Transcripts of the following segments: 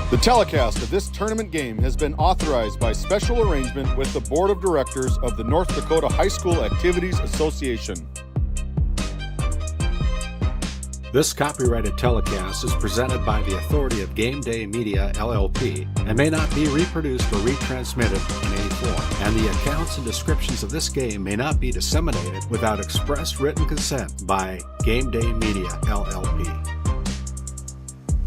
The telecast of this tournament game has been authorized by special arrangement with the Board of Directors of the North Dakota High School Activities Association. This copyrighted telecast is presented by the authority of GameDay Media, LLP, and may not be reproduced or retransmitted in any form, and the accounts and descriptions of this game may not be disseminated without express written consent by GameDay Media, LLP.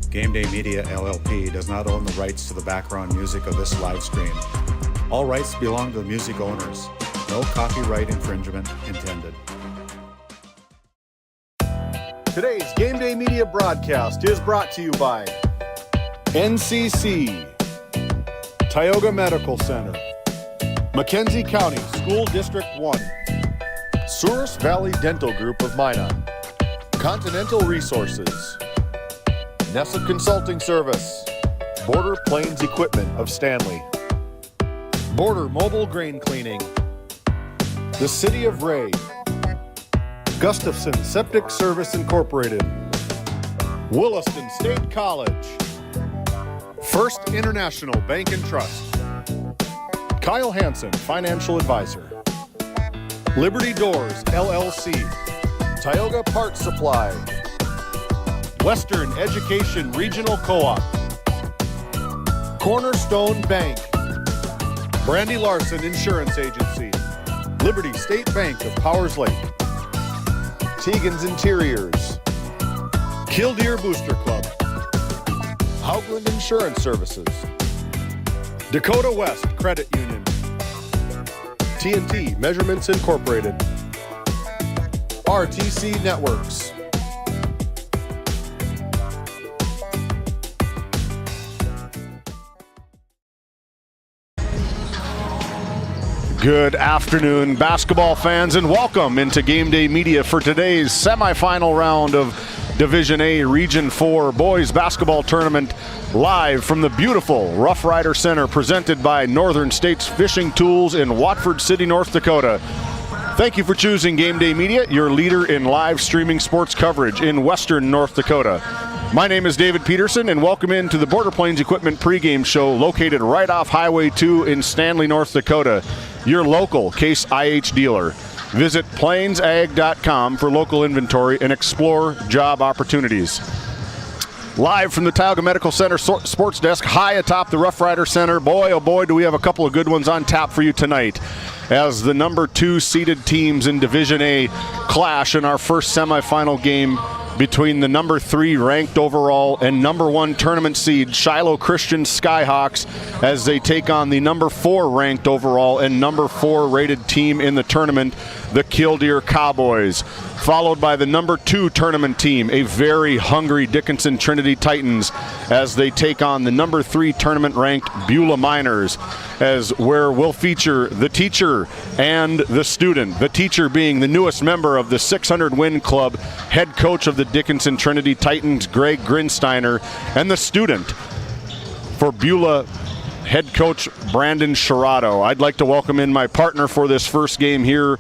GameDay Media LLP does not own the rights to the background music of this live stream. All rights belong to the music owners. No copyright infringement intended. Today's GameDay Media broadcast is brought to you by NCC, Tioga Medical Center, McKenzie County School District 1, Souris Valley Dental Group of Minot, Continental Resources, Nessa Consulting Service, Border Plains Equipment of Stanley, Border Mobile Grain Cleaning, the City of Ray, Gustafson Septic Service Incorporated, Williston State College, First International Bank and Trust, Kyle Hansen, Financial Advisor, Liberty Doors, LLC, Tioga Parts Supply, Western Education Regional Co-op, Cornerstone Bank, Brandy Larson Insurance Agency, Liberty State Bank of Powers Lake, Tegan's Interiors, Killdeer Booster Club, Hoagland Insurance Services, Dakota West Credit Union, TNT Measurements Incorporated, RTC Networks. Good afternoon, basketball fans, and welcome into GameDay Media for today's semifinal round of Division A Region 4 Boys Basketball Tournament, live from the beautiful Roughrider Center, presented by Northern States Fishing Tools in Watford City, North Dakota. Thank you for choosing GameDay Media, your leader in live streaming sports coverage in Western North Dakota. My name is David Peterson, and welcome into the Border Plains Equipment pregame show located right off Highway 2 in Stanley, North Dakota, your local Case IH dealer. Visit plainsag.com for local inventory and explore job opportunities. Live from the Tioga Medical Center sports desk high atop the Roughrider Center, boy oh boy do we have a couple of good ones on tap for you tonight, as the number 2 seeded teams in Division A clash in our first semifinal game between the number 3 ranked overall and number 1 tournament seed Shiloh Christian Skyhawks, as they take on the number 4 ranked overall and number 4 rated team in the tournament, the Killdeer Cowboys, followed by the number 2 tournament team, a very hungry Dickinson Trinity Titans, as they take on the number 3 tournament ranked Beulah Miners, as where we'll feature the teacher and the student, the teacher being the newest member of the 600 Win Club, head coach of the Dickinson Trinity Titans, Greg Grinsteiner, and the student for Beulah, head coach Brandon Sherrato. I'd like to welcome in my partner for this first game here,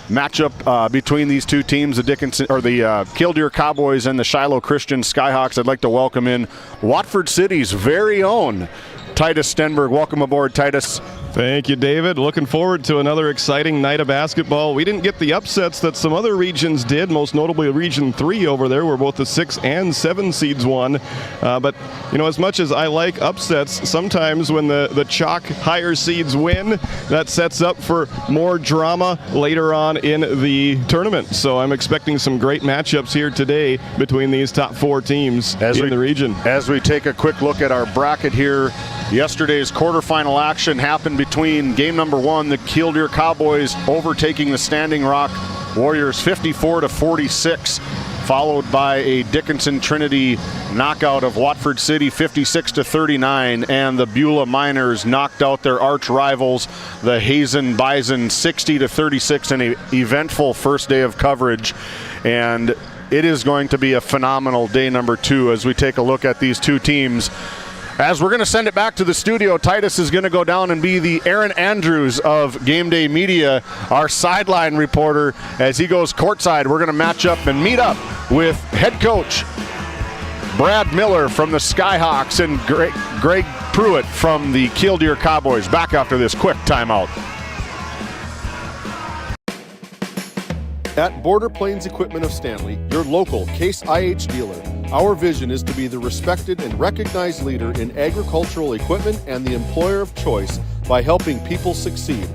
matchup between these two teams, the Killdeer Cowboys and the Shiloh Christian Skyhawks. I'd like to welcome in Watford City's very own Titus Stenberg. Welcome aboard, Titus. Thank you, David. Looking forward to another exciting night of basketball. We didn't get the upsets that some other regions did, most notably Region 3 over there, where both the 6 and 7 seeds won. But, as much as I like upsets, sometimes when the chalk higher seeds win, that sets up for more drama later on in the tournament. So I'm expecting some great matchups here today between these top 4 teams in the region. As we take a quick look at our bracket here, yesterday's quarterfinal action happened between game number 1, the Killdeer Cowboys overtaking the Standing Rock Warriors 54-46, followed by a Dickinson Trinity knockout of Watford City 56-39, and the Beulah Miners knocked out their arch rivals, the Hazen Bison 60-36, in an eventful first day of coverage. And it is going to be a phenomenal day number 2 as we take a look at these two teams. As we're going to send it back to the studio, Titus is going to go down and be the Aaron Andrews of GameDay Media, our sideline reporter. As he goes courtside, we're going to match up and meet up with head coach Brad Miller from the Skyhawks and Greg Pruitt from the Killdeer Cowboys. Back after this quick timeout. At Border Plains Equipment of Stanley, your local Case IH dealer, our vision is to be the respected and recognized leader in agricultural equipment and the employer of choice by helping people succeed.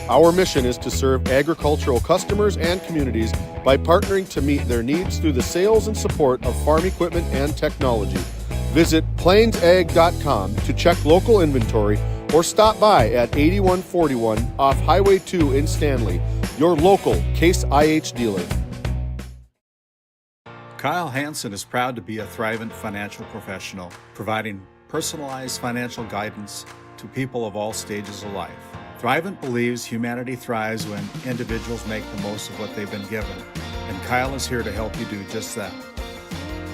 Our mission is to serve agricultural customers and communities by partnering to meet their needs through the sales and support of farm equipment and technology. Visit plainsag.com to check local inventory or stop by at 8141 off Highway 2 in Stanley, your local Case IH dealer. Kyle Hansen is proud to be a Thrivent financial professional, providing personalized financial guidance to people of all stages of life. Thrivent believes humanity thrives when individuals make the most of what they've been given, and Kyle is here to help you do just that.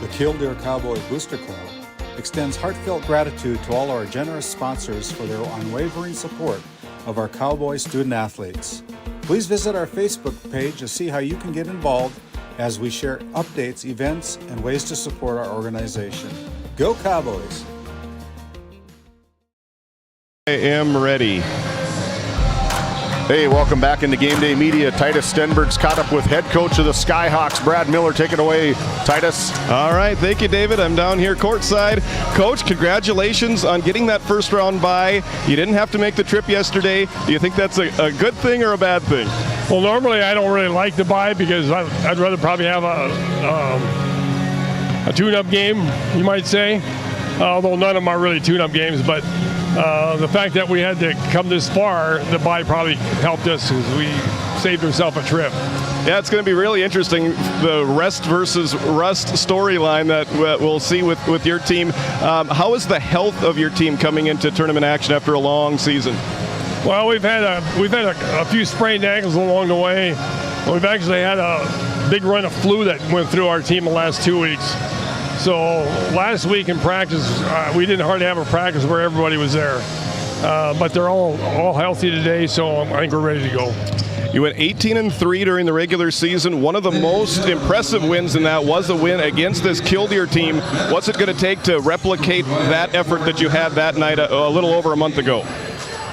The Killdeer Cowboy Booster Club extends heartfelt gratitude to all our generous sponsors for their unwavering support of our Cowboy student athletes. Please visit our Facebook page to see how you can get involved as we share updates, events, and ways to support our organization. Go Cowboys! I am ready. Hey, welcome back into GameDay Media. Titus Stenberg's caught up with head coach of the Skyhawks, Brad Miller. Take it away, Titus. All right, thank you, David. I'm down here courtside. Coach, congratulations on getting that first round bye. You didn't have to make the trip yesterday. Do you think that's a good thing or a bad thing? Well, normally I don't really like the bye because I'd rather probably have a tune-up game, you might say, although none of them are really tune-up games, but the fact that we had to come this far, the bye probably helped us because we saved ourselves a trip. Yeah, it's going to be really interesting, the rest versus rust storyline that we'll see with your team. How is the health of your team coming into tournament action after a long season? Well, we've had a few sprained ankles along the way. We've actually had a big run of flu that went through our team the last 2 weeks. So last week in practice, we didn't hardly have a practice where everybody was there. But they're all healthy today, so I think we're ready to go. You went 18-3 during the regular season. One of the most impressive wins in that was a win against this Killdeer team. What's it going to take to replicate that effort that you had that night a little over a month ago?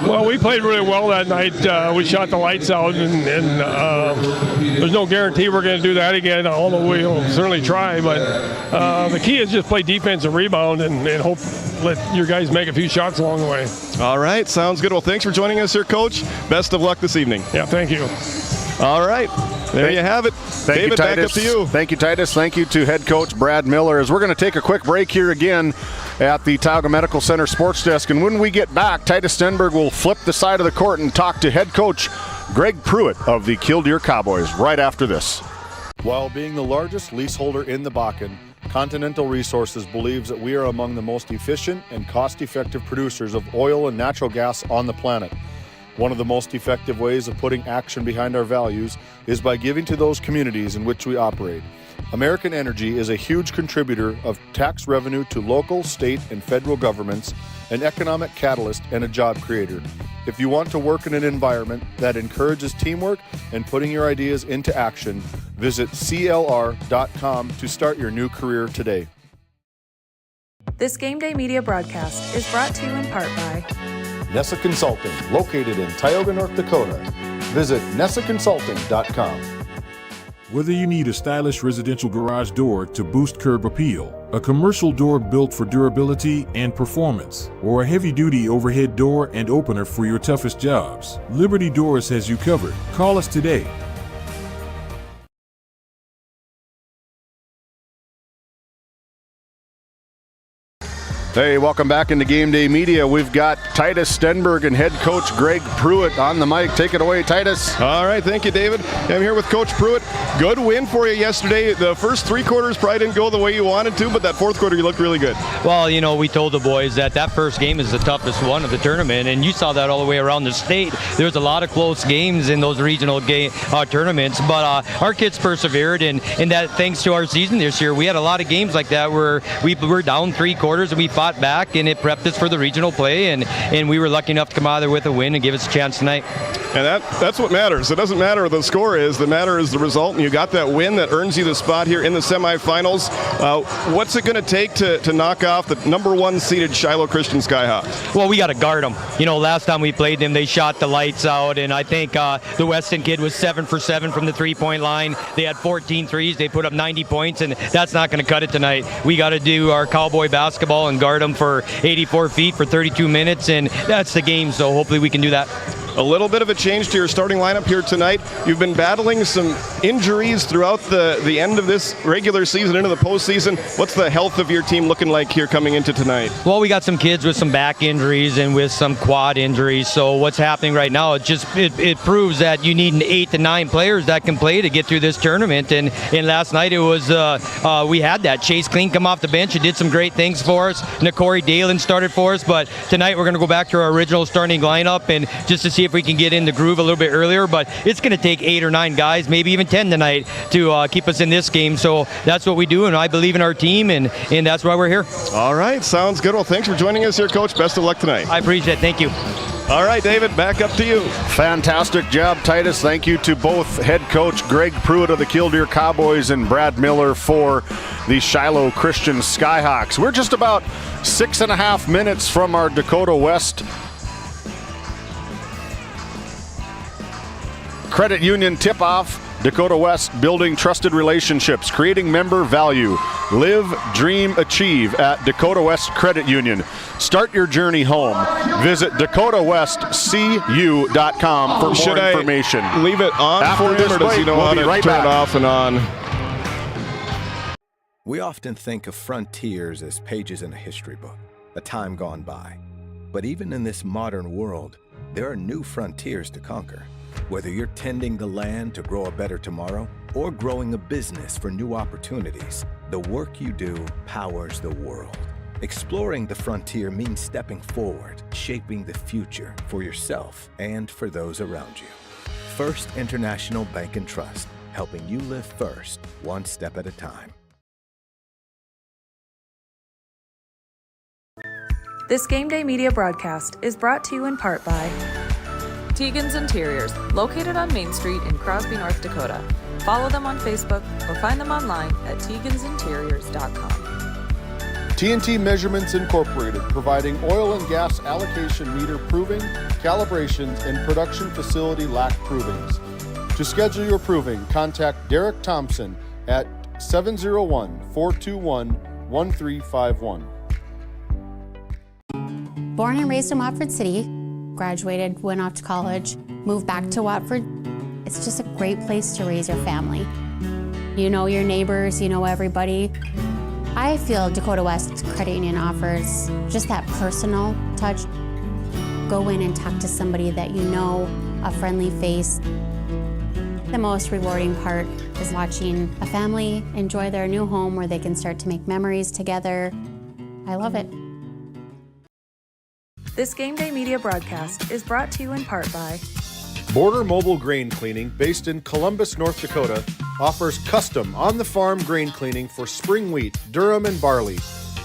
Well, we played really well that night. We shot the lights out, and there's no guarantee we're going to do that again, although we'll certainly try. But the key is just play defense and rebound and hope let your guys make a few shots along the way. All right, sounds good. Well, thanks for joining us here, Coach. Best of luck this evening. Yeah, thank you. All right, there you have it. David, back up to you. Thank you, Titus. Thank you to head coach Brad Miller. As we're going to take a quick break here again at the Tioga Medical Center Sports Desk. And when we get back, Titus Stenberg will flip the side of the court and talk to head coach Greg Pruitt of the Killdeer Cowboys right after this. While being the largest leaseholder in the Bakken, Continental Resources believes that we are among the most efficient and cost-effective producers of oil and natural gas on the planet. One of the most effective ways of putting action behind our values is by giving to those communities in which we operate. American Energy is a huge contributor of tax revenue to local, state, and federal governments, an economic catalyst, and a job creator. If you want to work in an environment that encourages teamwork and putting your ideas into action, visit CLR.com to start your new career today. This GameDay Media broadcast is brought to you in part by Nessa Consulting, located in Tioga, North Dakota. Visit nessaconsulting.com. Whether you need a stylish residential garage door to boost curb appeal, a commercial door built for durability and performance, or a heavy-duty overhead door and opener for your toughest jobs, Liberty Doors has you covered. Call us today. Hey, welcome back into Game Day Media. We've got Titus Stenberg and head coach Greg Pruitt on the mic. Take it away, Titus. All right, thank you, David. I'm here with Coach Pruitt. Good win for you yesterday. The first three quarters probably didn't go the way you wanted to, but that fourth quarter you looked really good. Well, you know, we told the boys that first game is the toughest one of the tournament, and you saw that all the way around the state. There's a lot of close games in those regional tournaments, but our kids persevered, and that thanks to our season this year, we had a lot of games like that where we were down three quarters and we fought back, and it prepped us for the regional play, and we were lucky enough to come out of there with a win and give us a chance tonight. And that's what matters. It doesn't matter what the score is. The matter is the result, and you got that win that earns you the spot here in the semifinals. What's it going to take to knock off the number one seeded Shiloh Christian Skyhawks? Well, we got to guard them. You know, last time we played them, they shot the lights out, and I think the Weston kid was 7 for 7 from the three-point line. They had 14 threes. They put up 90 points, and that's not going to cut it tonight. We got to do our cowboy basketball and guard them for 84 feet for 32 minutes, and that's the game, so hopefully we can do that. A little bit of a change to your starting lineup here tonight. You've been battling some injuries throughout the end of this regular season into the postseason. What's the health of your team looking like here coming into tonight? Well, we got some kids with some back injuries and with some quad injuries. So what's happening right now, it proves that you need 8 to 9 players that can play to get through this tournament. And last night it was we had that. Chase Clean come off the bench and did some great things for us. Nakori Dalen started for us, but tonight we're going to go back to our original starting lineup and just to see if we can get in the groove a little bit earlier. But it's going to take 8 or 9 guys, maybe even 10 tonight, to keep us in this game. So that's what we do, and I believe in our team, and that's why we're here. All right, sounds good. Well, thanks for joining us here, Coach. Best of luck tonight. I appreciate it. Thank you. All right, David, back up to you. Fantastic job, Titus. Thank you to both head coach Greg Pruitt of the Killdeer Cowboys and Brad Miller for the Shiloh Christian Skyhawks. We're just about 6.5 minutes from our Dakota West Credit Union tip-off. Dakota West, building trusted relationships, creating member value. Live, dream, achieve at Dakota West Credit Union. Start your journey home. Visit DakotaWestCU.com for more information. Leave it on After for this him, or does break, he know we'll how be to right turn back. it off and on? We often think of frontiers as pages in a history book, a time gone by. But even in this modern world, there are new frontiers to conquer. Whether you're tending the land to grow a better tomorrow or growing a business for new opportunities, the work you do powers the world. Exploring the frontier means stepping forward, shaping the future for yourself and for those around you. First International Bank and Trust, helping you live first, one step at a time. This Game Day Media broadcast is brought to you in part by Tegan's Interiors, located on Main Street in Crosby, North Dakota. Follow them on Facebook or find them online at tegansinteriors.com. TNT Measurements Incorporated, providing oil and gas allocation meter proving, calibrations, and production facility lack provings. To schedule your proving, contact Derek Thompson at 701-421-1351. Born and raised in Watford City, graduated, went off to college, moved back to Watford. It's just a great place to raise your family. You know your neighbors, you know everybody. I feel Dakota West Credit Union offers just that personal touch. Go in and talk to somebody that you know, a friendly face. The most rewarding part is watching a family enjoy their new home where they can start to make memories together. I love it. This Game Day Media broadcast is brought to you in part by Border Mobile Grain Cleaning, based in Columbus, North Dakota, offers custom on-the-farm grain cleaning for spring wheat, durum, and barley.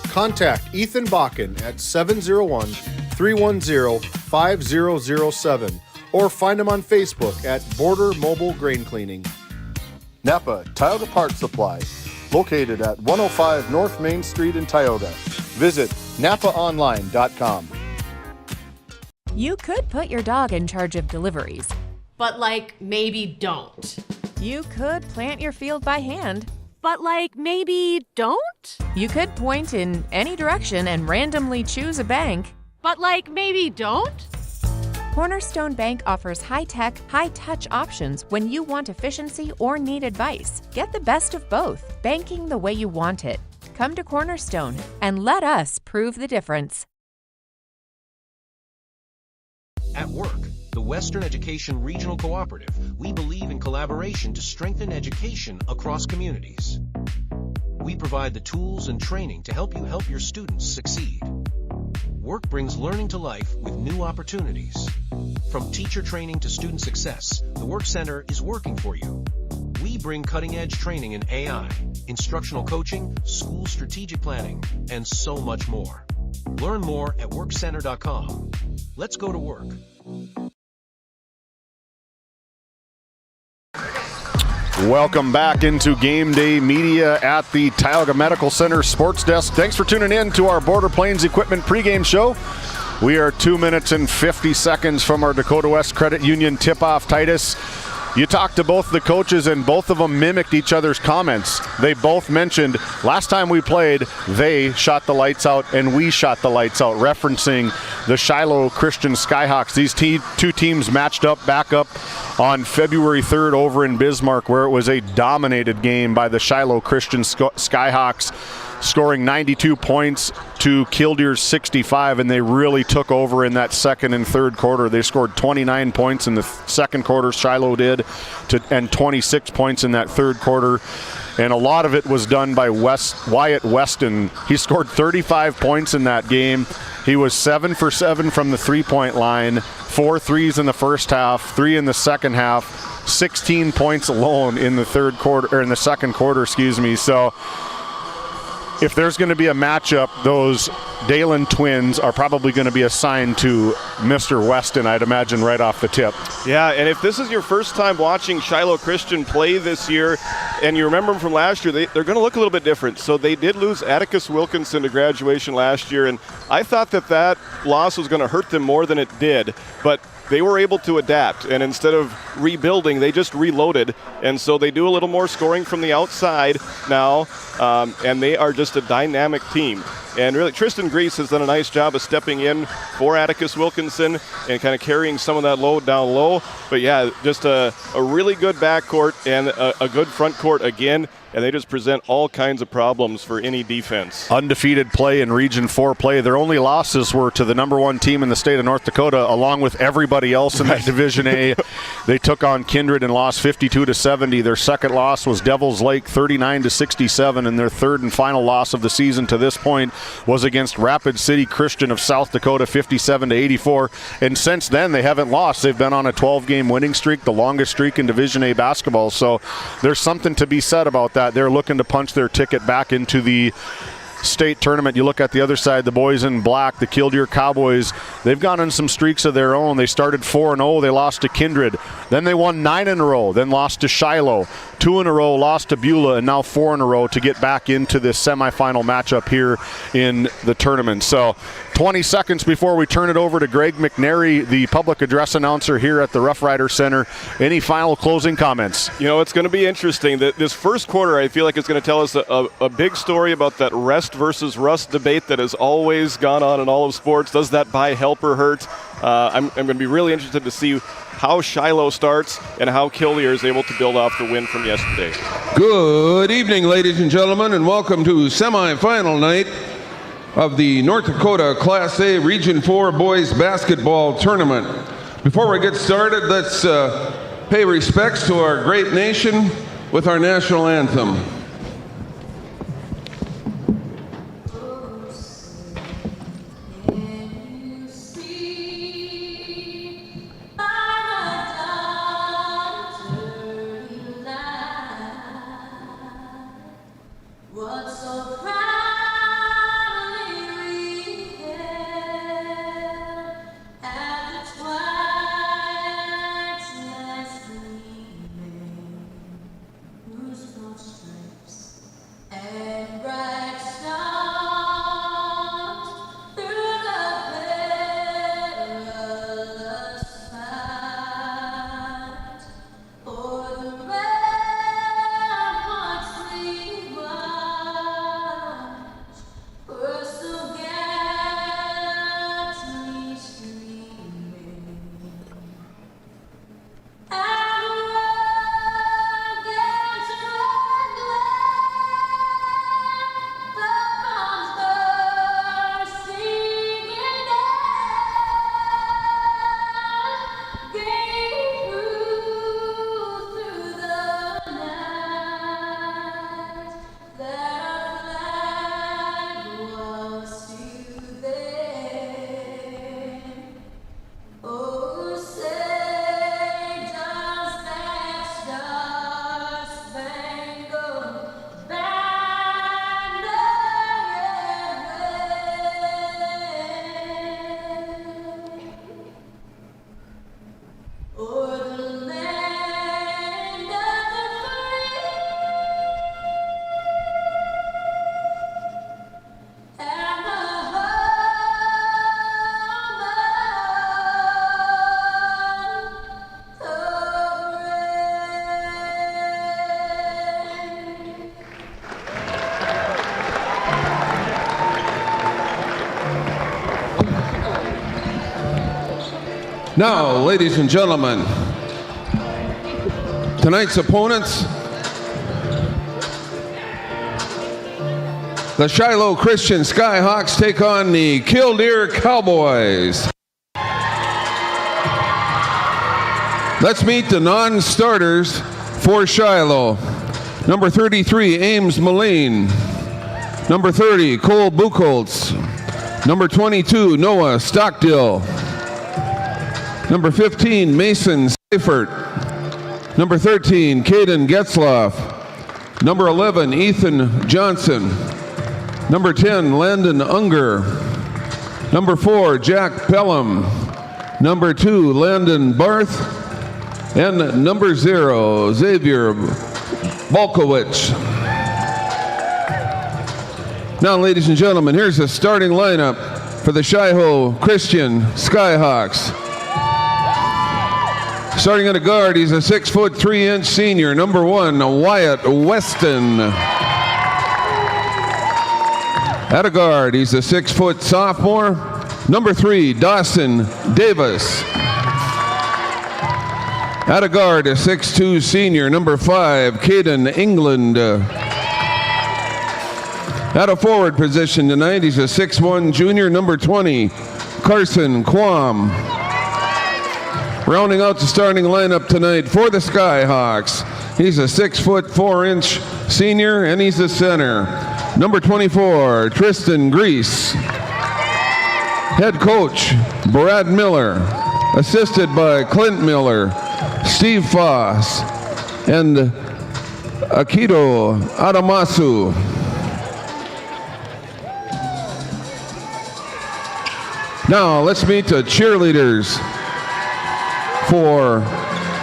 Contact Ethan Bakken at 701-310-5007 or find him on Facebook at Border Mobile Grain Cleaning. Napa Tioga Parts Supply, located at 105 North Main Street in Tioga. Visit napaonline.com. You could put your dog in charge of deliveries. But maybe don't. You could plant your field by hand. But maybe don't? You could point in any direction and randomly choose a bank. But maybe don't? Cornerstone Bank offers high-tech, high-touch options when you want efficiency or need advice. Get the best of both, banking the way you want it. Come to Cornerstone and let us prove the difference. At work, the Western Education Regional Cooperative, we believe in collaboration to strengthen education across communities. We provide the tools and training to help you help your students succeed. Work brings learning to life with new opportunities. From teacher training to student success, the Work Center is working for you. We bring cutting-edge training in AI, instructional coaching, school strategic planning, and so much more. Learn more at workcenter.com. Let's go to work. Welcome back into Game Day Media at the Tioga Medical Center Sports Desk. Thanks for tuning in to our Border Plains Equipment pregame show. We are 2 minutes and 50 seconds from our Dakota West Credit Union tip-off. Titus, you talked to both the coaches and both of them mimicked each other's comments. They both mentioned last time we played, they shot the lights out and we shot the lights out, referencing the Shiloh Christian Skyhawks. These two teams matched up back up on February 3rd over in Bismarck, where it was a dominated game by the Shiloh Christian Skyhawks, scoring 92 points to Kildeer's 65, and they really took over in that second and third quarter. They scored 29 points in the second quarter, Shiloh did, and 26 points in that third quarter. And a lot of it was done by Wyatt Weston. He scored 35 points in that game. He was 7 for 7 from the three-point line, 4 threes in the first half, 3 in the second half, 16 points alone in the second quarter, So if there's going to be a matchup, those Dalen twins are probably going to be assigned to Mr. Weston, I'd imagine, right off the tip. Yeah, and if this is your first time watching Shiloh Christian play this year, and you remember them from last year, they're going to look a little bit different. So they did lose Atticus Wilkinson to graduation last year, and I thought that loss was going to hurt them more than it did. But they were able to adapt, and instead of rebuilding, they just reloaded. And so they do a little more scoring from the outside now, and they are just a dynamic team. And really, Tristan Grease has done a nice job of stepping in for Atticus Wilkinson and kind of carrying some of that load down low. But yeah, just a really good backcourt and a good front court again. And they just present all kinds of problems for any defense. Undefeated play in Region 4 play. Their only losses were to the number 1 team in the state of North Dakota, along with everybody else in that Division A. They took on Kindred and lost 52-70. Their second loss was Devils Lake, 39-67, and their third and final loss of the season to this point was against Rapid City Christian of South Dakota, 57-84. And since then, they haven't lost. They've been on a 12-game winning streak, the longest streak in Division A basketball. So there's something to be said about that. They're looking to punch their ticket back into the state tournament. You look at the other side, the boys in black, the Killdeer Cowboys, they've gone on some streaks of their own. They started 4-0, they lost to Kindred. Then they won 9 in a row, then lost to Shiloh. 2 in a row, lost to Beulah, and now 4 in a row to get back into this semifinal matchup here in the tournament. So 20 seconds before we turn it over to Greg McNary, the public address announcer here at the Roughrider Center. Any final closing comments? You know, it's going to be interesting. This first quarter, I feel like it's going to tell us a big story about that rest versus rust debate that has always gone on in all of sports. Does that buy help or hurt? I'm going to be really interested to see how Shiloh starts and how Killdeer is able to build off the win from yesterday. Good evening, ladies and gentlemen, and welcome to semifinal night of the North Dakota Class A Region 4 Boys Basketball Tournament. Before we get started, let's pay respects to our great nation with our national anthem. Strength Now, ladies and gentlemen, tonight's opponents, the Shiloh Christian Skyhawks take on the Killdeer Cowboys. Let's meet the non-starters for Shiloh. Number 33, Ames Moline. Number 30, Cole Buchholz. Number 22, Noah Stockdill. Number 15, Mason Seifert. Number 13, Caden Getzloff. Number 11, Ethan Johnson. Number 10, Landon Unger. Number 4, Jack Pelham. Number 2, Landon Barth. And number 0, Xavier Volkowicz. Now, ladies and gentlemen, here's the starting lineup for the Shiloh Christian Skyhawks. Starting at a guard, he's a 6' 3" senior, number 1, Wyatt Weston. At a guard, he's a 6' sophomore, number 3, Dawson Davis. At a guard, a 6'2" senior, number 5, Caden England. At a forward position tonight, he's a 6'1" junior, number 20, Carson Quam. Rounding out the starting lineup tonight for the Skyhawks, he's a 6' 4" senior, and he's the center. Number 24, Tristan Grease. Head coach, Brad Miller. Assisted by Clint Miller, Steve Foss, and Akito Adamasu. Now let's meet the cheerleaders for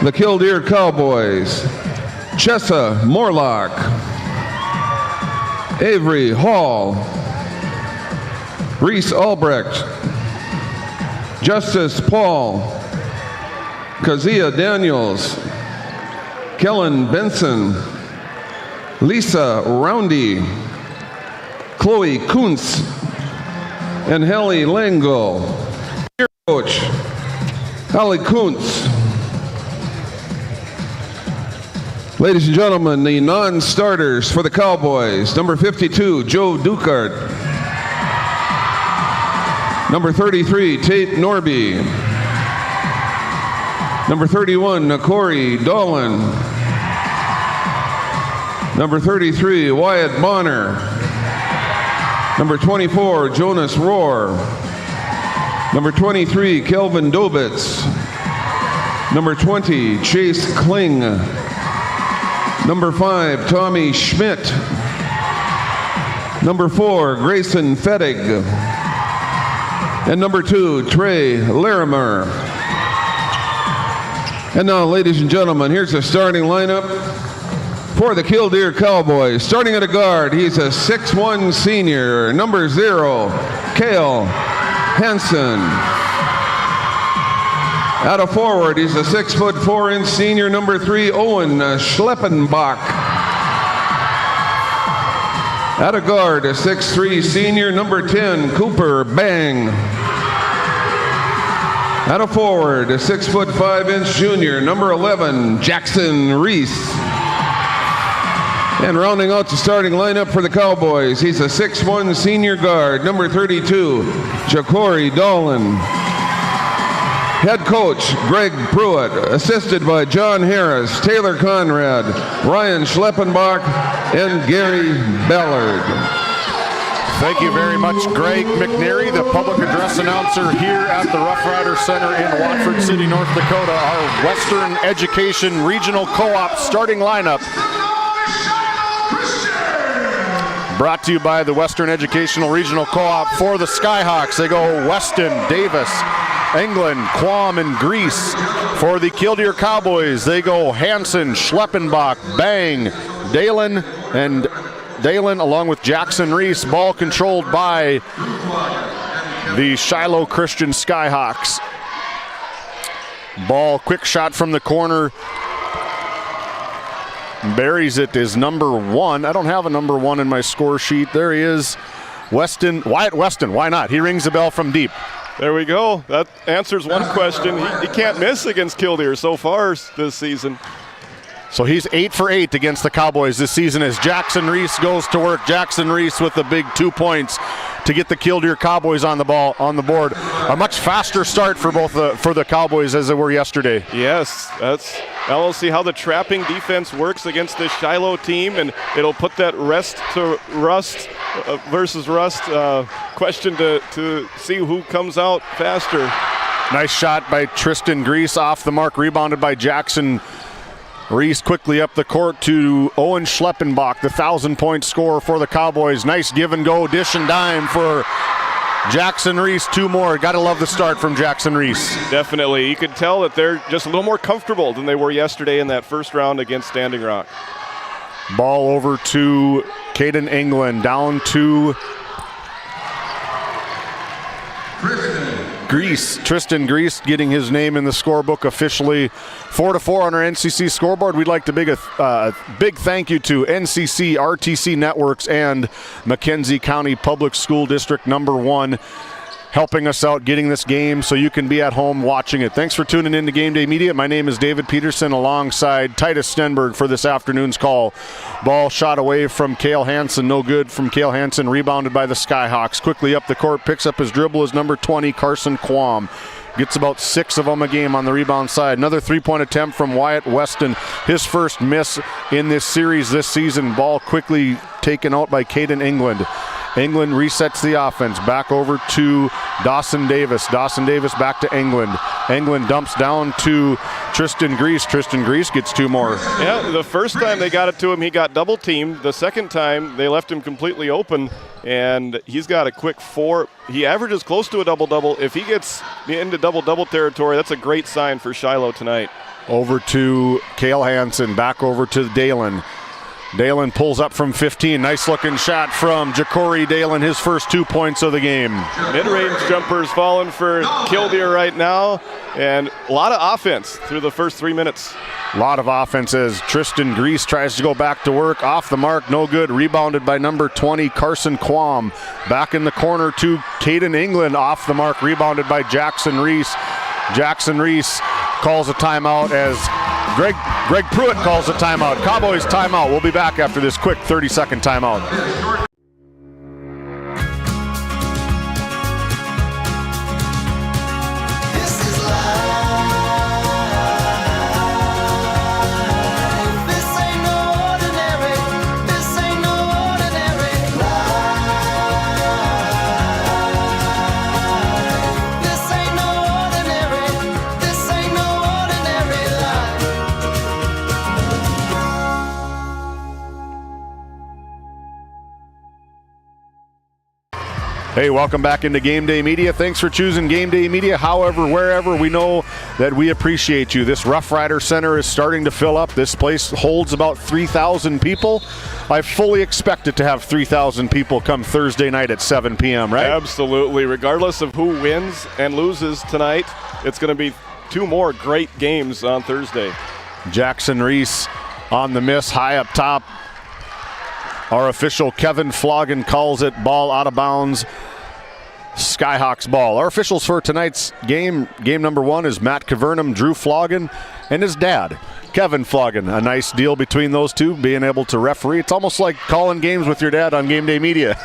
the Killdeer Cowboys. Chessa Morlock, Avery Hall, Reese Albrecht, Justice Paul, Kazia Daniels, Kellen Benson, Lisa Roundy, Chloe Kuntz, and Hallie Lango. Cheer coach, Hallie Kuntz. Ladies and gentlemen, the non-starters for the Cowboys. Number 52, Joe Dukart. Number 33, Tate Norby. Number 31, Nakori Dolan. Number 33, Wyatt Bonner. Number 24, Jonas Rohr. Number 23, Kelvin Dobitz. Number 20, Chase Kling. Number 5, Tommy Schmidt. Number 4, Grayson Fettig. And number 2, Trey Larimer. And now, ladies and gentlemen, here's the starting lineup for the Killdeer Cowboys. Starting at a guard, he's a 6'1" senior, number 0, Cale Hansen. At a forward, he's a 6' 4" senior, number 3, Owen Schleppenbach. At a guard, a 6'3" senior, number 10, Cooper Bang. At a forward, a 6' 5" junior, number 11, Jackson Reese. And rounding out the starting lineup for the Cowboys, he's a 6'1" senior guard, number 32, Ja'Cory Dolan. Head coach, Greg Pruitt, assisted by John Harris, Taylor Conrad, Ryan Schleppenbach, and Gary Ballard. Thank you very much, Greg McNary, the public address announcer here at the Roughrider Center in Watford City, North Dakota. Our Western Education Regional Co-op starting lineup brought to you by the Western Educational Regional Co-op. For the Skyhawks, they go Weston, Davis, England, Quam, and Grease. For the Killdeer Cowboys, they go Hansen, Schleppenbach, Bang, Dalen, and Dalen along with Jackson Reese. Ball controlled by the Shiloh Christian Skyhawks. Ball, quick shot from the corner. Buries it is number 1. I don't have a number 1 in my score sheet. There he is. Wyatt Weston, why not? He rings the bell from deep. There we go. That answers one question. He can't miss against Killdeer so far this season. So he's 8 for 8 against the Cowboys this season as Jackson Reese goes to work. Jackson Reese with the big 2 points to get the Killdeer Cowboys on the board. A much faster start for the Cowboys as they were yesterday. Yes, now we'll see how the trapping defense works against this Shiloh team, and it'll put that rest to rust versus rust question to see who comes out faster. Nice shot by Tristan Grease off the mark, rebounded by Jackson Reese. Quickly up the court to Owen Schleppenbach, the 1,000-point scorer for the Cowboys. Nice give and go, dish and dime for Jackson Reese. 2 more. Got to love the start from Jackson Reese. Definitely. You could tell that they're just a little more comfortable than they were yesterday in that first round against Standing Rock. Ball over to Caden England, down to Tristan Grease getting his name in the scorebook officially. 4-4 on our NCC scoreboard. We'd like to big thank you to NCC, RTC Networks, and Mackenzie County Public School District number 1 helping us out getting this game so you can be at home watching it. Thanks for tuning in to Game Day Media. My name is David Peterson alongside Titus Stenberg for this afternoon's call. Ball shot away from Cale Hansen, no good from Cale Hansen, rebounded by the Skyhawks. Quickly up the court, picks up his dribble is number 20, Carson Quam. Gets about 6 of them a game on the rebound side. Another 3-point attempt from Wyatt Weston. His first miss in this series this season. Ball quickly taken out by Caden England. England resets the offense. Back over to Dawson Davis. Dawson Davis back to England. England dumps down to Tristan Grease. Tristan Grease gets 2 more. Yeah, the first time they got it to him, he got double teamed. The second time, they left him completely open, and he's got a quick 4. He averages close to a double-double. If he gets into double-double territory, that's a great sign for Shiloh tonight. Over to Cale Hansen. Back over to Dalen. Dalen pulls up from 15. Nice looking shot from Ja'Cory Dalen, his first 2 points of the game. Mid-range jumpers falling for Killdeer right now, and a lot of offense through the first 3 minutes. A lot of offense as Tristan Grease tries to go back to work. Off the mark, no good. Rebounded by number 20, Carson Quam. Back in the corner to Caden England. Off the mark, rebounded by Jackson Reese. Jackson Reese calls a timeout as Greg Pruitt calls a timeout. Cowboys timeout. We'll be back after this quick 30-second timeout. Hey, welcome back into Game Day Media. Thanks for choosing Game Day Media. However, wherever, we know that we appreciate you. This Roughrider Center is starting to fill up. This place holds about 3,000 people. I fully expect it to have 3,000 people come Thursday night at 7 p.m., right? Absolutely. Regardless of who wins and loses tonight, it's going to be 2 more great games on Thursday. Jackson Reese on the miss, high up top. Our official Kevin Floggen calls it ball out of bounds. Skyhawks ball. Our officials for tonight's game number 1 is Matt Cavernum, Drew Floggen, and his dad, Kevin Floggen. A nice deal between those two, being able to referee. It's almost like calling games with your dad on Game Day Media.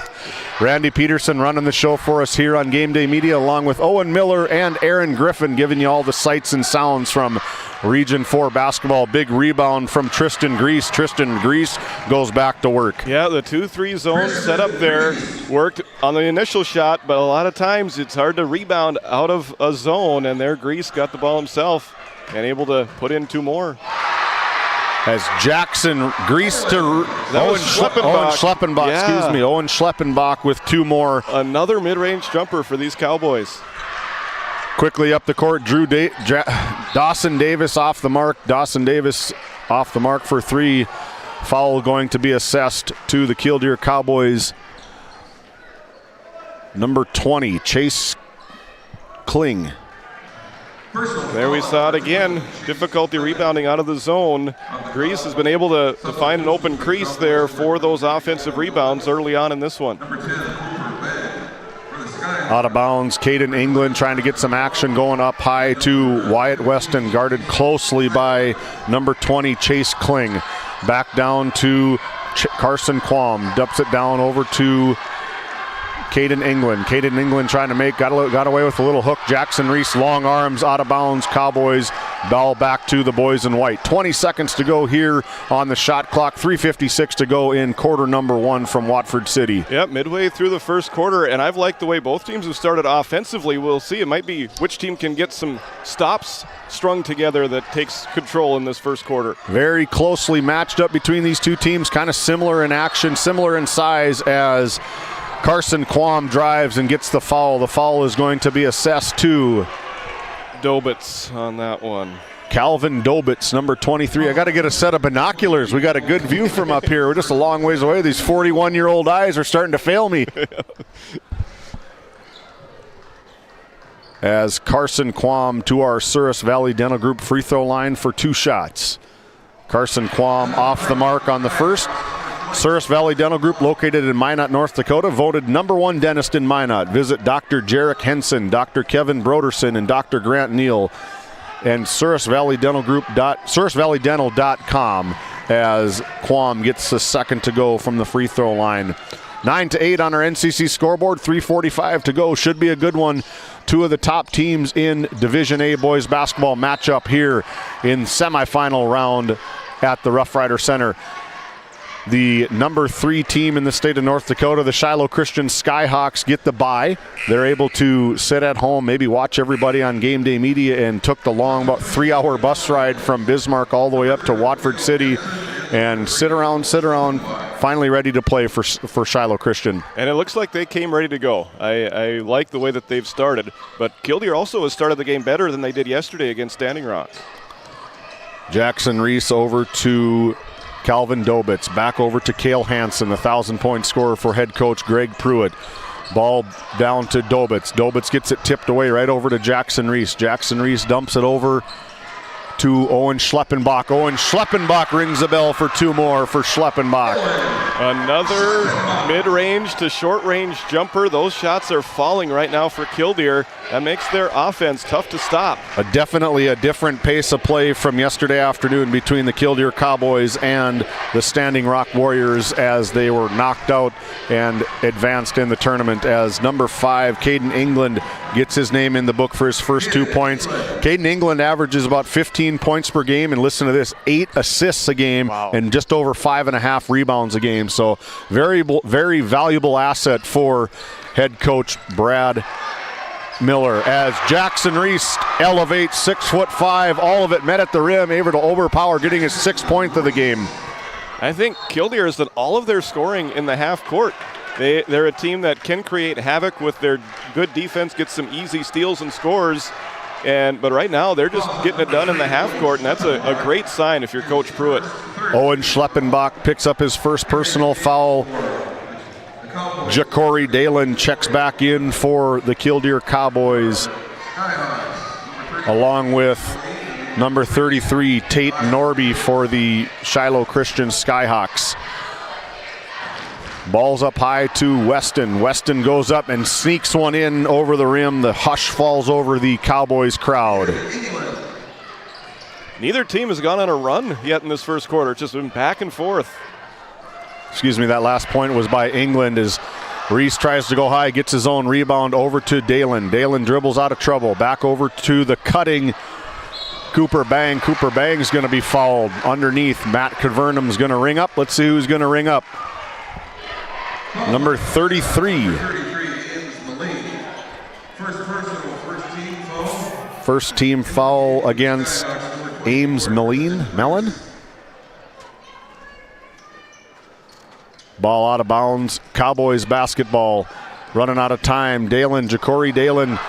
Randy Peterson running the show for us here on Game Day Media, along with Owen Miller and Aaron Griffin, giving you all the sights and sounds from Region 4 basketball. Big rebound from Tristan Grease. Tristan Grease goes back to work. Yeah, the 2-3 zone set up there worked on the initial shot, but a lot of times it's hard to rebound out of a zone, and there Grease got the ball himself and able to put in 2 more. As Jackson Grease to Owen Schleppenbach. Yeah. Owen Schleppenbach with 2 more. Another mid-range jumper for these Cowboys. Quickly up the court, Dawson Davis off the mark. Dawson Davis off the mark for 3. Foul going to be assessed to the Killdeer Cowboys. Number 20, Chase Kling. There we saw it again. Difficulty rebounding out of the zone. Grease has been able to find an open crease there for those offensive rebounds early on in this one. Out of bounds, Caden England trying to get some action going up high to Wyatt Weston, guarded closely by number 20, Chase Kling. Back down to Carson Quam, dumps it down over to Caden England. Caden England trying to got away with a little hook. Jackson Reese, long arms, out of bounds. Cowboys ball back to the boys in white. 20 seconds to go here on the shot clock. 3:56 to go in quarter number 1 from Watford City. Yep, midway through the first quarter, and I've liked the way both teams have started offensively. We'll see. It might be which team can get some stops strung together that takes control in this first quarter. Very closely matched up between these two teams, kind of similar in action, similar in size as Carson Quam drives and gets the foul. The foul is going to be assessed to Dobitz on that one. Calvin Dobitz, number 23. I got to get a set of binoculars. We got a good view from up here. We're just a long ways away. These 41-year-old eyes are starting to fail me. As Carson Quam to our Souris Valley Dental Group free throw line for 2 shots. Carson Quam off the mark on the first. Souris Valley Dental Group, located in Minot, North Dakota, voted #1 dentist in Minot. Visit Dr. Jarek Henson, Dr. Kevin Broderson, and Dr. Grant Neal, and SourisValleyDental.com as Quam gets the second to go from the free throw line. 9-8 on our NCC scoreboard, 3:45 to go. Should be a good one. 2 of the top teams in Division A boys basketball matchup here in semifinal round at the Roughrider Center. The number 3 team in the state of North Dakota, the Shiloh Christian Skyhawks, get the bye. They're able to sit at home, maybe watch everybody on Game Day Media, and took the long, about 3-hour bus ride from Bismarck all the way up to Watford City and sit around, finally ready to play for Shiloh Christian. And it looks like they came ready to go. I like the way that they've started, but Killdeer also has started the game better than they did yesterday against Standing Rock. Jackson Reese over to Calvin Dobitz, back over to Cale Hansen, the 1,000-point scorer for head coach Greg Pruitt. Ball down to Dobitz. Dobitz gets it tipped away right over to Jackson Reese. Jackson Reese dumps it over to Owen Schleppenbach. Owen Schleppenbach rings the bell for 2 more for Schleppenbach. Another mid-range to short-range jumper. Those shots are falling right now for Killdeer. That makes their offense tough to stop. Definitely a different pace of play from yesterday afternoon between the Killdeer Cowboys and the Standing Rock Warriors as they were knocked out and advanced in the tournament, as number 5, Caden England, gets his name in the book for his first 2 points. Caden England averages about 15 points per game, and listen to this, 8 assists a game. Wow. And just over 5.5 rebounds a game. So very valuable asset for head coach Brad Miller, as Jackson Reese elevates, 6'5", all of it met at the rim, able to overpower, getting his 6th point of the game. I think Killdeer has done all of their scoring in the half court. They're a team that can create havoc with their good defense, get some easy steals and scores. But right now, they're just getting it done in the half court, and that's a great sign if you're Coach Pruitt. Owen Schleppenbach picks up his first personal foul. Ja'Cory Dalen checks back in for the Killdeer Cowboys, along with number 33, Tate Norby, for the Shiloh Christian Skyhawks. Ball's up high to Weston. Weston goes up and sneaks one in over the rim. The hush falls over the Cowboys crowd. Neither team has gone on a run yet in this first quarter. It's just been back and forth. Excuse me, that last point was by England as Reese tries to go high, gets his own rebound over to Dalen. Dalen dribbles out of trouble. Back over to the cutting Cooper Bang. Cooper Bang's going to be fouled underneath. Matt Cavernum's going to ring up. Let's see who's going to ring up. Number 33. First team foul against Ames Mellon. Ball out of bounds. Cowboys basketball. Running out of time. Ja'Cory Dalen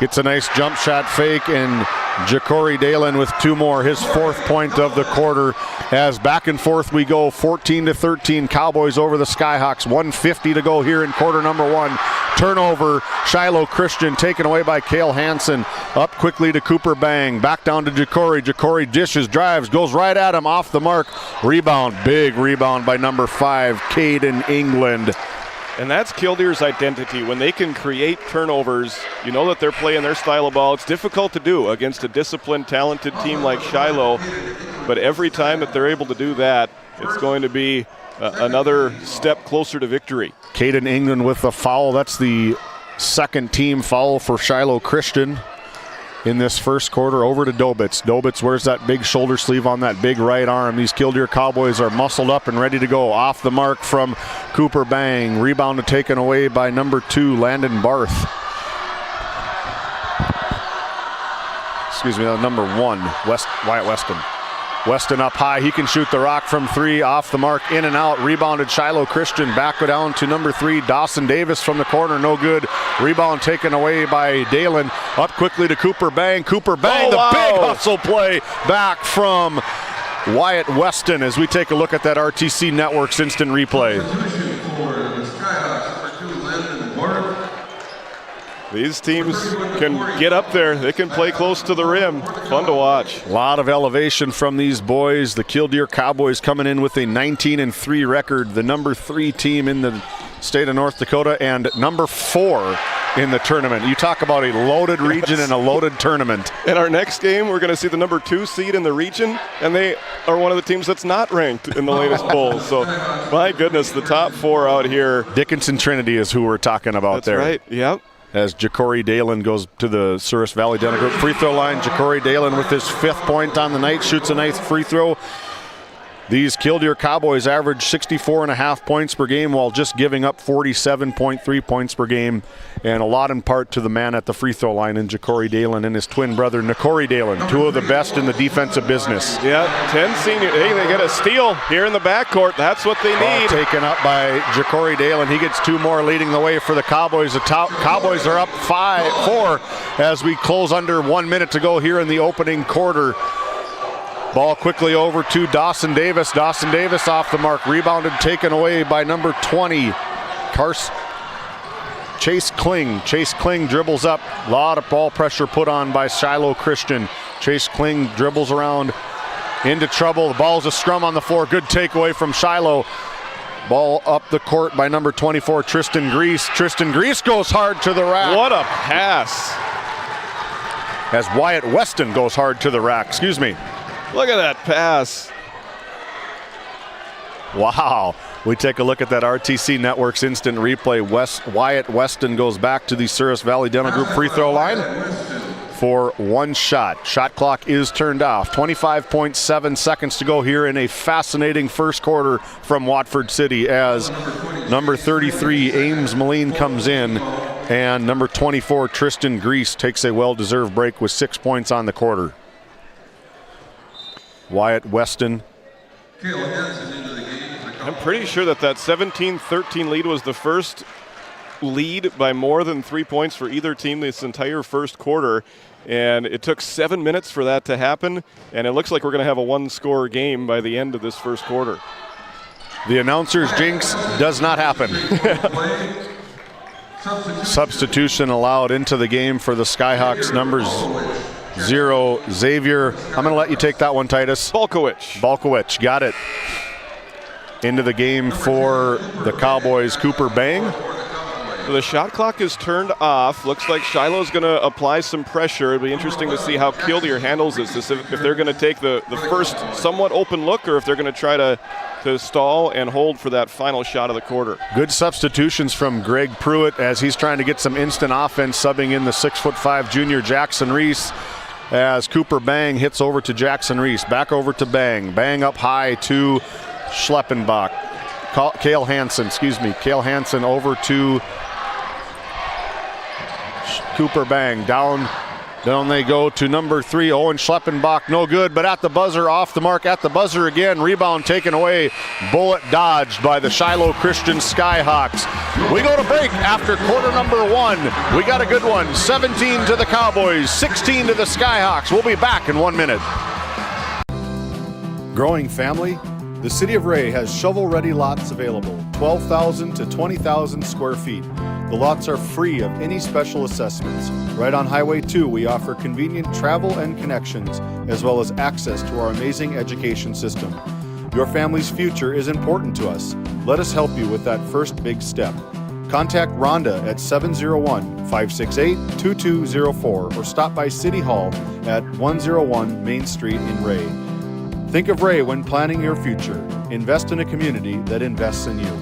gets a nice jump shot fake, and Ja'Cory Dalen with 2 more, his 4th point of the quarter. As back and forth we go, 14-13, Cowboys over the Skyhawks. 1:50 to go here in quarter number 1. Turnover, Shiloh Christian taken away by Cale Hansen. Up quickly to Cooper Bang, back down to Ja'Cory. Ja'Cory dishes, drives, goes right at him, off the mark. Rebound, big rebound by number 5, Caden England. And that's Kildeer's identity. When they can create turnovers, you know that they're playing their style of ball. It's difficult to do against a disciplined, talented team like Shiloh, but every time that they're able to do that, it's going to be another step closer to victory. Caden England with the foul. That's the second team foul for Shiloh Christian in this first quarter. Over to Dobitz. Dobitz wears that big shoulder sleeve on that big right arm. These Killdeer Cowboys are muscled up and ready to go. Off the mark from Cooper Bang. Rebound taken away by number 2, Landon Barth. Excuse me, number 1, Wyatt Weston. Weston up high, he can shoot the rock from 3, off the mark, in and out, rebounded Shiloh Christian, back down to number 3, Dawson Davis from the corner, no good. Rebound taken away by Dalen, up quickly to Cooper Bang. Cooper Bang, the big hustle play back from Wyatt Weston as we take a look at that RTC Networks instant replay. These teams can get up there. They can play close to the rim. Fun to watch. A lot of elevation from these boys. The Killdeer Cowboys coming in with a 19-3 record, the number 3 team in the state of North Dakota and number 4 in the tournament. You talk about a loaded region and a loaded tournament. In our next game, we're going to see the number 2 seed in the region, and they are one of the teams that's not ranked in the latest poll. So, my goodness, the top 4 out here. Dickinson Trinity is who we're talking about there. That's right, yep. As Ja'Cory Dalen goes to the Souris Valley Dental Group free throw line. Ja'Cory Dalen with his 5th point on the night, shoots a nice free throw. These Killdeer Cowboys average 64.5 points per game while just giving up 47.3 points per game, and a lot in part to the man at the free throw line in Ja'Cory Dalen and his twin brother Nakori Dalen, 2 of the best in the defensive business. Yeah, 10 senior. Hey, they get a steal here in the backcourt. That's what they need. Taken up by Ja'Cory Dalen. He gets 2 more, leading the way for the Cowboys. The Cowboys are up 4 as we close under 1 minute to go here in the opening quarter. Ball quickly over to Dawson Davis. Dawson Davis off the mark. Rebounded, taken away by number 20, Chase Kling. Chase Kling dribbles up. A lot of ball pressure put on by Shiloh Christian. Chase Kling dribbles around into trouble. The ball's a scrum on the floor. Good takeaway from Shiloh. Ball up the court by number 24, Tristan Grease. Tristan Grease goes hard to the rack. What a pass. As Wyatt Weston goes hard to the rack. Excuse me. Look at that pass. Wow. We take a look at that RTC Networks instant replay. Wyatt Weston goes back to the Souris Valley Dental Group free throw line for 1 shot. Shot clock is turned off. 25.7 seconds to go here in a fascinating first quarter from Watford City as number 33, Ames Moline, comes in, and number 24, Tristan Grease, takes a well-deserved break with 6 points on the quarter. Wyatt Weston. I'm pretty sure that 17-13 lead was the first lead by more than 3 points for either team this entire first quarter, and it took 7 minutes for that to happen, and it looks like we're going to have a 1-score game by the end of this first quarter. The announcer's jinx does not happen. Substitution allowed into the game for the Skyhawks. Numbers 0, Xavier. I'm going to let you take that one, Titus. Balkowicz, got it. Into the game for the Cowboys, Cooper Bang. So the shot clock is turned off. Looks like Shiloh's going to apply some pressure. It'll be interesting to see how Killdeer handles this, if they're going to take the first somewhat open look, or if they're going to try to stall and hold for that final shot of the quarter. Good substitutions from Greg Pruitt as he's trying to get some instant offense, subbing in the 6'5" junior Jackson Reese, as Cooper Bang hits over to Jackson Reese. Back over to Bang. Bang up high to Schleppenbach. Cale Hansen over to Cooper Bang. Down they go to number 3, Owen Schleppenbach. No good, but at the buzzer, off the mark, at the buzzer again. Rebound taken away. Bullet dodged by the Shiloh Christian Skyhawks. We go to break after quarter number 1. We got a good one. 17 to the Cowboys, 16 to the Skyhawks. We'll be back in 1 minute. Growing family? The City of Ray has shovel-ready lots available, 12,000 to 20,000 square feet. The lots are free of any special assessments. Right on Highway 2, we offer convenient travel and connections, as well as access to our amazing education system. Your family's future is important to us. Let us help you with that first big step. Contact Rhonda at 701-568-2204 or stop by City Hall at 101 Main Street in Ray. Think of Ray when planning your future. Invest in a community that invests in you.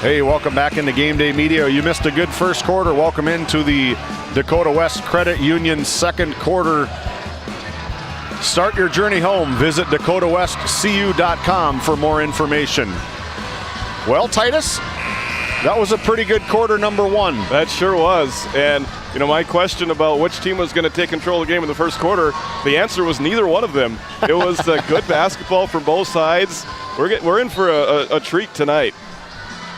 Hey, welcome back into Game Day Media. You missed a good first quarter. Welcome into the Dakota West Credit Union second quarter. Start your journey home. Visit dakotawestcu.com for more information. Well, Titus, that was a pretty good quarter number one. That sure was. And, you know, my question about which team was going to take control of the game in the first quarter, the answer was neither one of them. It was good basketball from both sides. We're in for a treat tonight.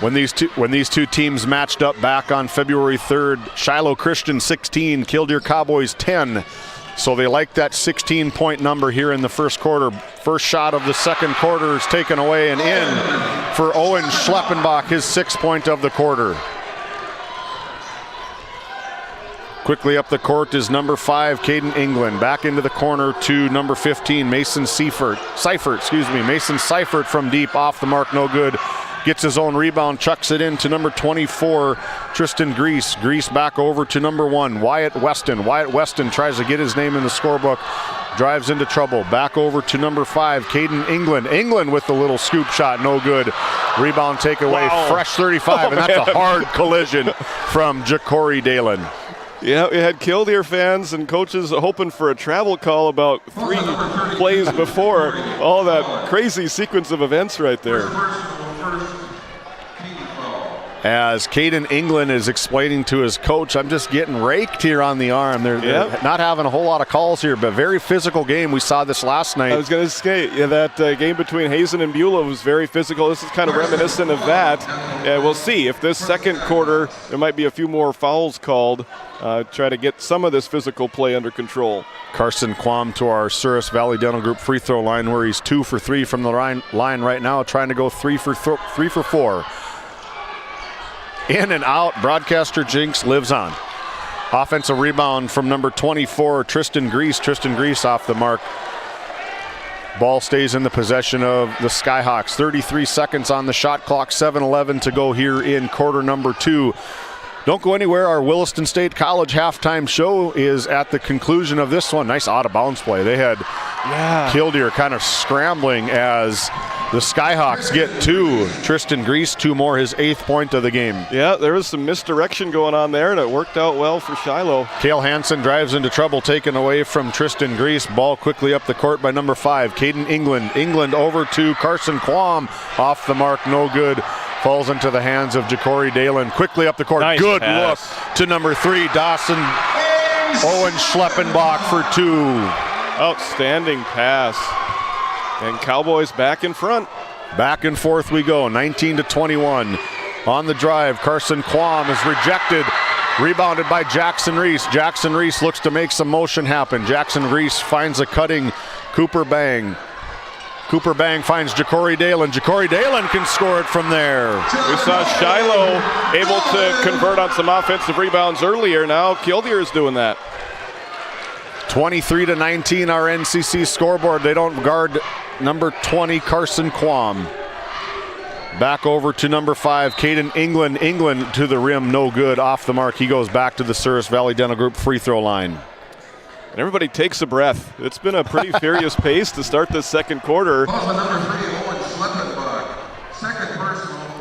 When these two teams matched up back on February 3rd, Shiloh Christian 16, Killdeer Cowboys 10. So they like that 16-point number here in the first quarter. First shot of the second quarter is taken away and in for Owen Schleppenbach, his 6th point of the quarter. Quickly up the court is number 5, Caden England. Back into the corner to number 15, Mason Seifert. Mason Seifert from deep, off the mark, no good. Gets his own rebound, chucks it in to number 24, Tristan Grease. Grease back over to number 1, Wyatt Weston. Wyatt Weston tries to get his name in the scorebook, drives into trouble. Back over to number 5, Caden England. England with the little scoop shot, no good. Rebound takeaway, fresh 35, and that's a hard collision from Ja'Cory Dalen. Yeah, we had Killdeer fans and coaches hoping for a travel call about 3 plays before. All that crazy sequence of events right there. As Caden England is explaining to his coach, I'm just getting raked here on the arm. They're not having a whole lot of calls here, but very physical game. We saw this last night. I was going to say, that game between Hazen and Beulah was very physical. This is kind of reminiscent of that. We'll see if this second quarter, there might be a few more fouls called. Try to get some of this physical play under control. Carson Quam to our Souris Valley Dental Group free throw line, where he's 2 for 3 from the line right now, trying to go 3 for 4. In and out, broadcaster jinx lives on. Offensive rebound from number 24, Tristan Grease. Tristan Grease off the mark. Ball stays in the possession of the Skyhawks. 33 seconds on the shot clock, 7:11 to go here in quarter number 2. Don't go anywhere. Our Williston State College halftime show is at the conclusion of this one. Nice out-of-bounds play. They had Killdeer kind of scrambling as the Skyhawks get 2. Tristan Grease, 2 more, his 8th point of the game. Yeah, there was some misdirection going on there, and it worked out well for Shiloh. Cale Hansen drives into trouble, taken away from Tristan Grease. Ball quickly up the court by number 5, Caden England. England over to Carson Quam. Off the mark, no good. Falls into the hands of Ja'Cory Dalen. Quickly up the court. Nice good pass. Look to number 3, Dawson. Owen Schleppenbach for 2. Outstanding pass. And Cowboys back in front. Back and forth we go, 19-21. On the drive, Carson Quam is rejected. Rebounded by Jackson Reese. Jackson Reese looks to make some motion happen. Jackson Reese finds a cutting Cooper Bang. Cooper Bang finds Ja'Cory Dalen. Ja'Cory Dalen can score it from there. We saw Shiloh able to convert on some offensive rebounds earlier. Now Killdeer is doing that. 23-19 our NCC scoreboard. They don't guard number 20, Carson Quam. Back over to number 5, Caden England. England to the rim, no good, off the mark. He goes back to the Souris Valley Dental Group free throw line. And everybody takes a breath. It's been a pretty furious pace to start this second quarter.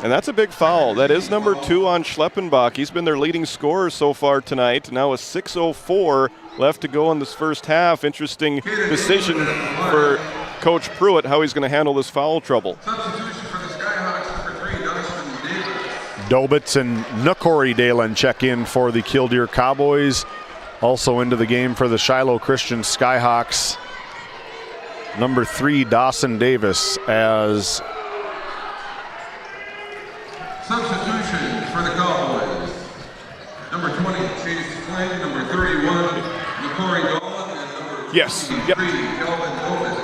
And that's a big foul. That is number 2 on Schleppenbach. He's been their leading scorer so far tonight. Now a 6:04 left to go in this first half. Interesting decision for Coach Pruitt, how he's going to handle this foul trouble. Dobitz and Ja'Cory Dalen check in for the Killdeer Cowboys. Also into the game for the Shiloh Christian Skyhawks, number 3, Dawson Davis, as substitution for the Cowboys. Number 20, Chase Flynn. Number 31, Ja'Cory Dolan. And number 3, Calvin Dobitz.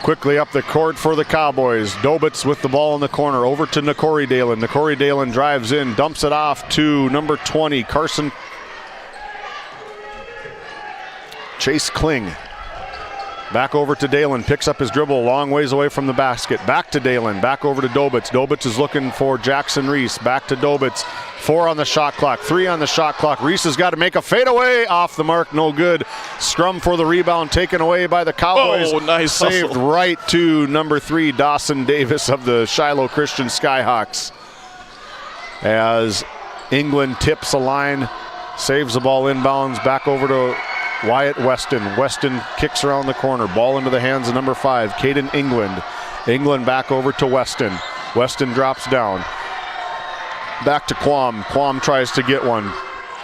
Quickly up the court for the Cowboys. Dobitz with the ball in the corner, over to Ja'Cory Dalen. Ja'Cory Dalen drives in, dumps it off to number 20, Chase Kling. Back over to Dalen, picks up his dribble a long ways away from the basket. Back to Dalen, back over to Dobitz. Dobitz is looking for Jackson Reese. Back to Dobitz. 4 on the shot clock, 3 on the shot clock. Reese has got to make a fadeaway. Off the mark, no good. Scrum for the rebound, taken away by the Cowboys. Oh, nice Saved hustle. right to number 3, Dawson Davis of the Shiloh Christian Skyhawks. As England tips a line, saves the ball inbounds, back over to Wyatt Weston. Weston kicks around the corner. Ball into the hands of number 5, Caden England. England back over to Weston. Weston drops down. Back to Quam. Quam tries to get one.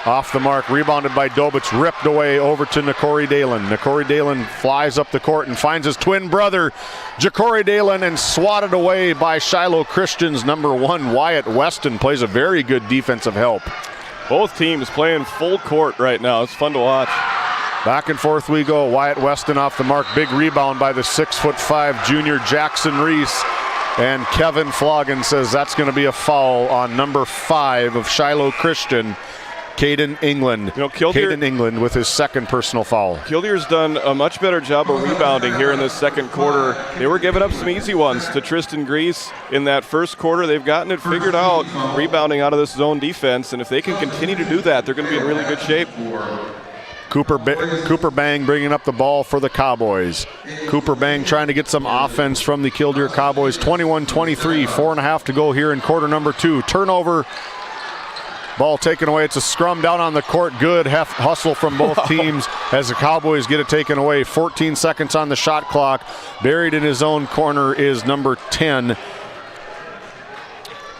Off the mark, rebounded by Dobitz, ripped away over to Nakori Dalen. Nakori Dalen flies up the court and finds his twin brother, Ja'Cory Dalen, and swatted away by Shiloh Christian's number 1, Wyatt Weston. Plays a very good defensive help. Both teams playing full court right now. It's fun to watch. Back and forth we go. Wyatt Weston off the mark. Big rebound by the 6'5" junior Jackson Reese. And Kevin Flogan says that's going to be a foul on number 5 of Shiloh Christian, Caden England. Caden England with his second personal foul. Kildere's done a much better job of rebounding here in this second quarter. They were giving up some easy ones to Tristan Grease in that first quarter. They've gotten it figured out, rebounding out of this zone defense, and if they can continue to do that, they're going to be in really good shape. Cooper Bang bringing up the ball for the Cowboys. Cooper Bang trying to get some offense from the Killdeer Cowboys. 21-23, 4.5 to go here in quarter number 2. Turnover. Ball taken away. It's a scrum down on the court. Good hustle from both teams as the Cowboys get it taken away. 14 seconds on the shot clock. Buried in his own corner is number 10.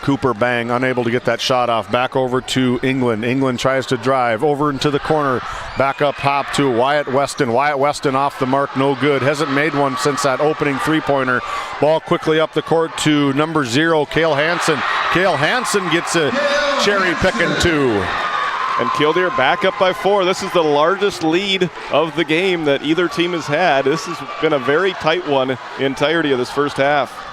Cooper Bang unable to get that shot off. Back over to England. England tries to drive over into the corner. Back up top to Wyatt Weston. Wyatt Weston off the mark, no good. Hasn't made one since that opening three-pointer. Ball quickly up the court to number 0, Cale Hansen. Cale Hansen gets a cherry-picking 2. And Killdeer back up by 4. This is the largest lead of the game that either team has had. This has been a very tight one the entirety of this first half.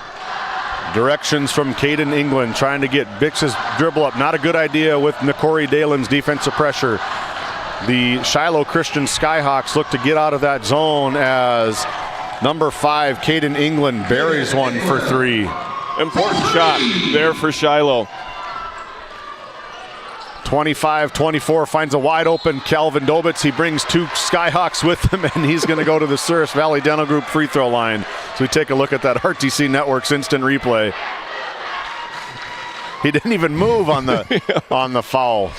Directions from Caden England trying to get Bix's dribble up. Not a good idea with Nakori Dalen's defensive pressure. The Shiloh Christian Skyhawks look to get out of that zone as number 5, Caden England, buries one for 3. Important shot there for Shiloh. 25-24 finds a wide open Calvin Dobitz. He brings 2 Skyhawks with him, and he's going to go to the Souris Valley Dental Group free throw line. So we take a look at that RTC Network's instant replay. He didn't even move on the on the foul.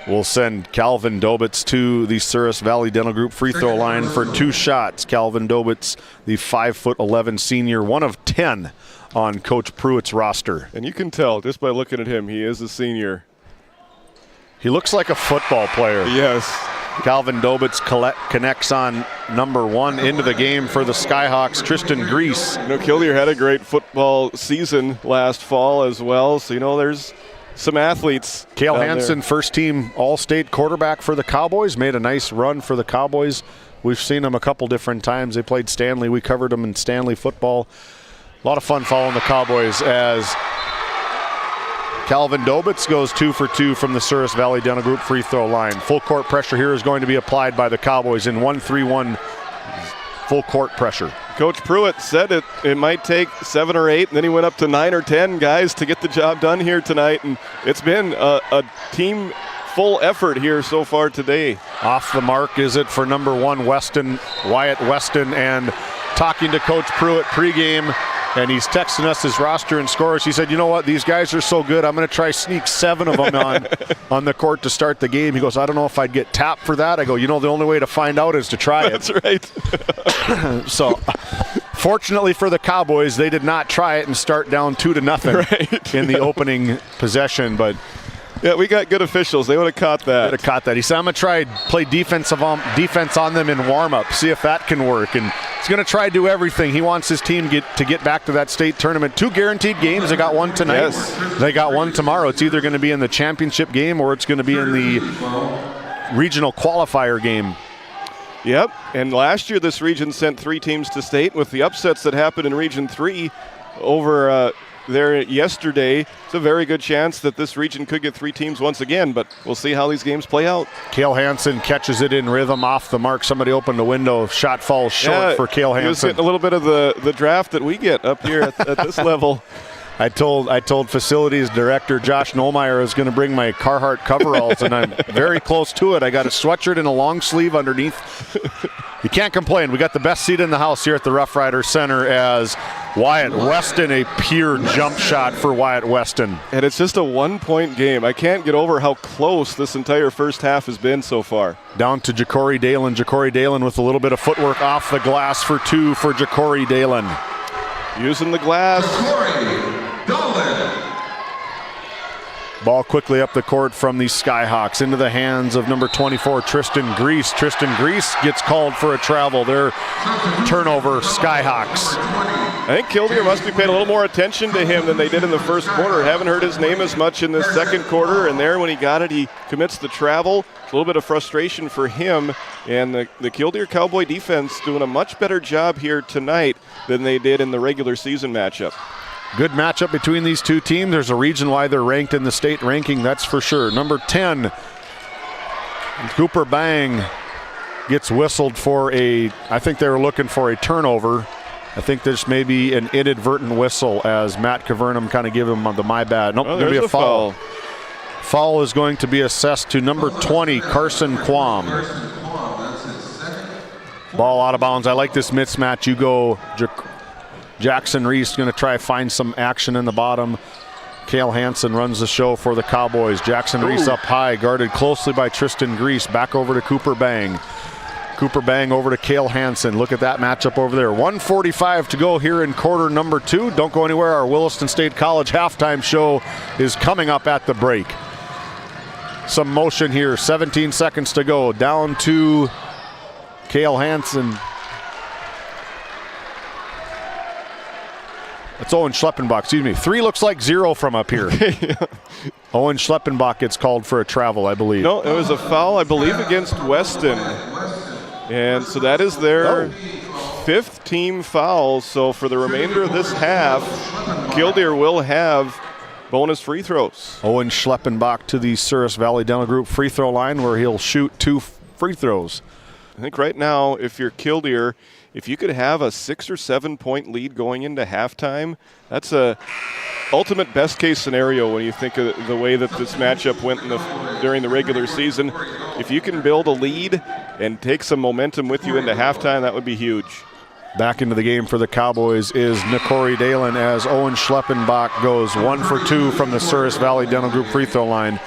We'll send Calvin Dobitz to the Souris Valley Dental Group free throw line for 2 shots. Calvin Dobitz, the 5'11" senior, 1 of 10 on Coach Pruitt's roster. And you can tell just by looking at him, he is a senior. He looks like a football player. Yes. Calvin Dobitz connects on number 1 into the game for the Skyhawks, Tristan Grease. Killdeer had a great football season last fall as well, so there's some athletes. Cale Hansen, first team All-State quarterback for the Cowboys, made a nice run for the Cowboys. We've seen him a couple different times. They played Stanley. We covered them in Stanley football. A lot of fun following the Cowboys as Calvin Dobitz goes 2 for 2 from the Souris Valley Dental Group free throw line. Full court pressure here is going to be applied by the Cowboys in 1-3-1 full court pressure. Coach Pruitt said it might take 7 or 8, and then he went up to 9 or 10 guys to get the job done here tonight, and it's been a team full effort here so far today. Off the mark is it for number 1, Weston, Wyatt Weston, and talking to Coach Pruitt pregame, and he's texting us his roster and scores. He said, you know what, these guys are so good, I'm going to try sneak 7 of them on the court to start the game. He goes, I don't know if I'd get tapped for that. I go, the only way to find out is to try it. That's right. So, fortunately for the Cowboys, they did not try it and start down 2-0 in the opening possession, but yeah, we got good officials. They would have caught that. He said, I'm going to try play defense on them in warm-up, see if that can work. And he's going to try to do everything. He wants his team to get back to that state tournament. 2 guaranteed games. They got one tonight. Yes. They got one tomorrow. It's either going to be in the championship game or it's going to be in the regional qualifier game. Yep, and last year this region sent 3 teams to state with the upsets that happened in Region 3 over there yesterday. It's a very good chance that this region could get 3 teams once again, but we'll see how these games play out. Cale Hansen catches it in rhythm off the mark. Somebody opened the window. Shot falls short for Cale Hansen. He was getting a little bit of the draft that we get up here at this level. I told facilities director Josh Nolmeyer I was going to bring my Carhartt coveralls, and I'm very close to it. I got a sweatshirt and a long sleeve underneath. You can't complain. We got the best seat in the house here at the Roughrider Center as Wyatt Weston, a pure jump shot for Wyatt Weston. And it's just a 1-point game. I can't get over how close this entire first half has been so far. Down to Ja'Cory Dalen. Ja'Cory Dalen with a little bit of footwork off the glass for 2 for Ja'Cory Dalen. Using the glass. Ball quickly up the court from the Skyhawks into the hands of number 24, Tristan Grease. Tristan Grease gets called for a travel. Their turnover, Skyhawks. I think Kildare must be paying a little more attention to him than they did in the first quarter. Haven't heard his name as much in the second quarter, and there when he got it, he commits the travel. A little bit of frustration for him, and the Kildare Cowboy defense doing a much better job here tonight than they did in the regular season matchup. Good matchup between these two teams. There's a reason why they're ranked in the state ranking, that's for sure. Number 10, Cooper Bang gets whistled for I think they were looking for a turnover. I think this may be an inadvertent whistle as Matt Cavernum kind of give him the my bad. Nope, going to be a foul. Foul is going to be assessed to number 20, Carson Quam. Ball out of bounds. I like this mismatch. You go Jackson Reese going to try find some action in the bottom. Cale Hansen runs the show for the Cowboys. Jackson Reese up high, guarded closely by Tristan Grease. Back over to Cooper Bang. Cooper Bang over to Cale Hansen. Look at that matchup over there. 1:45 to go here in quarter number 2. Don't go anywhere. Our Williston State College halftime show is coming up at the break. Some motion here. 17 seconds to go. Down to Cale Hansen. It's Owen Schleppenbach, excuse me. 3 looks like 0 from up here. Owen Schleppenbach gets called for a travel, I believe. No, it was a foul, I believe, against Weston. And so that is their 5th team foul. So for the remainder of this half, Kildare will have bonus free throws. Owen Schleppenbach to the Souris Valley Dental Group free throw line where he'll shoot 2 free throws. I think right now, if you're Kildare, if you could have a 6 or 7 point lead going into halftime, that's a ultimate best case scenario when you think of the way that this matchup went during the regular season. If you can build a lead and take some momentum with you into halftime, that would be huge. Back into the game for the Cowboys is Ja'Cory Dalen as Owen Schleppenbach goes 1 for 2 from the Souris Valley Dental Group free throw line.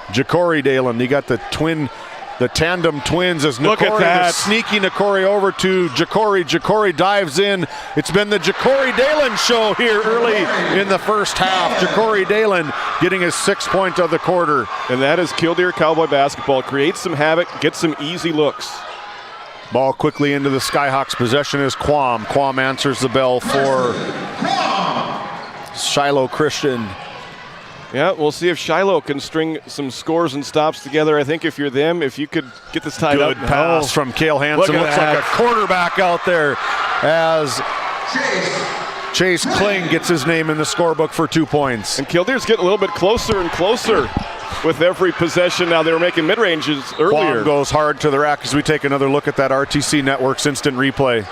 Ja'Cory Dalen, you got the tandem twins as Ja'Cory, sneaky Ja'Cory over to Ja'Cory. Ja'Cory dives in. It's been the Ja'Cory Dalen show here early in the first half. Ja'Cory Dalen getting his 6th point of the quarter. And that is Kildare Cowboy basketball. Create some havoc, get some easy looks. Ball quickly into the Skyhawks. Possession is Quam. Quam answers the bell for Shiloh Christian. Yeah, we'll see if Shiloh can string some scores and stops together. I think if you're them, if you could get this tied up. Good pass from Cale Hansen. Looks like a quarterback out there as Chase Kling gets his name in the scorebook for 2 points. And Kildare's getting a little bit closer and closer with every possession. Now they were making mid-ranges earlier. Quam goes hard to the rack as we take another look at that RTC Network's instant replay.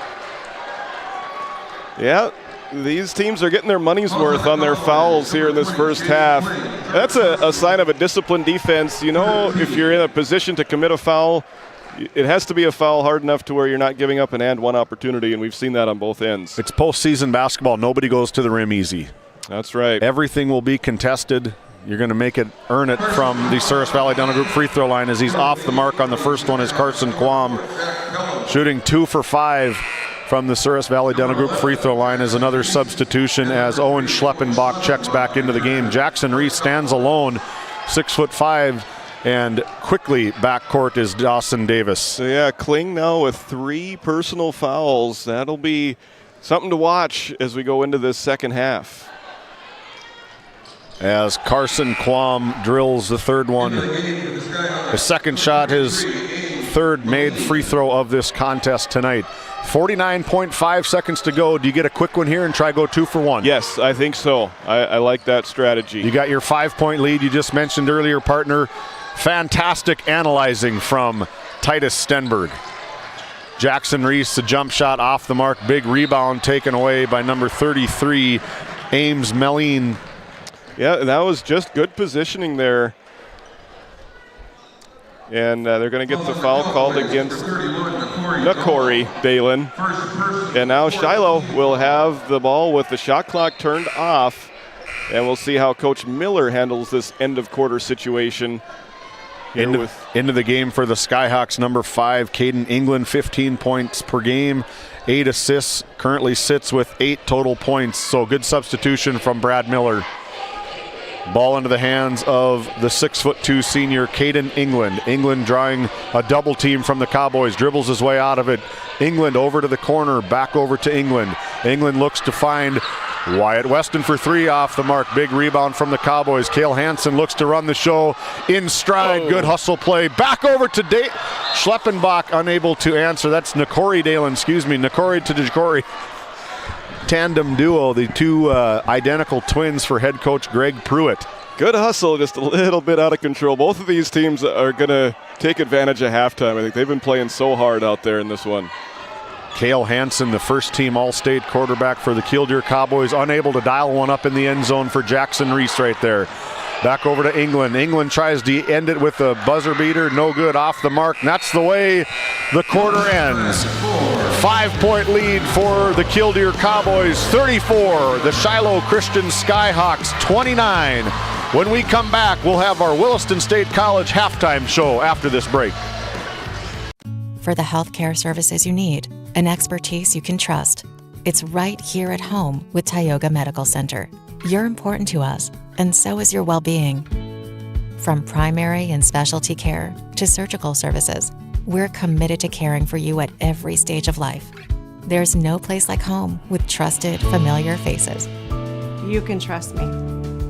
Yeah. These teams are getting their money's worth on their fouls here in this first half. That's a sign of a disciplined defense. You know, if you're in a position to commit a foul, it has to be a foul hard enough to where you're not giving up an and one opportunity, and we've seen that on both ends. It's postseason basketball. Nobody goes to the rim easy. That's right. Everything will be contested. You're going to earn it from the Souris Valley Dental Group free throw line as he's off the mark on the first one is Carson Quam. Shooting 2 for 5. From the Souris Valley Dental Group free throw line is another substitution as Owen Schleppenbach checks back into the game. Jackson Reese stands alone, 6'5", and quickly backcourt is Dawson Davis. So yeah, Kling now with 3 personal fouls. That'll be something to watch as we go into this second half. As Carson Quam drills the 3rd one. The second shot, his 3rd made free throw of this contest tonight. 49.5 seconds to go. Do you get a quick one here and try go 2 for 1? Yes, I think so. I like that strategy. You got your 5-point lead you just mentioned earlier, partner. Fantastic analyzing from Titus Stenberg. Jackson Reese, the jump shot off the mark. Big rebound taken away by number 33, Ames Meline. Yeah, that was just good positioning there. And they're going to get the foul called against Nakori Dalen. And now Shiloh will have the ball with the shot clock turned off. And we'll see how Coach Miller handles this end of quarter situation. Into the game for the Skyhawks, number 5, Caden England, 15 points per game, 8 assists, currently sits with 8 total points. So good substitution from Brad Miller. Ball into the hands of the 6'2" senior Caden England. England drawing a double team from the Cowboys, dribbles his way out of it. England over to the corner, back over to England. England looks to find Wyatt Weston for 3 off the mark. Big rebound from the Cowboys. Cale Hansen looks to run the show in stride. Good hustle play. Back over to Schleppenbach, unable to answer. That's Nakori Dalen, Nakori to Nakori. Tandem duo, the 2 identical twins for head coach Greg Pruitt. Good hustle, just a little bit out of control. Both of these teams are going to take advantage of halftime. I think they've been playing so hard out there in this one. Cale Hansen, the first-team All-State quarterback for the Killdeer Cowboys, unable to dial one up in the end zone for Jackson Reese right there. Back over to England. England tries to end it with a buzzer beater. No good, off the mark. And that's the way the quarter ends. 5-point lead for the Killdeer Cowboys, 34. The Shiloh Christian Skyhawks, 29. When we come back, we'll have our Williston State College halftime show after this break. For the healthcare services you need, an expertise you can trust. It's right here at home with Tioga Medical Center. You're important to us, and so is your well-being. From primary and specialty care to surgical services, we're committed to caring for you at every stage of life. There's no place like home with trusted, familiar faces. You can trust me.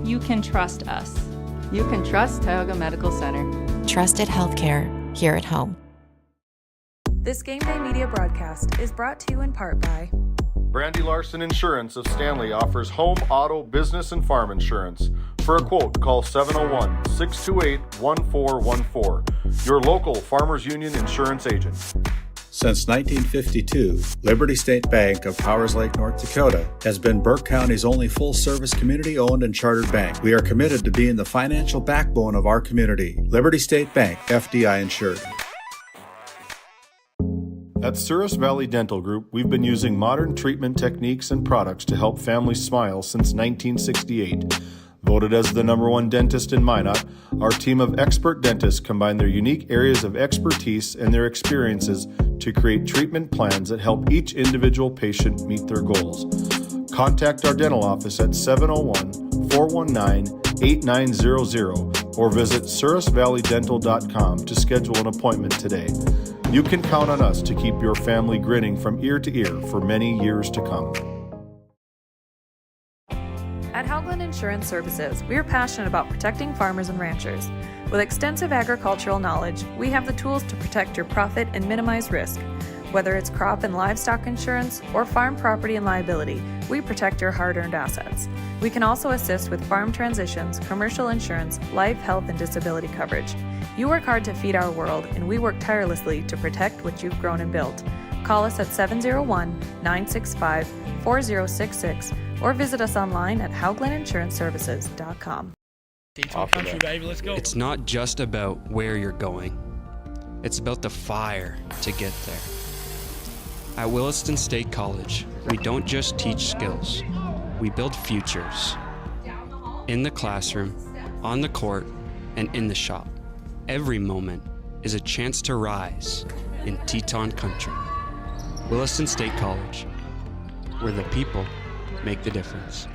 You can trust us. You can trust Tioga Medical Center. Trusted healthcare here at home. This GameDay media broadcast is brought to you in part by Brandy Larson Insurance of Stanley offers home, auto, business, and farm insurance. For a quote, call 701-628-1414. Your local Farmers Union insurance agent. Since 1952, Liberty State Bank of Powers Lake, North Dakota has been Burke County's only full-service community-owned and chartered bank. We are committed to being the financial backbone of our community. Liberty State Bank, FDI insured. At Souris Valley Dental Group, we've been using modern treatment techniques and products to help families smile since 1968. Voted as the #1 dentist in Minot, our team of expert dentists combine their unique areas of expertise and their experiences to create treatment plans that help each individual patient meet their goals. Contact our dental office at 701-419-8900 or visit sourisvalleydental.com to schedule an appointment today. You can count on us to keep your family grinning from ear to ear for many years to come. At Haugland Insurance Services, we are passionate about protecting farmers and ranchers. With extensive agricultural knowledge, we have the tools to protect your profit and minimize risk. Whether it's crop and livestock insurance or farm property and liability, we protect your hard-earned assets. We can also assist with farm transitions, commercial insurance, life, health, and disability coverage. You work hard to feed our world, and we work tirelessly to protect what you've grown and built. Call us at 701-965-4066 or visit us online at HauglandInsuranceServices.com. Country, baby, let's go. It's not just about where you're going. It's about the fire to get there. At Williston State College, we don't just teach skills. We build futures. In the classroom, on the court, and in the shop. Every moment is a chance to rise in Teton country. Williston State College, where the people make the difference.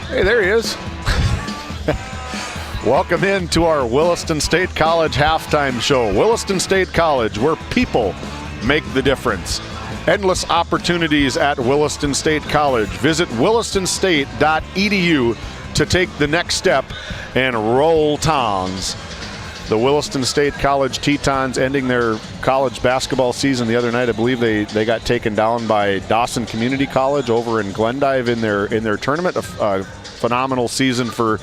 Hey, there he is. Welcome in to our Williston State College halftime show. Williston State College, where people make the difference. Endless opportunities at Williston State College. Visit willistonstate.edu to take the next step and roll towns. The Williston State College Tetons ending their college basketball season the other night. I believe they got taken down by Dawson Community College over in Glendive in their tournament. A phenomenal season for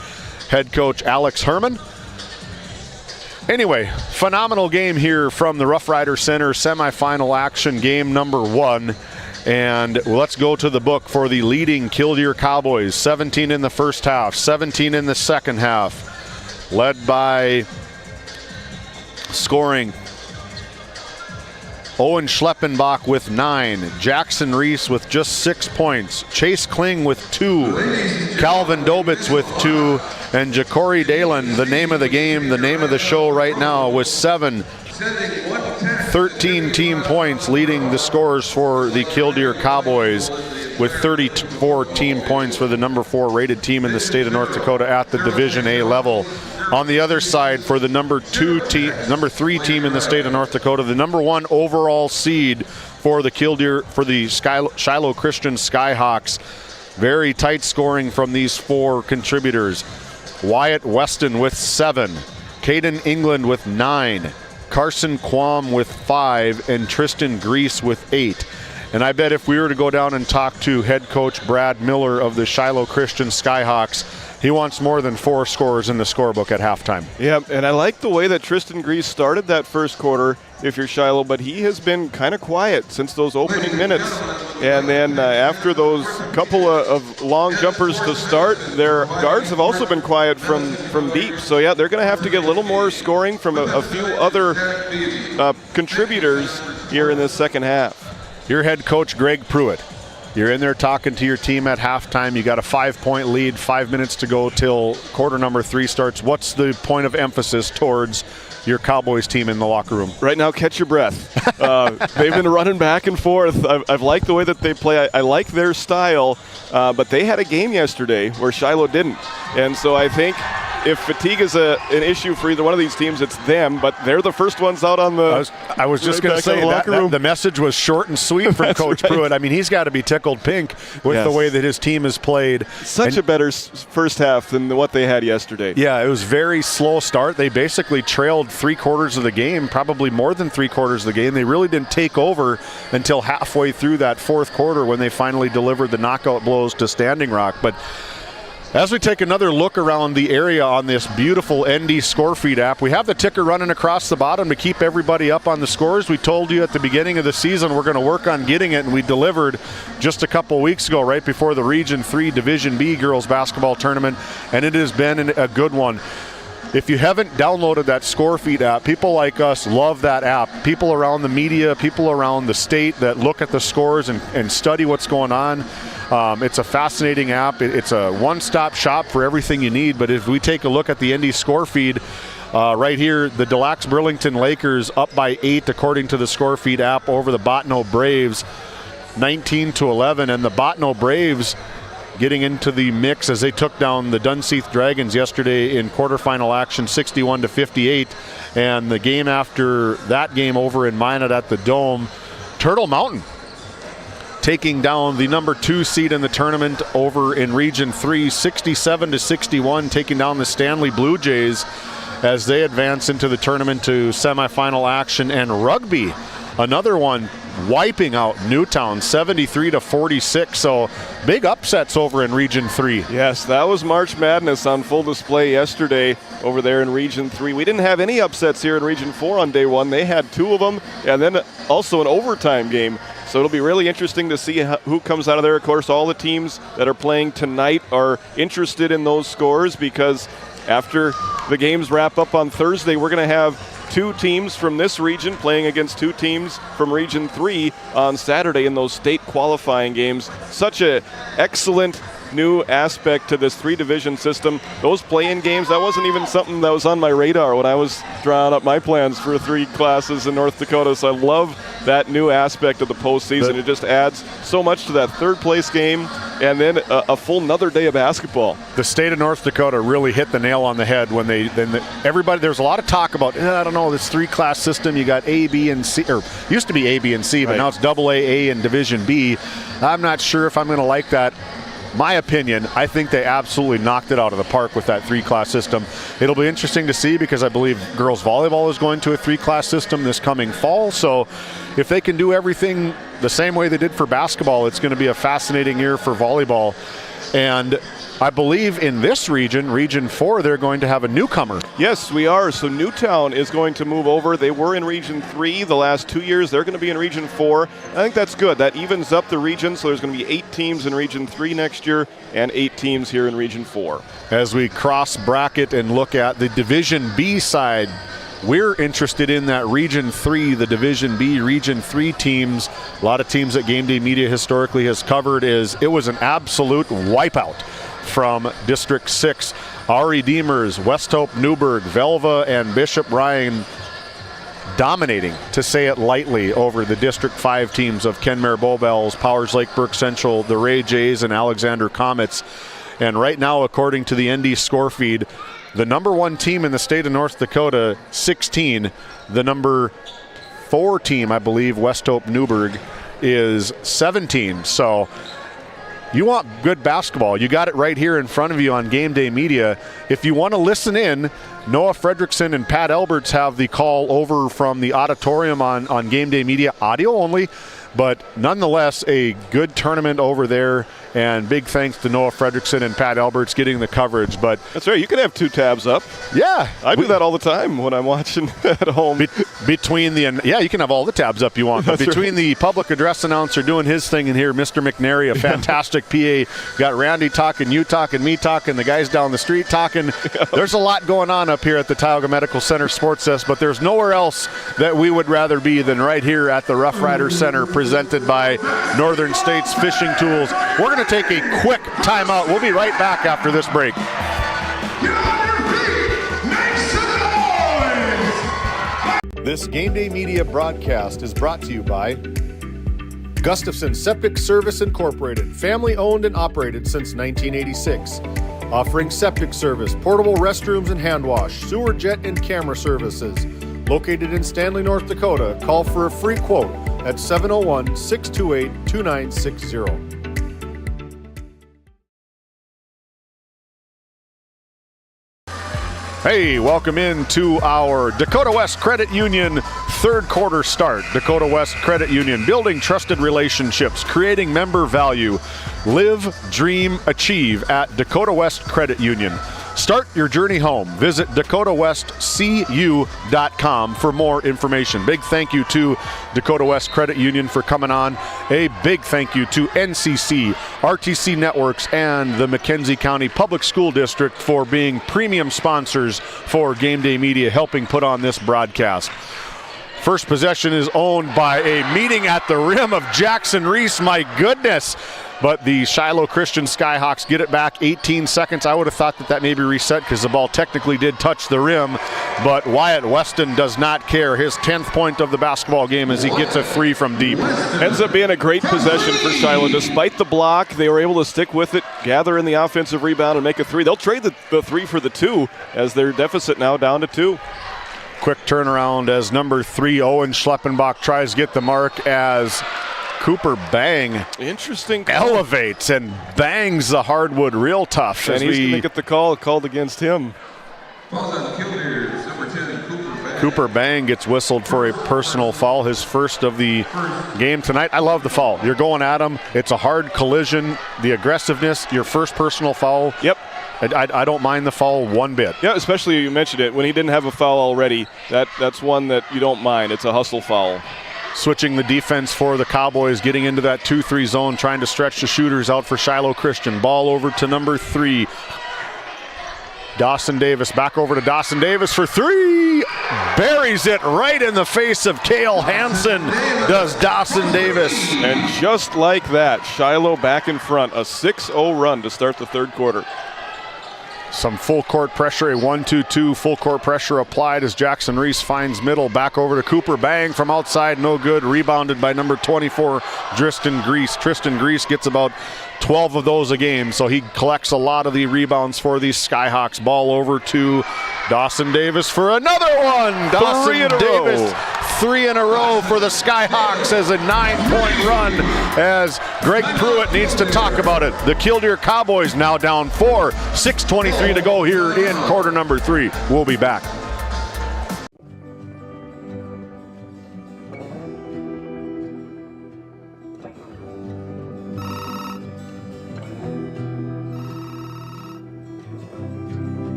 head coach Alex Herman. Anyway, phenomenal game here from the Roughrider Center, semifinal action, game number 1. And let's go to the book for the leading Killdeer Cowboys. 17 in the first half, 17 in the second half, led by scoring Owen Schleppenbach with 9, Jackson Reese with just 6 points, Chase Kling with 2, Calvin Dobitz with 2, and Ja'Cory Dalen, the name of the game, the name of the show right now, with 7. 13 team points leading the scores for the Killdeer Cowboys, with 34 team points for the number 4 rated team in the state of North Dakota at the Division A level. On the other side, for the number 3 team in the state of North Dakota, the number 1 overall seed for the Shiloh Christian Skyhawks. Very tight scoring from these 4 contributors. Wyatt Weston with 7, Caden England with 9, Carson Quam with 5, and Tristan Grease with 8. And I bet if we were to go down and talk to head coach Brad Miller of the Shiloh Christian Skyhawks, he wants more than 4 scores in the scorebook at halftime. Yeah, and I like the way that Tristan Grease started that first quarter, if you're Shiloh, but he has been kind of quiet since those opening minutes. And then after those couple of long jumpers to start, their guards have also been quiet from deep. So, yeah, they're going to have to get a little more scoring from a few other contributors here in this second half. Your head coach, Greg Pruitt. You're in there talking to your team at halftime. You got a 5-point lead, 5 minutes to go till quarter number 3 starts. What's the point of emphasis towards your Cowboys team in the locker room? Right now, catch your breath. They've been running back and forth. I've liked the way that they play. I like their style, but they had a game yesterday where Shiloh didn't. And so I think if fatigue is an issue for either one of these teams, it's them, but they're the first ones out on the I was just going to say that the message was short and sweet from Coach Pruitt. I mean, he's got to be tickled pink with the way that his team has played. Such a better first half than what they had yesterday. Yeah, it was very slow start. They basically trailed 3/4 of the game, probably more than 3/4 of the game. They really didn't take over until halfway through that fourth quarter when they finally delivered the knockout blows to Standing Rock. But as we take another look around the area on this beautiful ND score feed app, we have the ticker running across the bottom to keep everybody up on the scores. We told you at the beginning of the season we're going to work on getting it, and we delivered just a couple weeks ago, right before the Region 3 Division B girls basketball tournament, and it has been a good one. If you haven't downloaded that score feed app, people like us love that app. People around the media, people around the state that look at the scores and study what's going on. It's a fascinating app. It's a one-stop shop for everything you need. But if we take a look at the ND score feed, right here, the Des Lacs Burlington Lakers up by 8 according to the score feed app over the Bottineau Braves, 19-11. And the Bottineau Braves getting into the mix as they took down the Dunseith Dragons yesterday in quarterfinal action, 61-58. And the game after that game over in Minot at the Dome, Turtle Mountain taking down the number 2 seed in the tournament over in Region 3, 67-61, taking down the Stanley Blue Jays as they advance into the tournament to semifinal action. And rugby, another one, wiping out Newtown, 73-46. So big upsets over in Region 3. Yes, that was March Madness on full display yesterday over there in Region 3. We didn't have any upsets here in Region 4 on day 1. They had 2 of them, and then also an overtime game. So it'll be really interesting to see who comes out of there. Of course, all the teams that are playing tonight are interested in those scores, because after the games wrap up on Thursday, we're going to have 2 teams from this region playing against 2 teams from Region 3 on Saturday in those state qualifying games. Such an excellent new aspect to this 3-division system. Those play-in games, that wasn't even something that was on my radar when I was drawing up my plans for 3 classes in North Dakota. So I love that new aspect of the postseason. It just adds so much to that third-place game, and then a full another day of basketball. The state of North Dakota really hit the nail on the head when everybody, there's a lot of talk about, I don't know, this 3-class system. You got A, B, and C, or used to be A, B, and C, but now it's AA, A, and Division B. I'm not sure if I'm going to like that. my opinion, I think they absolutely knocked it out of the park with that 3-class system. It'll be interesting to see because I believe girls volleyball is going to a 3-class system this coming fall. So if they can do everything the same way they did for basketball, it's going to be a fascinating year for volleyball. And I believe in this region, Region 4, they're going to have a newcomer. Yes, we are. So Newtown is going to move over. They were in Region 3 the last 2 years. They're going to be in Region 4. I think that's good. That evens up the region, so there's going to be 8 teams in Region 3 next year and 8 teams here in Region 4. As we cross bracket and look at the Division B side, we're interested in that Region 3, the Division B, Region 3 teams. A lot of teams that GameDay Media historically has covered. It was an absolute wipeout from District 6. Our Redeemers, West Hope, Newburgh, Velva, and Bishop Ryan dominating, to say it lightly, over the District 5 teams of Kenmare Bowbells, Powers Lake Burke Central, the Ray Jays, and Alexander Comets. And right now, according to the ND score feed, the number 1 team in the state of North Dakota, 16. The number 4 team, I believe, West Hope Newburgh, is 17. So you want good basketball. You got it right here in front of you on GameDay Media. If you want to listen in, Noah Fredrickson and Pat Alberts have the call over from the auditorium on GameDay Media, audio only. But nonetheless, a good tournament over there, and big thanks to Noah Fredrickson and Pat Alberts getting the coverage. But that's right, you can have 2 tabs up. Yeah. I do that all the time when I'm watching at home. Yeah, you can have all the tabs up you want. But between the public address announcer doing his thing in here, Mr. McNary, a fantastic PA, got Randy talking, you talking, me talking, the guys down the street talking. There's a lot going on up here at the Tioga Medical Center Sports Desk, but there's nowhere else that we would rather be than right here at the Roughrider Center, presented by Northern States Fishing Tools. We're going to take a quick timeout. We'll be right back after this break. This GameDay Media broadcast is brought to you by Gustafson Septic Service Incorporated, family owned and operated since 1986. Offering septic service, portable restrooms and hand wash, sewer jet and camera services. Located in Stanley, North Dakota. Call for a free quote at 701-628-2960. Hey, welcome into our Dakota West Credit Union third quarter start. Dakota West Credit Union, building trusted relationships, creating member value. Live, dream, achieve at Dakota West Credit Union. Start your journey home. Visit DakotaWestCU.com for more information. Big thank you to Dakota West Credit Union for coming on. A big thank you to NCC, RTC Networks, and the McKenzie County Public School District for being premium sponsors for GameDay Media, helping put on this broadcast. First possession is owned by a meeting at the rim of Jackson Reese. My goodness. But the Shiloh Christian Skyhawks get it back 18 seconds. I would have thought that maybe reset because the ball technically did touch the rim. But Wyatt Weston does not care. His 10th point of the basketball game as he gets a 3 from deep. Ends up being a great possession for Shiloh. Despite the block, they were able to stick with it, gather in the offensive rebound, and make a 3. They'll trade the 3 for the 2 as their deficit now down to 2. Quick turnaround as number 3, Owen Schleppenbach, tries to get the mark as Cooper Bang elevates and bangs the hardwood real tough. And he's going to get the call called against him. Cooper Bang gets whistled for a personal foul, his first of the game tonight. I love the foul. You're going at him. It's a hard collision. The aggressiveness, your first personal foul. Yep. I don't mind the foul one bit. Yeah, especially you mentioned it. When he didn't have a foul already, that's one that you don't mind. It's a hustle foul. Switching the defense for the Cowboys, getting into that 2-3 zone, trying to stretch the shooters out for Shiloh Christian. Ball over to number 3, Dawson Davis. Back over to Dawson Davis for 3. Buries it right in the face of Cale Hansen, does Dawson Davis. And just like that, Shiloh back in front. A 6-0 run to start the third quarter. Some full court pressure, a 1-2-2 full court pressure applied as Jackson Reese finds middle. Back over to Cooper Bang from outside, no good. Rebounded by number 24, Tristan Grease. Tristan Grease gets about 12 of those a game, so he collects a lot of the rebounds for these Skyhawks. Ball over to Dawson Davis for another one. Dawson Davis, 3 in a row for the Skyhawks as a 9-point run, as Greg Pruitt needs to talk about it. The Killdeer Cowboys now down 4, 6:23 to go here in quarter number 3. We'll be back.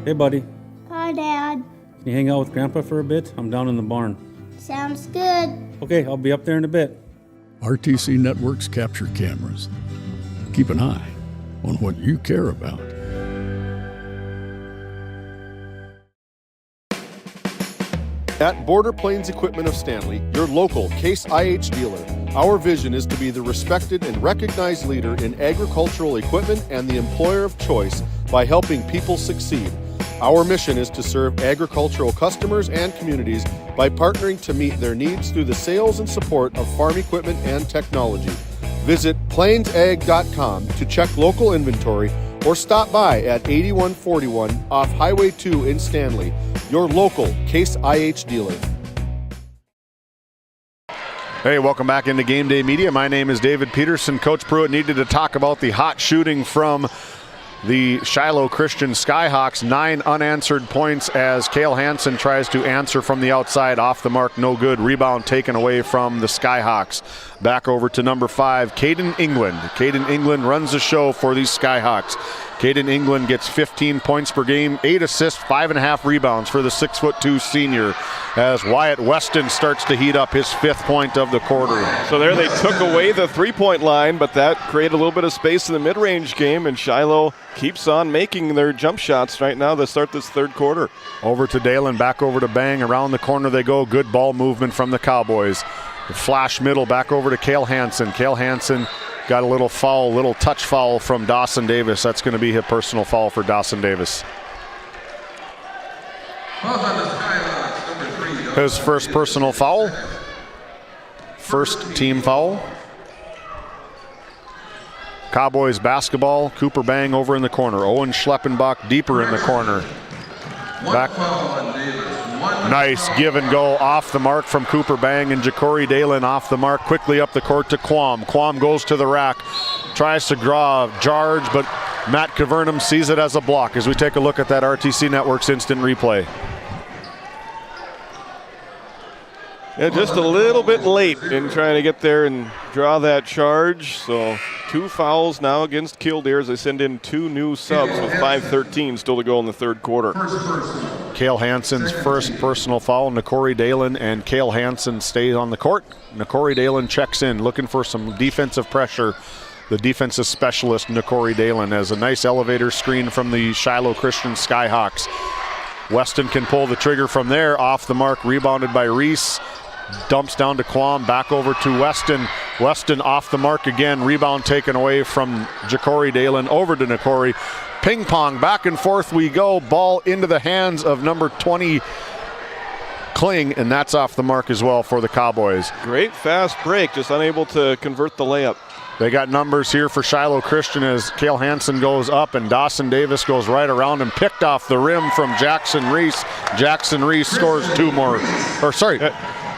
Hey, buddy. Hi, Dad. Can you hang out with Grandpa for a bit? I'm down in the barn. Sounds good. Okay, I'll be up there in a bit. RTC Networks capture cameras. Keep an eye on what you care about. At Border Plains Equipment of Stanley, your local Case IH dealer, our vision is to be the respected and recognized leader in agricultural equipment and the employer of choice by helping people succeed. Our mission is to serve agricultural customers and communities by partnering to meet their needs through the sales and support of farm equipment and technology. Visit plainsag.com to check local inventory or stop by at 8141 off Highway 2 in Stanley, your local Case IH dealer. Hey, welcome back into Game Day Media. My name is David Peterson. Coach Pruitt needed to talk about the hot shooting from the Shiloh Christian Skyhawks. 9 unanswered points as Cale Hansen tries to answer from the outside. Off the mark, no good. Rebound taken away from the Skyhawks. Back over to number 5, Caden England. Caden England runs the show for these Skyhawks. Caden England gets 15 points per game, 8 assists, 5.5 rebounds for the 6'2" senior, as Wyatt Weston starts to heat up his 5th point of the quarter. So there they took away the three-point line, but that created a little bit of space in the mid-range game, and Shiloh keeps on making their jump shots right now to start this third quarter. Over to Dalen, back over to Bang. Around the corner they go. Good ball movement from the Cowboys. The flash middle, back over to Cale Hansen. Cale Hansen got a little foul, little touch foul from Dawson Davis. That's going to be a personal foul for Dawson Davis. His first personal foul. First team foul. Cowboys basketball. Cooper Bang over in the corner. Owen Schleppenbach deeper in the corner. Back. Nice give and go off the mark from Cooper Bang, and Ja'Cory Dalen off the mark. Quickly up the court to Quam. Quam goes to the rack. Tries to draw a charge, but Matt Cavernum sees it as a block as we take a look at that RTC Networks instant replay. Yeah, just a little bit late in trying to get there and draw that charge. So 2 fouls now against Killdeer as they send in 2 new subs with 5:13 still to go in the third quarter. Cale Hansen's first personal foul. Ja'Cory Dalen and Cale Hansen stay on the court. Ja'Cory Dalen checks in, looking for some defensive pressure. The defensive specialist, Ja'Cory Dalen, has a nice elevator screen from the Shiloh Christian Skyhawks. Weston can pull the trigger from there. Off the mark, rebounded by Reese. Dumps down to Quam, back over to Weston. Weston off the mark again. Rebound taken away from Ja'Cory Dalen over to Ja'Cory. Ping pong, back and forth we go. Ball into the hands of number 20, Kling, and that's off the mark as well for the Cowboys. Great fast break, just unable to convert the layup. They got numbers here for Shiloh Christian as Cale Hansen goes up and Dawson Davis goes right around and picked off the rim from Jackson Reese. Jackson Reese scores 2 more. Or sorry,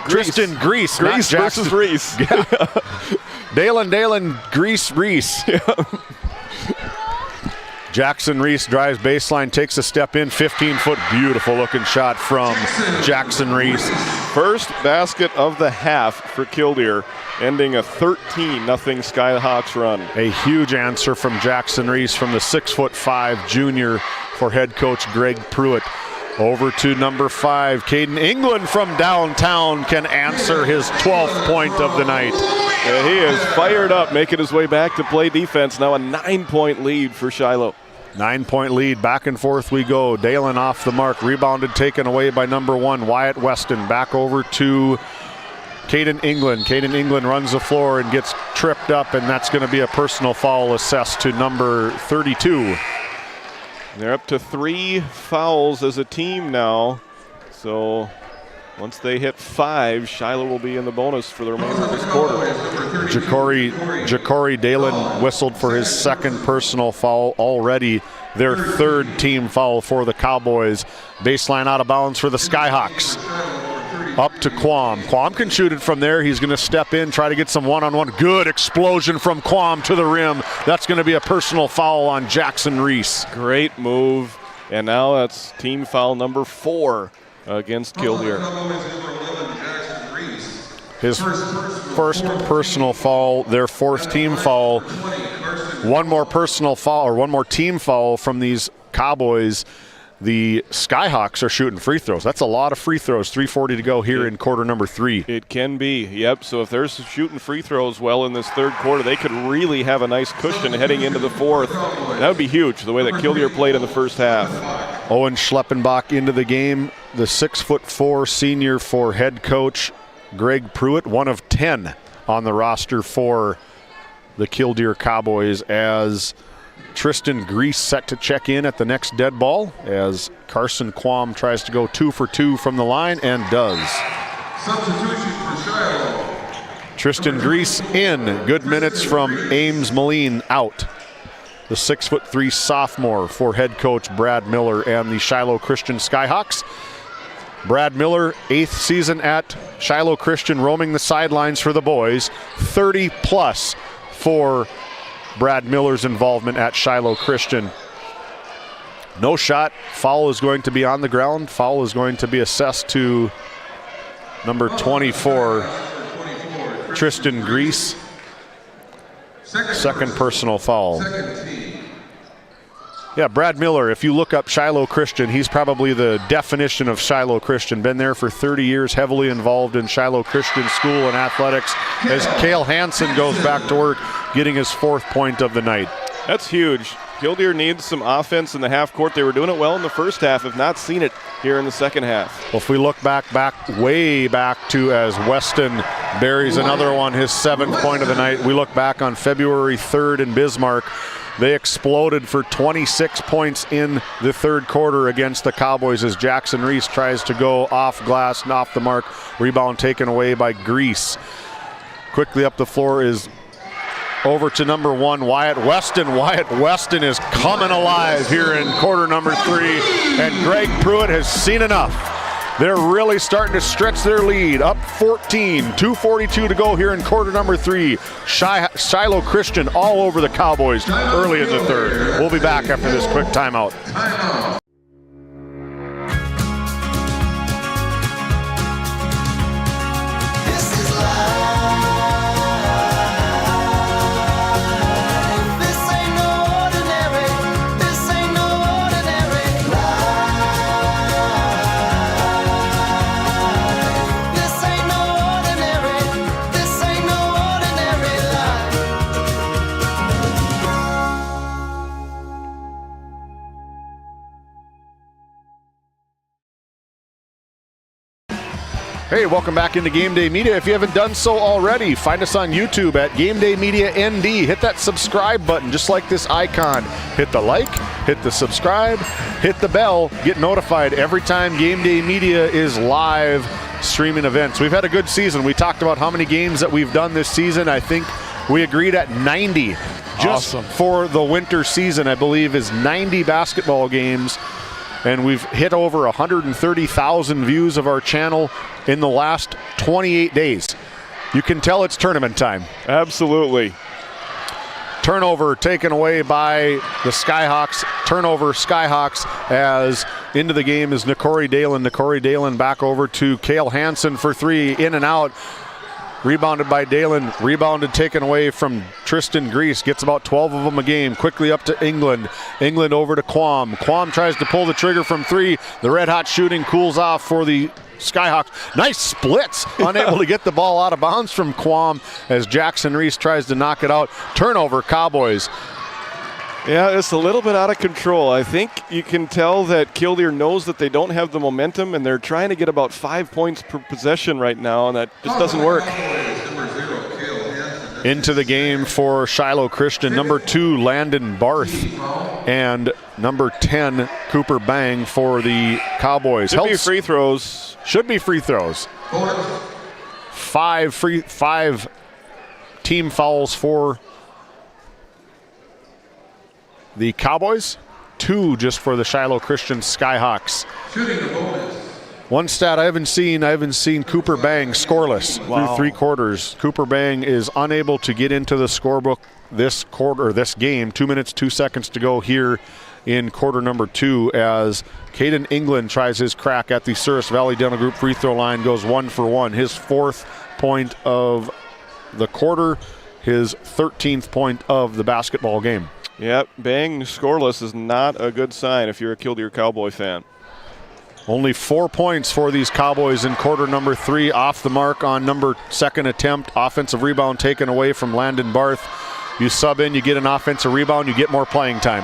Tristan Grease. Grease versus Reese. Yeah. Dalen, Grease, Reese. Jackson Reese drives baseline, takes a step in, 15-foot, beautiful looking shot from Jackson Reese. First basket of the half for Killdeer, ending a 13-0 Skyhawks run. A huge answer from Jackson Reese from the 6'5" junior for head coach Greg Pruitt. Over to number 5, Caden England from downtown can answer his 12th point of the night. Yeah, he is fired up, making his way back to play defense. Now a 9-point lead for Shiloh. 9-point lead, back and forth we go. Dalen off the mark, rebounded, taken away by number 1, Wyatt Weston. Back over to Caden England. Caden England runs the floor and gets tripped up, and that's going to be a personal foul assessed to number 32. They're up to 3 fouls as a team now. So once they hit 5, Shiloh will be in the bonus for the remainder of this quarter. Ja'Cory Dalen whistled for his 2nd personal foul already. Their 3rd team foul for the Cowboys. Baseline out of bounds for the Skyhawks. Up to Quam. Quam can shoot it from there. He's going to step in, try to get some one-on-one. Good explosion from Quam to the rim. That's going to be a personal foul on Jackson Reese. Great move. And now that's team foul number 4 against Killdeer. His first personal foul, their 4th team foul. One more personal foul, or one more team foul from these Cowboys. The Skyhawks are shooting free throws. That's a lot of free throws. 3:40 to go here in quarter number 3. It can be, yep. So if they're shooting free throws well in this third quarter, they could really have a nice cushion heading into the 4th. That would be huge, the way that Killdeer played in the first half. Owen Schleppenbach into the game, the 6'4" senior for head coach Greg Pruitt, one of 10 on the roster for the Killdeer Cowboys, as Tristan Grease set to check in at the next dead ball as Carson Quam tries to go 2 for 2 from the line and does. Substitution for Shiloh. Tristan Grease in. Good minutes from Ames Moline out. The 6'3" sophomore for head coach Brad Miller and the Shiloh Christian Skyhawks. Brad Miller, 8th season at Shiloh Christian, roaming the sidelines for the boys. 30 plus for Brad Miller's involvement at Shiloh Christian. No shot. Foul is going to be on the ground. Foul is going to be assessed to number 24, Tristan Grease. Second personal foul. Yeah, Brad Miller, if you look up Shiloh Christian, he's probably the definition of Shiloh Christian. Been there for 30 years, heavily involved in Shiloh Christian school and athletics, as Cale Hansen goes back to work, getting his 4th point of the night. That's huge. Killdeer needs some offense in the half court. They were doing it well in the first half. Have not seen it here in the second half. Well, if we look way back to as Weston buries another one, his 7th point of the night. We look back on February 3rd in Bismarck. They exploded for 26 points in the third quarter against the Cowboys as Jackson Reese tries to go off glass and off the mark. Rebound taken away by Grease. Quickly up the floor is over to number 1, Wyatt Weston. Wyatt Weston is coming alive here in quarter number 3, and Greg Pruitt has seen enough. They're really starting to stretch their lead. Up 14, 2:42 to go here in quarter number 3. Shiloh Christian all over the Cowboys early in the third. We'll be back after this quick timeout. Hey, welcome back into Game Day Media. If you haven't done so already, find us on YouTube at Game Day Media ND. Hit that subscribe button, just like this icon. Hit the like, hit the subscribe, hit the bell, get notified every time Game Day Media is live streaming events. We've had a good season. We talked about how many games that we've done this season. I think we agreed at 90. Just awesome. For the winter season, I believe, is 90 basketball games. And we've hit over 130,000 views of our channel in the last 28 days. You can tell it's tournament time. Absolutely. Turnover taken away by the Skyhawks. Turnover Skyhawks, as into the game is Nikori Dalen. Nikori Dalen back over to Cale Hansen for 3, in and out. Rebounded by Dalen, rebounded taken away from Tristan Grease, gets about 12 of them a game. Quickly up to England. England over to Quam. Quam tries to pull the trigger from 3. The red hot shooting cools off for the Skyhawks. Nice splits, unable to get the ball out of bounds from Quam as Jackson Reese tries to knock it out. Turnover Cowboys. Yeah, it's a little bit out of control. I think you can tell that Killdeer knows that they don't have the momentum, and they're trying to get about 5 points per possession right now, and that just doesn't work. Into the game for Shiloh Christian, number 2, Landon Barth, and number 10, Cooper Bang for the Cowboys. Should be free throws. Should be free throws. 5 team fouls for the Cowboys, 2 just for the Shiloh Christian Skyhawks. One stat I haven't seen Cooper Bang scoreless through 3 quarters. Cooper Bang is unable to get into the scorebook this game. 2 minutes, 2 seconds to go here in quarter number 2 as Caden England tries his crack at the Souris Valley Dental Group free throw line, goes 1 for 1. His 4th point of the quarter, his 13th point of the basketball game. Yep, Bang scoreless is not a good sign if you're a Killdeer Cowboy fan. Only 4 points for these Cowboys in quarter number 3, off the mark on number 2nd attempt. Offensive rebound taken away from Landon Barth. You sub in, you get an offensive rebound, you get more playing time.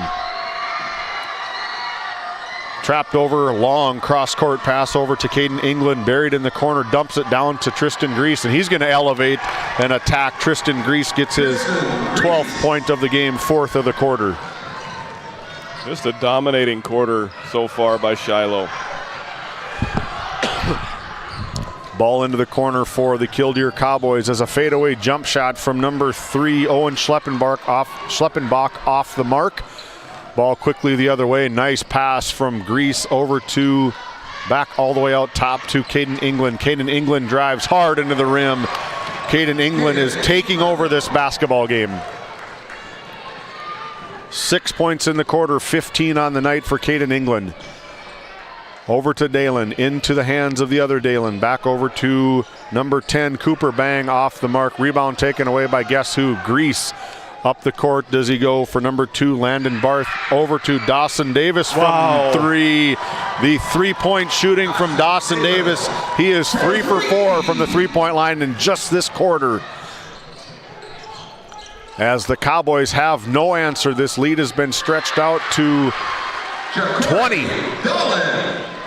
Trapped over, long cross-court pass over to Caden England, buried in the corner, dumps it down to Tristan Grease, and he's going to elevate and attack. Tristan Grease gets his 12th point of the game, 4th of the quarter. Just a dominating quarter so far by Shiloh. Ball into the corner for the Killdeer Cowboys as a fadeaway jump shot from number 3, Owen Schleppenbach off the mark. Ball quickly the other way. Nice pass from Grease over to back all the way out top to Caden England. Caden England drives hard into the rim. Caden England is taking over this basketball game. 6 points in the quarter, 15 on the night for Caden England. Over to Dalen, into the hands of the other Dalen. Back over to number 10, Cooper Bang off the mark. Rebound taken away by guess who? Grease. Up the court does he go for number 2, Landon Barth. Over to Dawson Davis from 3. The 3-point shooting from Dawson Davis. He is 3 for 4 from the 3-point line in just this quarter. As the Cowboys have no answer, this lead has been stretched out to 20.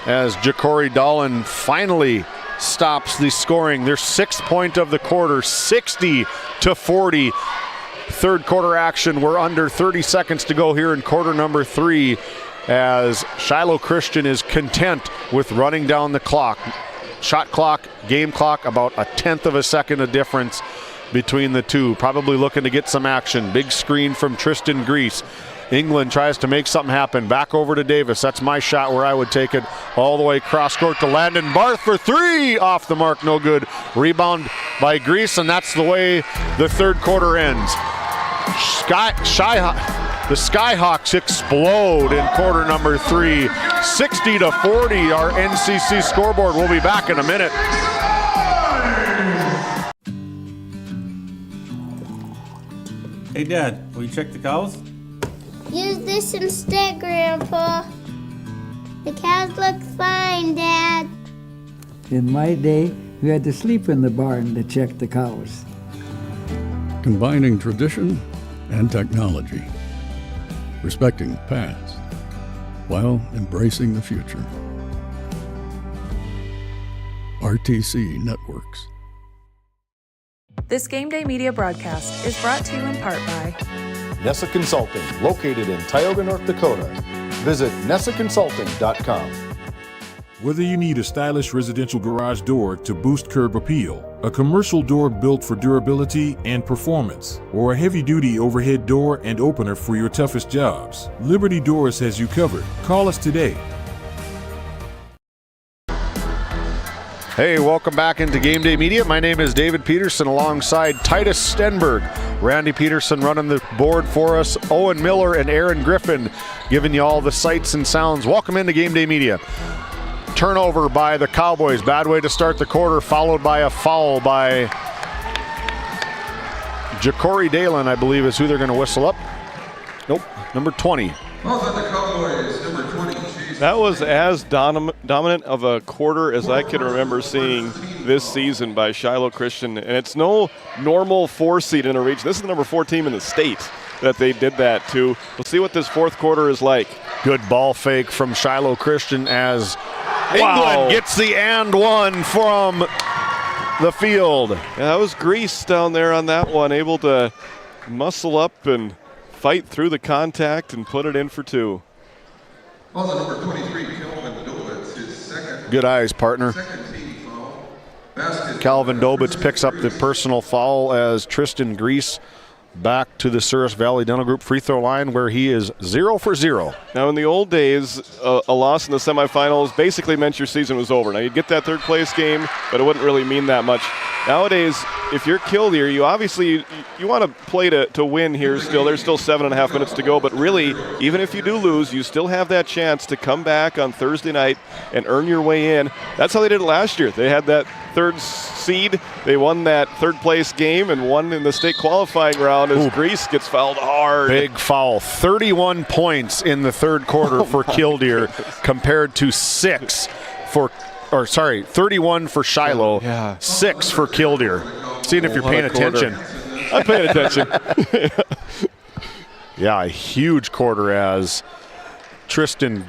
As Ja'Cory Dolan finally stops the scoring. Their 6th point of the quarter, 60-40. Third quarter action. We're under 30 seconds to go here in quarter number 3 as Shiloh Christian is content with running down the clock. Shot clock, game clock, about a 1/10 of a second of difference between the two. Probably looking to get some action. Big screen from Tristan Grease. England tries to make something happen. Back over to Davis. That's my shot where I would take it all the way cross court to Landon Barth for 3. Off the mark, no good. Rebound by Grease, and that's the way the third quarter ends. The Skyhawks explode in quarter number 3. 60-40, our NCC scoreboard. We'll be back in a minute. Hey, Dad, will you check the cows? Use this instead, Grandpa. The cows look fine, Dad. In my day, we had to sleep in the barn to check the cows. Combining tradition and technology. Respecting the past while embracing the future. RTC Networks. This Game Day Media broadcast is brought to you in part by Nessa Consulting, located in Tioga, North Dakota. Visit nessaconsulting.com. Whether you need a stylish residential garage door to boost curb appeal, a commercial door built for durability and performance, or a heavy-duty overhead door and opener for your toughest jobs, Liberty Doors has you covered. Call us today. Hey, welcome back into Game Day Media. My name is David Peterson alongside Titus Stenberg. Randy Peterson running the board for us. Owen Miller and Aaron Griffin giving you all the sights and sounds. Welcome into Game Day Media. Turnover by the Cowboys. Bad way to start the quarter, followed by a foul by Ja'Cory Dalen, I believe is who they're going to whistle up. Nope, number 20. That was as dominant of a quarter as I can remember seeing this season by Shiloh Christian. And it's no normal 4 seed in a region. This is the number 4 team in the state that they did that to. We'll see what this fourth quarter is like. Good ball fake from Shiloh Christian as England gets the and one from the field. Yeah, that was Grease down there on that one, able to muscle up and fight through the contact and put it in for 2. Also, number 23, Calvin Dobitz, his second. Good eyes, partner. Calvin Dobitz picks up the personal foul as Tristan Grease back to the Souris Valley Dental Group free throw line where he is 0 for 0. Now, in the old days, a loss in the semifinals basically meant your season was over. Now, you'd get that third place game, but it wouldn't really mean that much. Nowadays, if you're Kildare, you obviously you want to play to win here still. There's still 7.5 minutes to go, but really, even if you do lose, you still have that chance to come back on Thursday night and earn your way in. That's how they did it last year. They had that third seed. They won that third place game and won in the state qualifying round as Greece gets fouled hard. Big foul. 31 points in the third quarter for Kildare compared to 31 for Shiloh, 6 for Kildare. Seeing if you're paying attention. I'm paying attention. Yeah, a huge quarter as Tristan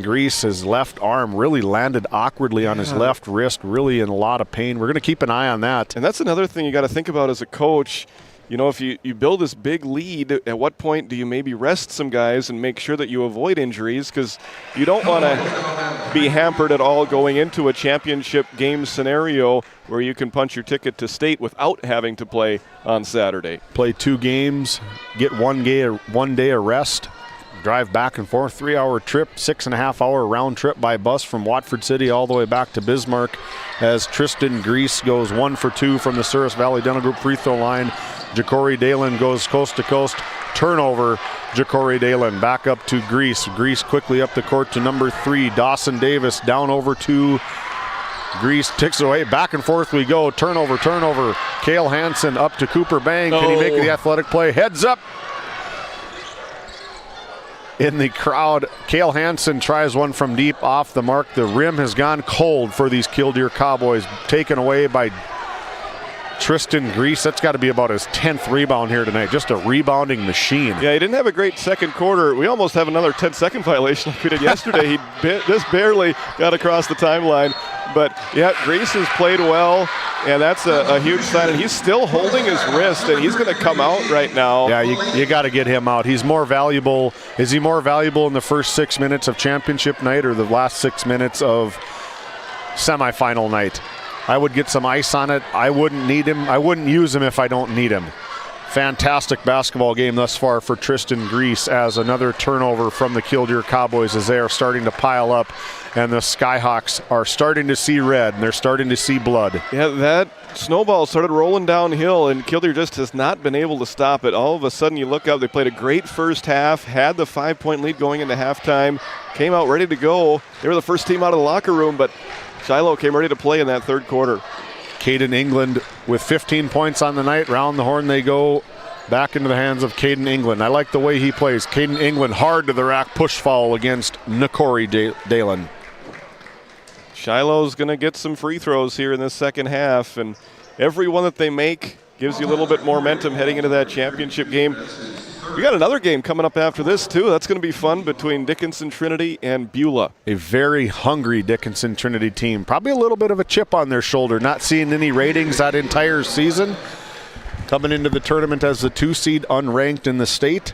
Grease, his left arm really landed awkwardly on his left wrist, really in a lot of pain. We're going to keep an eye on that. And that's another thing you got to think about as a coach. You know, if you build this big lead, at what point do you maybe rest some guys and make sure that you avoid injuries? Because you don't want to be hampered at all going into a championship game scenario where you can punch your ticket to state without having to play on Saturday. Play 2 games, get 1 day of rest, drive back and forth, 3-hour trip, 6.5-hour round trip by bus from Watford City all the way back to Bismarck as Tristan Grease goes 1 for 2 from the Souris Valley Dental Group free throw line. Ja'Cory Dalen goes coast to coast. Turnover, Ja'Cory Dalen back up to Grease. Grease quickly up the court to number 3, Dawson Davis, down over to Grease, ticks away, back and forth we go. Turnover. Cale Hansen up to Cooper Bang. Can he make the athletic play? Heads up. In the crowd, Cale Hansen tries one from deep off the mark. The rim has gone cold for these Kildare Cowboys. Taken away by Tristan Grease. That's got to be about his 10th rebound here tonight. Just a rebounding machine. Yeah, he didn't have a great second quarter. We almost have another 10-second violation like we did yesterday. He just barely got across the timeline. But, yeah, Grease has played well, and that's a huge sign. And he's still holding his wrist, and he's going to come out right now. Yeah, you got to get him out. He's more valuable. Is he more valuable in the first 6 minutes of championship night or the last 6 minutes of semifinal night? I would get some ice on it. I wouldn't need him. I wouldn't use him if I don't need him. Fantastic basketball game thus far for Tristan Grease as another turnover from the Kildare Cowboys as they are starting to pile up and the Skyhawks are starting to see red and they're starting to see blood. Yeah, that snowball started rolling downhill and Kildare just has not been able to stop it. All of a sudden you look up, they played a great first half, had the 5-point lead going into halftime, came out ready to go. They were the first team out of the locker room, but Shiloh came ready to play in that third quarter. Caden England with 15 points on the night. Round the horn they go, back into the hands of Caden England. I like the way he plays. Caden England hard to the rack, push foul against Ja'Cory Dalen. Shiloh's going to get some free throws here in this second half, and every one that they make gives you a little bit more momentum heading into that championship game. We got another game coming up after this, too. That's going to be fun between Dickinson Trinity and Beulah. A very hungry Dickinson Trinity team. Probably a little bit of a chip on their shoulder, not seeing any ratings that entire season. Coming into the tournament as the 2 seed unranked in the state.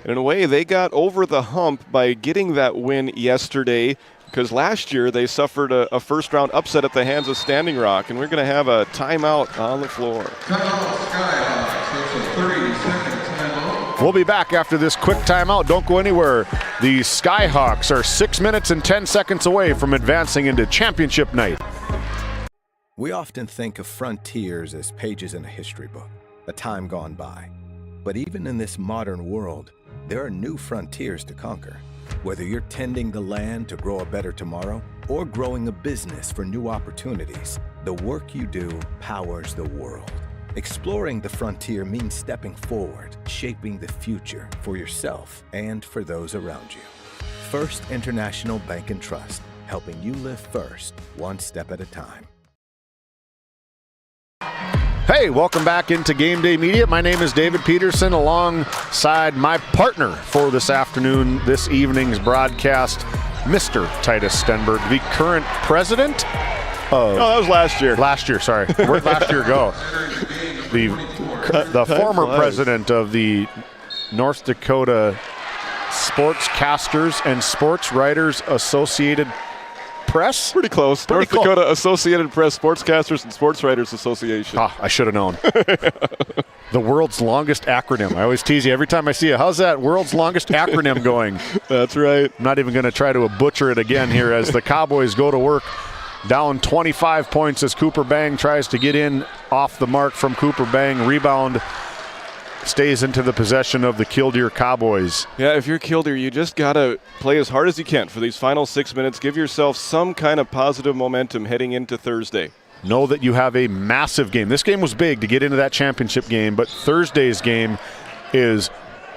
And in a way, they got over the hump by getting that win yesterday because last year they suffered a first-round upset at the hands of Standing Rock, and we're going to have a timeout on the floor. We'll be back after this quick timeout. Don't go anywhere. The Skyhawks are 6 minutes and 10 seconds away from advancing into championship night. We often think of frontiers as pages in a history book, a time gone by. But even in this modern world, there are new frontiers to conquer. Whether you're tending the land to grow a better tomorrow or growing a business for new opportunities, the work you do powers the world. Exploring the frontier means stepping forward, shaping the future for yourself and for those around you. First International Bank and Trust, helping you live first, one step at a time. Hey, welcome back into Game Day Media. My name is David Peterson alongside my partner for this evening's broadcast, Mr. Titus Stenberg, the current president of... No, that was last year. Last year, sorry. Where'd last year go? The former president of the North Dakota Sportscasters and Sports Writers Associated Press? Pretty close. North Dakota Associated Press Sportscasters and Sports Writers Association. I should have known. The world's longest acronym. I always tease you every time I see it. How's that world's longest acronym going? That's right. I'm not even going to try to butcher it again here as the Cowboys go to work. Down 25 points as Cooper Bang tries to get in off the mark from Cooper Bang. Rebound stays into the possession of the Killdeer Cowboys. Yeah, if you're Killdeer, you just got to play as hard as you can for these final 6 minutes. Give yourself some kind of positive momentum heading into Thursday. Know that you have a massive game. This game was big to get into that championship game, but Thursday's game is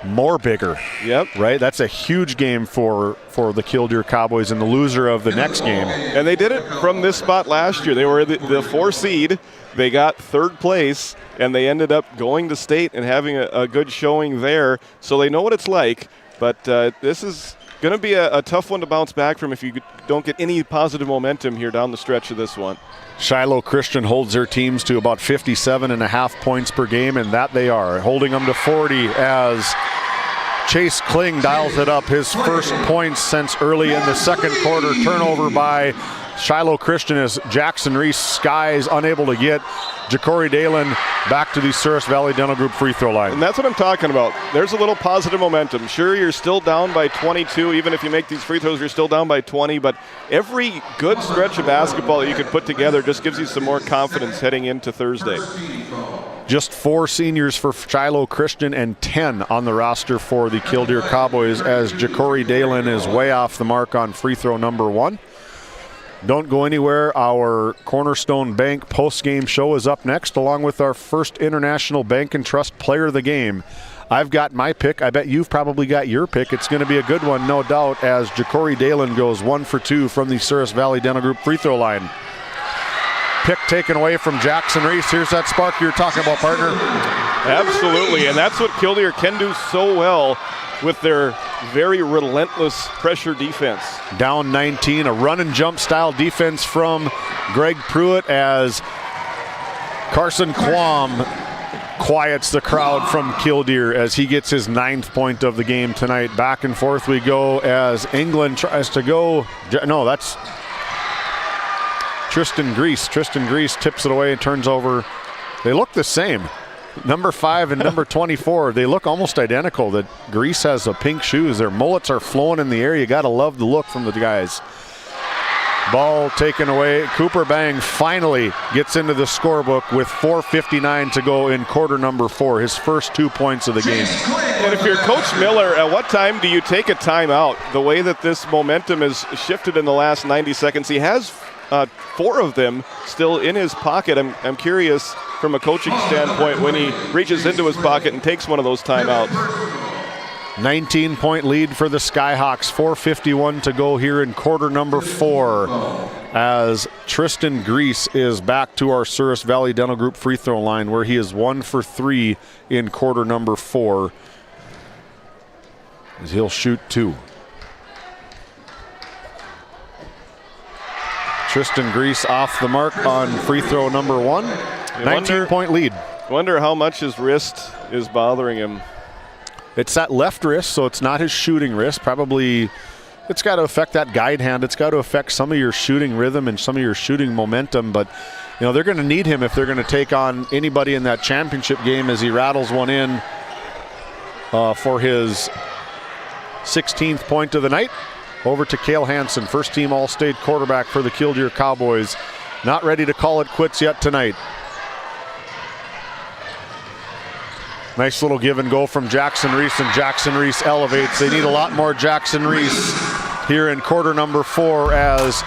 more bigger. Yep. Right? That's a huge game for the Killdeer Cowboys and the loser of the next game. And they did it from this spot last year. They were the 4 seed. They got 3rd place, and they ended up going to state and having a good showing there. So they know what it's like, but this is going to be a tough one to bounce back from if you don't get any positive momentum here down the stretch of this one. Shiloh Christian holds their teams to about 57.5 points per game, and that they are, holding them to 40 as Chase Kling dials it up, his first points since early in the second quarter. Turnover by Shiloh Christian as Jackson Reese skies unable to get Ja'Cory Dalen back to the Souris Valley Dental Group free throw line. And that's what I'm talking about. There's a little positive momentum. Sure, you're still down by 22. Even if you make these free throws, you're still down by 20. But every good stretch of basketball that you can put together just gives you some more confidence heading into Thursday. Just 4 seniors for Shiloh Christian and 10 on the roster for the Killdeer Cowboys as Ja'Cory Dalen is way off the mark on free throw number 1. Don't go anywhere. Our Cornerstone Bank post-game show is up next, along with our first International Bank and Trust Player of the Game. I've got my pick. I bet you've probably got your pick. It's going to be a good one, no doubt, as Ja'Cory Dalen goes 1 for 2 from the Souris Valley Dental Group free throw line. Pick taken away from Jackson Reese. Here's that spark you're talking about, partner. Absolutely, and that's what Killdeer can do so well with their very relentless pressure defense. Down 19, a run and jump style defense from Greg Pruitt as Carson Quam quiets the crowd from Killdeer as he gets his 9th point of the game tonight. Back and forth we go as England tries to go. No, that's Tristan Grease. Tristan Grease tips it away and turns over. They look the same. Number 5 and number 24, they look almost identical. That Grease has the pink shoes. Their mullets are flowing in the air. You got to love the look from the guys. Ball taken away. Cooper Bang finally gets into the scorebook with 4:59 to go in quarter number 4, his first 2 points of the game. And if you're Coach Miller, at what time do you take a timeout? The way that this momentum has shifted in the last 90 seconds, he has 4 of them still in his pocket. I'm curious from a coaching standpoint when he reaches into his pocket and takes one of those timeouts. 19-point lead for the Skyhawks, 4:51 to go here in quarter number 4 as Tristan Grease is back to our Souris Valley Dental Group free throw line where he is 1 for 3 in quarter number 4 as he'll shoot 2. Tristan Grease off the mark on free throw number 1. 19-point lead. Wonder how much his wrist is bothering him. It's that left wrist, so it's not his shooting wrist. Probably it's got to affect that guide hand. It's got to affect some of your shooting rhythm and some of your shooting momentum. But, you know, they're going to need him if they're going to take on anybody in that championship game as he rattles one in for his 16th point of the night. Over to Cale Hansen, first-team All-State quarterback for the Killdeer Cowboys. Not ready to call it quits yet tonight. Nice little give and go from Jackson Reese, and Jackson Reese elevates. They need a lot more Jackson Reese here in quarter number 4 as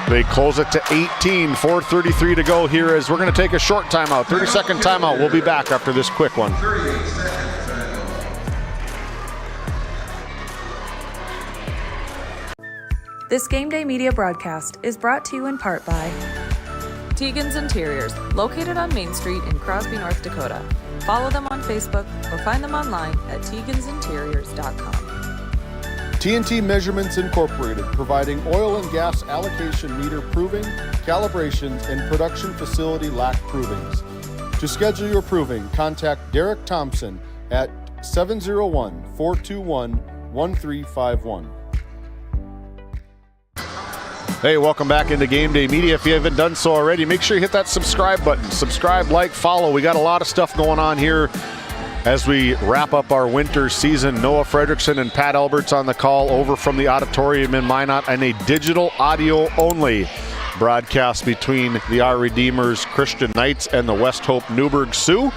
they close it to 18. 4:33 to go here as we're going to take a short timeout, 30-second timeout. We'll be back after this quick one. This Game Day Media broadcast is brought to you in part by Tegan's Interiors, located on Main Street in Crosby, North Dakota. Follow them on Facebook or find them online at tegansinteriors.com. TNT Measurements Incorporated, providing oil and gas allocation meter proving, calibrations, and production facility lack provings. To schedule your proving, contact Derek Thompson at 701-421-1351. Hey, welcome back into Game Day Media. If you haven't done so already, make sure you hit that subscribe button. Subscribe, like, follow. We got a lot of stuff going on here as we wrap up our winter season. Noah Fredrickson and Pat Alberts on the call over from the auditorium in Minot, and a digital audio only broadcast between the Our Redeemers Christian Knights and the West Hope Newburgh Sioux.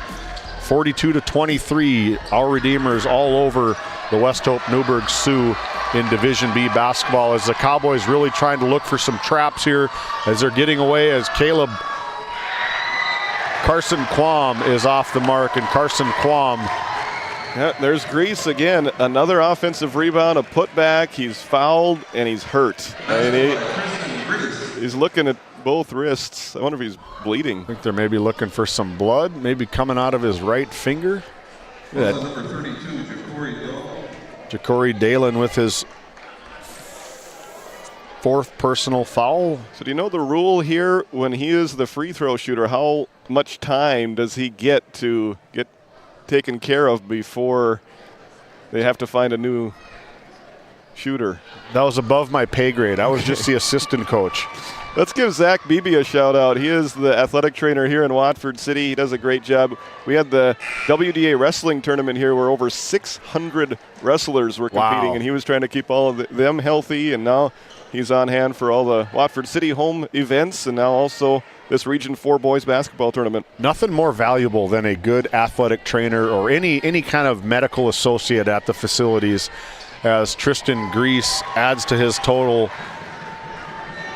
42-23, Our Redeemers all over the West Hope Newburgh Sioux in Division B basketball, as the Cowboys really trying to look for some traps here as they're getting away, as Carson Quam is off the mark, and Carson Quam. Yeah, there's Grease again. Another offensive rebound, a putback. He's fouled and he's hurt. I mean, he's looking at both wrists. I wonder if he's bleeding. I think they're maybe looking for some blood, maybe coming out of his right finger. Number 32, Ja'Cory Dillon. Ja'Cory Dillon with his fourth personal foul. So do you know the rule here when he is the free throw shooter? How much time does he get to get taken care of before they have to find a new shooter? That was above my pay grade. I was just the assistant coach. Let's give Zach Beebe a shout out. He is the athletic trainer here in Watford City. He does a great job. We had the WDA wrestling tournament here where over 600 wrestlers were competing, and he was trying to keep all of them healthy, and now he's on hand for all the Watford City home events, and now also this Region 4 boys basketball tournament. Nothing more valuable than a good athletic trainer or any kind of medical associate at the facilities, as Tristan Grease adds to his total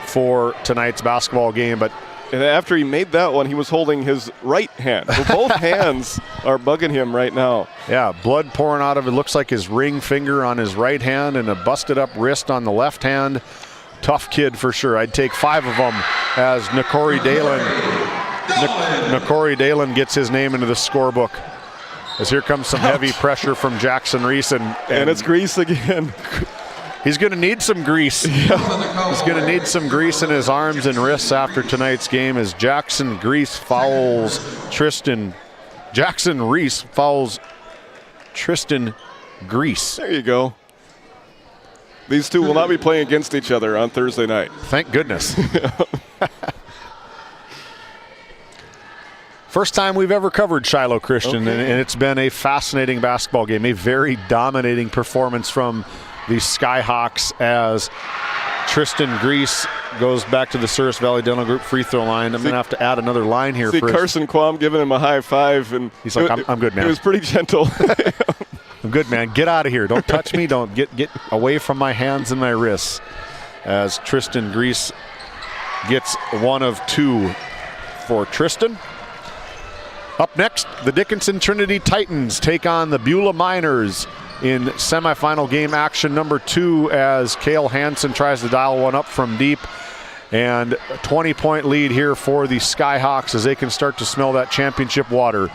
for tonight's basketball game. But and after he made that one, he was holding his right hand. So both hands are bugging him right now. Yeah, blood pouring out of it. Looks like his ring finger on his right hand and a busted up wrist on the left hand. Tough kid for sure. I'd take 5 of them, as Ja'Cory Dillon gets his name into the scorebook. As here comes some heavy pressure from Jackson Reese. And it's Grease again. He's going to need some grease. Yeah. He's going to need some grease in his arms and wrists after tonight's game, as Jackson Reese fouls Tristan Grease. There you go. These two will not be playing against each other on Thursday night. Thank goodness. First time we've ever covered Shiloh Christian, and it's been a fascinating basketball game, a very dominating performance from the Skyhawks, as Tristan Grease goes back to the Souris Valley Dental Group free throw line. I'm going to have to add another line here. Carson Quam giving him a high five, and he's like, I'm good, man. He was pretty gentle. I'm good, man. Get out of here. Don't touch me. Don't get away from my hands and my wrists. As Tristan Grease gets 1 of 2 for Tristan. Up next, the Dickinson Trinity Titans take on the Beulah Miners in semifinal game action number 2, as Cale Hansen tries to dial one up from deep. And a 20-point lead here for the Skyhawks as they can start to smell that championship water.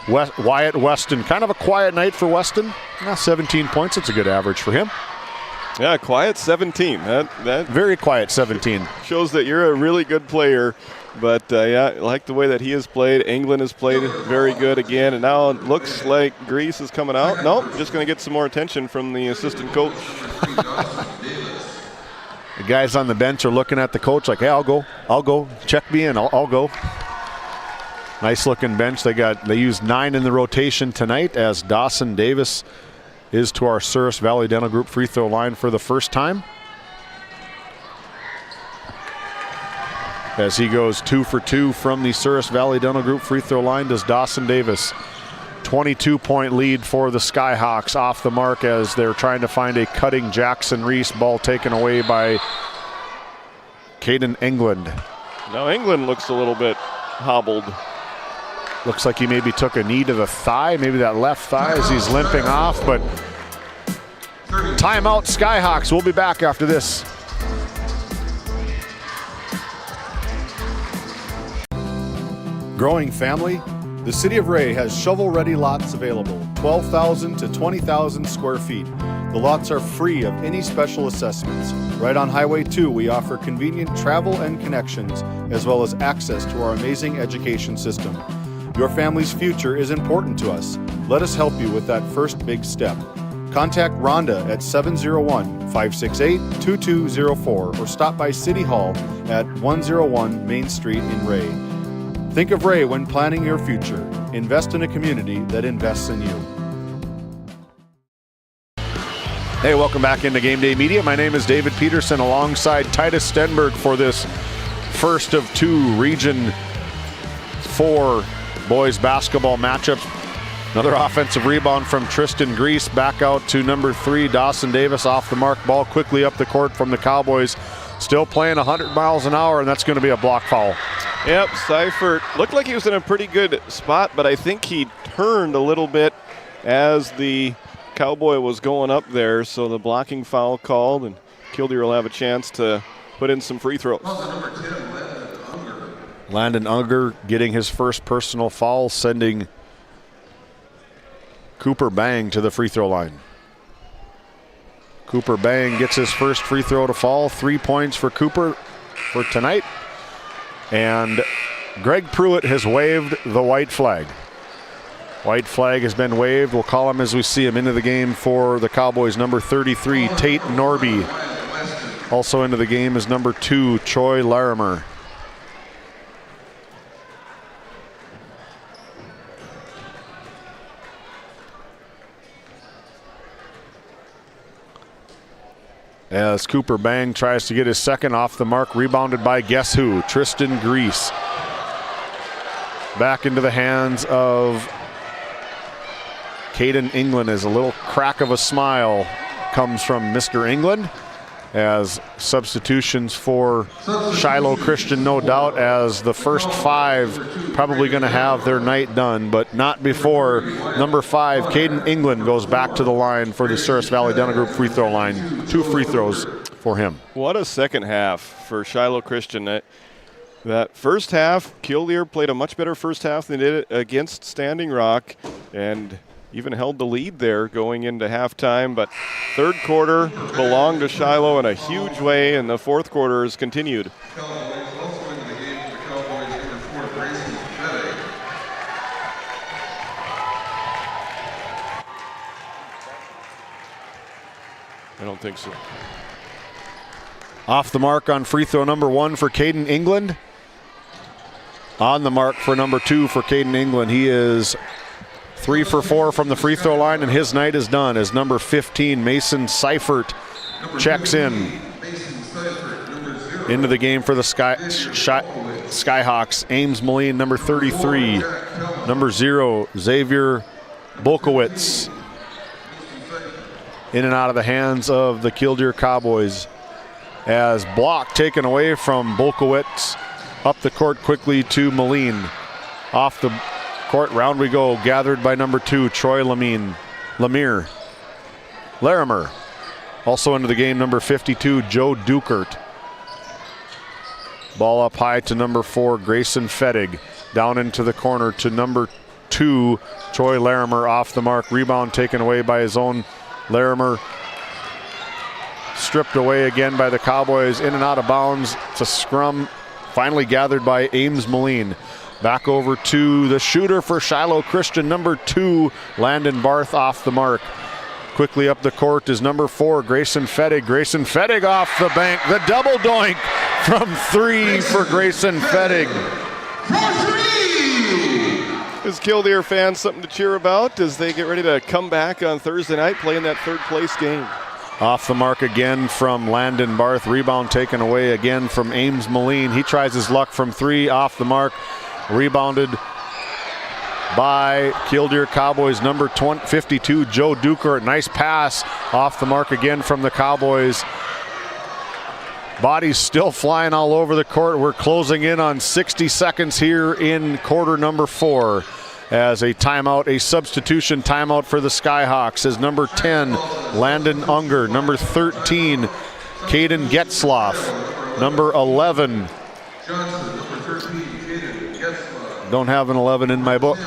Wyatt Weston, kind of a quiet night for Weston. 17 points, it's a good average for him. Yeah, quiet 17. That very quiet 17. Shows that you're a really good player. But, yeah, I like the way that he has played. England has played very good again. And now it looks like Grease is coming out. Nope, just going to get some more attention from the assistant coach. The guys on the bench are looking at the coach like, hey, I'll go. Check me in. I'll go. Nice looking bench. They used 9 in the rotation tonight, as Dawson Davis is to our Souris Valley Dental Group free throw line for the first time, as he goes 2 for 2 from the Souris Valley Dental Group free throw line. Does Dawson Davis. 22-point lead for the Skyhawks, off the mark as they're trying to find a cutting Jackson Reese. Ball taken away by Caden England. Now England looks a little bit hobbled. Looks like he maybe took a knee to the thigh, maybe that left thigh, as he's limping off. But timeout, Skyhawks. We'll be back after this. Growing family? The City of Ray has shovel-ready lots available, 12,000 to 20,000 square feet. The lots are free of any special assessments. Right on Highway 2, we offer convenient travel and connections, as well as access to our amazing education system. Your family's future is important to us. Let us help you with that first big step. Contact Rhonda at 701-568-2204 or stop by City Hall at 101 Main Street in Ray. Think of Ray when planning your future. Invest in a community that invests in you. Hey, welcome back into Game Day Media. My name is David Peterson alongside Titus Stenberg for this first of two Region 4 boys basketball matchups. Another offensive rebound from Tristan Grease. Back out to number 3, Dawson Davis, off the mark. Ball quickly up the court from the Cowboys. Still playing 100 miles an hour, and that's going to be a block foul. Yep, Seifert looked like he was in a pretty good spot, but I think he turned a little bit as the Cowboy was going up there, so the blocking foul called, and Killdeer will have a chance to put in some free throws. Landon Unger getting his first personal foul, sending Cooper Bang to the free throw line. Cooper Bang gets his first free throw to fall. 3 points for Cooper for tonight. And Greg Pruitt has waved the white flag. White flag has been waved. We'll call him as we see him into the game for the Cowboys. Number 33, Tate Norby. Also into the game is number 2, Troy Larimer. As Cooper Bang tries to get his second off the mark, rebounded by guess who? Tristan Grease. Back into the hands of Caden England as a little crack of a smile comes from Mr. England, as substitutions for Shiloh Christian, no doubt, as the first 5 probably going to have their night done, but not before number 5, Caden England, goes back to the line for the Souris Valley Dental Group free throw line. 2 free throws for him. What a second half for Shiloh Christian. That first half, Killdeer played a much better first half than they did against Standing Rock, and even held the lead there going into halftime, but third quarter belonged to Shiloh in a huge way, and the fourth quarter has continued. I don't think so. Off the mark on free throw number 1 for Caden England. On the mark for number 2 for Caden England. He is 3 for 4 from the free throw line, and his night is done as number 15, Mason Seifert, checks in. Into the game for the Skyhawks. Ames Moline, number 33. Number 0, Xavier Bolkowitz. In and out of the hands of the Killdeer Cowboys. As block taken away from Bolkowitz. Up the court quickly to Moline. Off the court, round we go, gathered by number 2, Troy Larimer. Also into the game, number 52, Joe Dukert. Ball up high to number 4, Grayson Fettig. Down into the corner to number 2, Troy Larimer, off the mark. Rebound taken away by his own Larimer. Stripped away again by the Cowboys, in and out of bounds. It's a scrum finally gathered by Ames Moline. Back over to the shooter for Shiloh Christian, number 2, Landon Barth, off the mark. Quickly up the court is number 4, Grayson Fettig. Grayson Fettig off the bank. The double doink from 3 for Grayson Fettig. Is Killdeer fans something to cheer about as they get ready to come back on Thursday night, playing that third place game? Off the mark again from Landon Barth. Rebound taken away again from Ames Moline. He tries his luck from 3, off the mark. Rebounded by Killdeer Cowboys, number 52, Joe Dukert. Nice pass off the mark again from the Cowboys. Bodies still flying all over the court. We're closing in on 60 seconds here in quarter number 4. As a timeout, a substitution timeout for the Skyhawks is number 10, Landon Unger. Number 13, Caden Getzloff. Number 11, don't have an 11 in my book.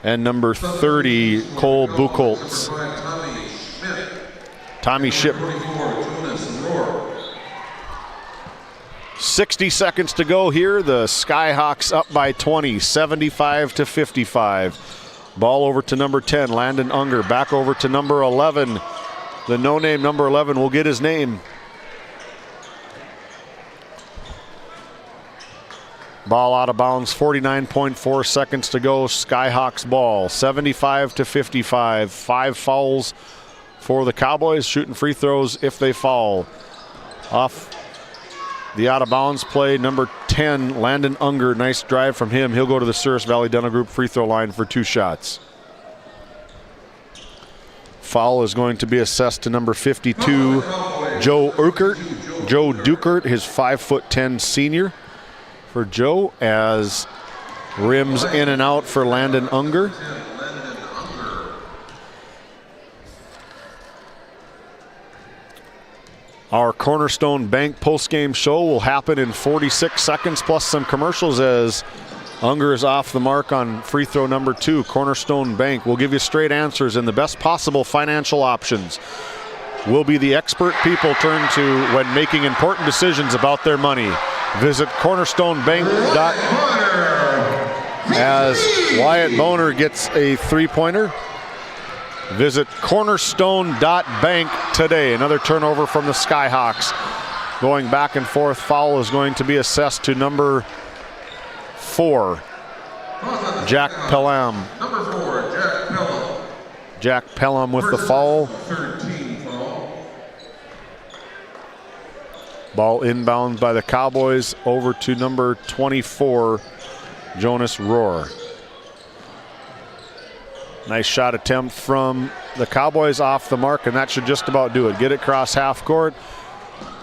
And number 30, Cole Buchholz. Tommy Ship. 60 seconds to go here. The Skyhawks up by 20, 75-55. Ball over to number 10, Landon Unger. Back over to number 11. The no-name number 11 will get his name. Ball out of bounds, 49.4 seconds to go. Skyhawks ball, 75-55. 5 fouls for the Cowboys, shooting free throws if they foul. Off the out of bounds play, number 10, Landon Unger. Nice drive from him. He'll go to the Souris Valley Dental Group free throw line for 2 shots. Foul is going to be assessed to number 52, Joe Dukert, his 5'10" senior. For Joe, as rims in and out for Landon Unger. Our Cornerstone Bank postgame show will happen in 46 seconds plus some commercials as Unger is off the mark on free throw number 2. Cornerstone Bank will give you straight answers and the best possible financial options. Will be the expert people turn to when making important decisions about their money. Visit cornerstonebank. As Wyatt Boner gets a 3-pointer. Visit cornerstone.bank today. Another turnover from the Skyhawks. Going back and forth. Foul is going to be assessed to number 4, Jack Pelham. Jack Pelham with the foul. Ball inbound by the Cowboys over to number 24, Jonas Rohr. Nice shot attempt from the Cowboys off the mark, and that should just about do it. Get it across half court.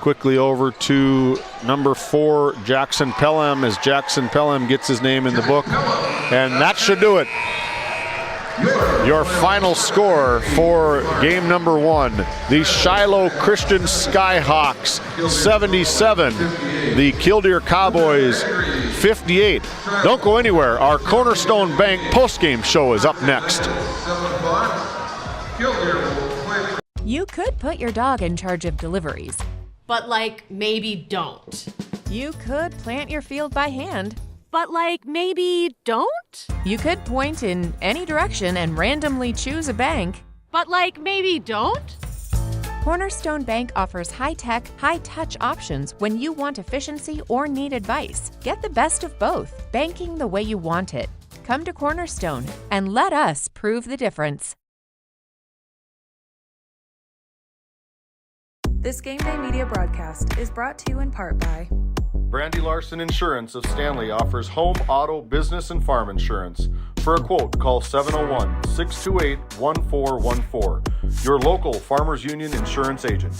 Quickly over to number 4, Jackson Pelham, as Jackson Pelham gets his name in the book. And that should do it. Your final score for game number 1. The Shiloh Christian Skyhawks 77. The Killdeer Cowboys 58. Don't go anywhere. Our Cornerstone Bank postgame show is up next. You could put your dog in charge of deliveries. But like, maybe don't. You could plant your field by hand. But like, maybe don't? You could point in any direction and randomly choose a bank. But like, maybe don't? Cornerstone Bank offers high-tech, high-touch options when you want efficiency or need advice. Get the best of both, banking the way you want it. Come to Cornerstone and let us prove the difference. This Game Day media broadcast is brought to you in part by Brandy Larson Insurance of Stanley offers home, auto, business, and farm insurance. For a quote, call 701-628-1414. Your local Farmers Union insurance agent.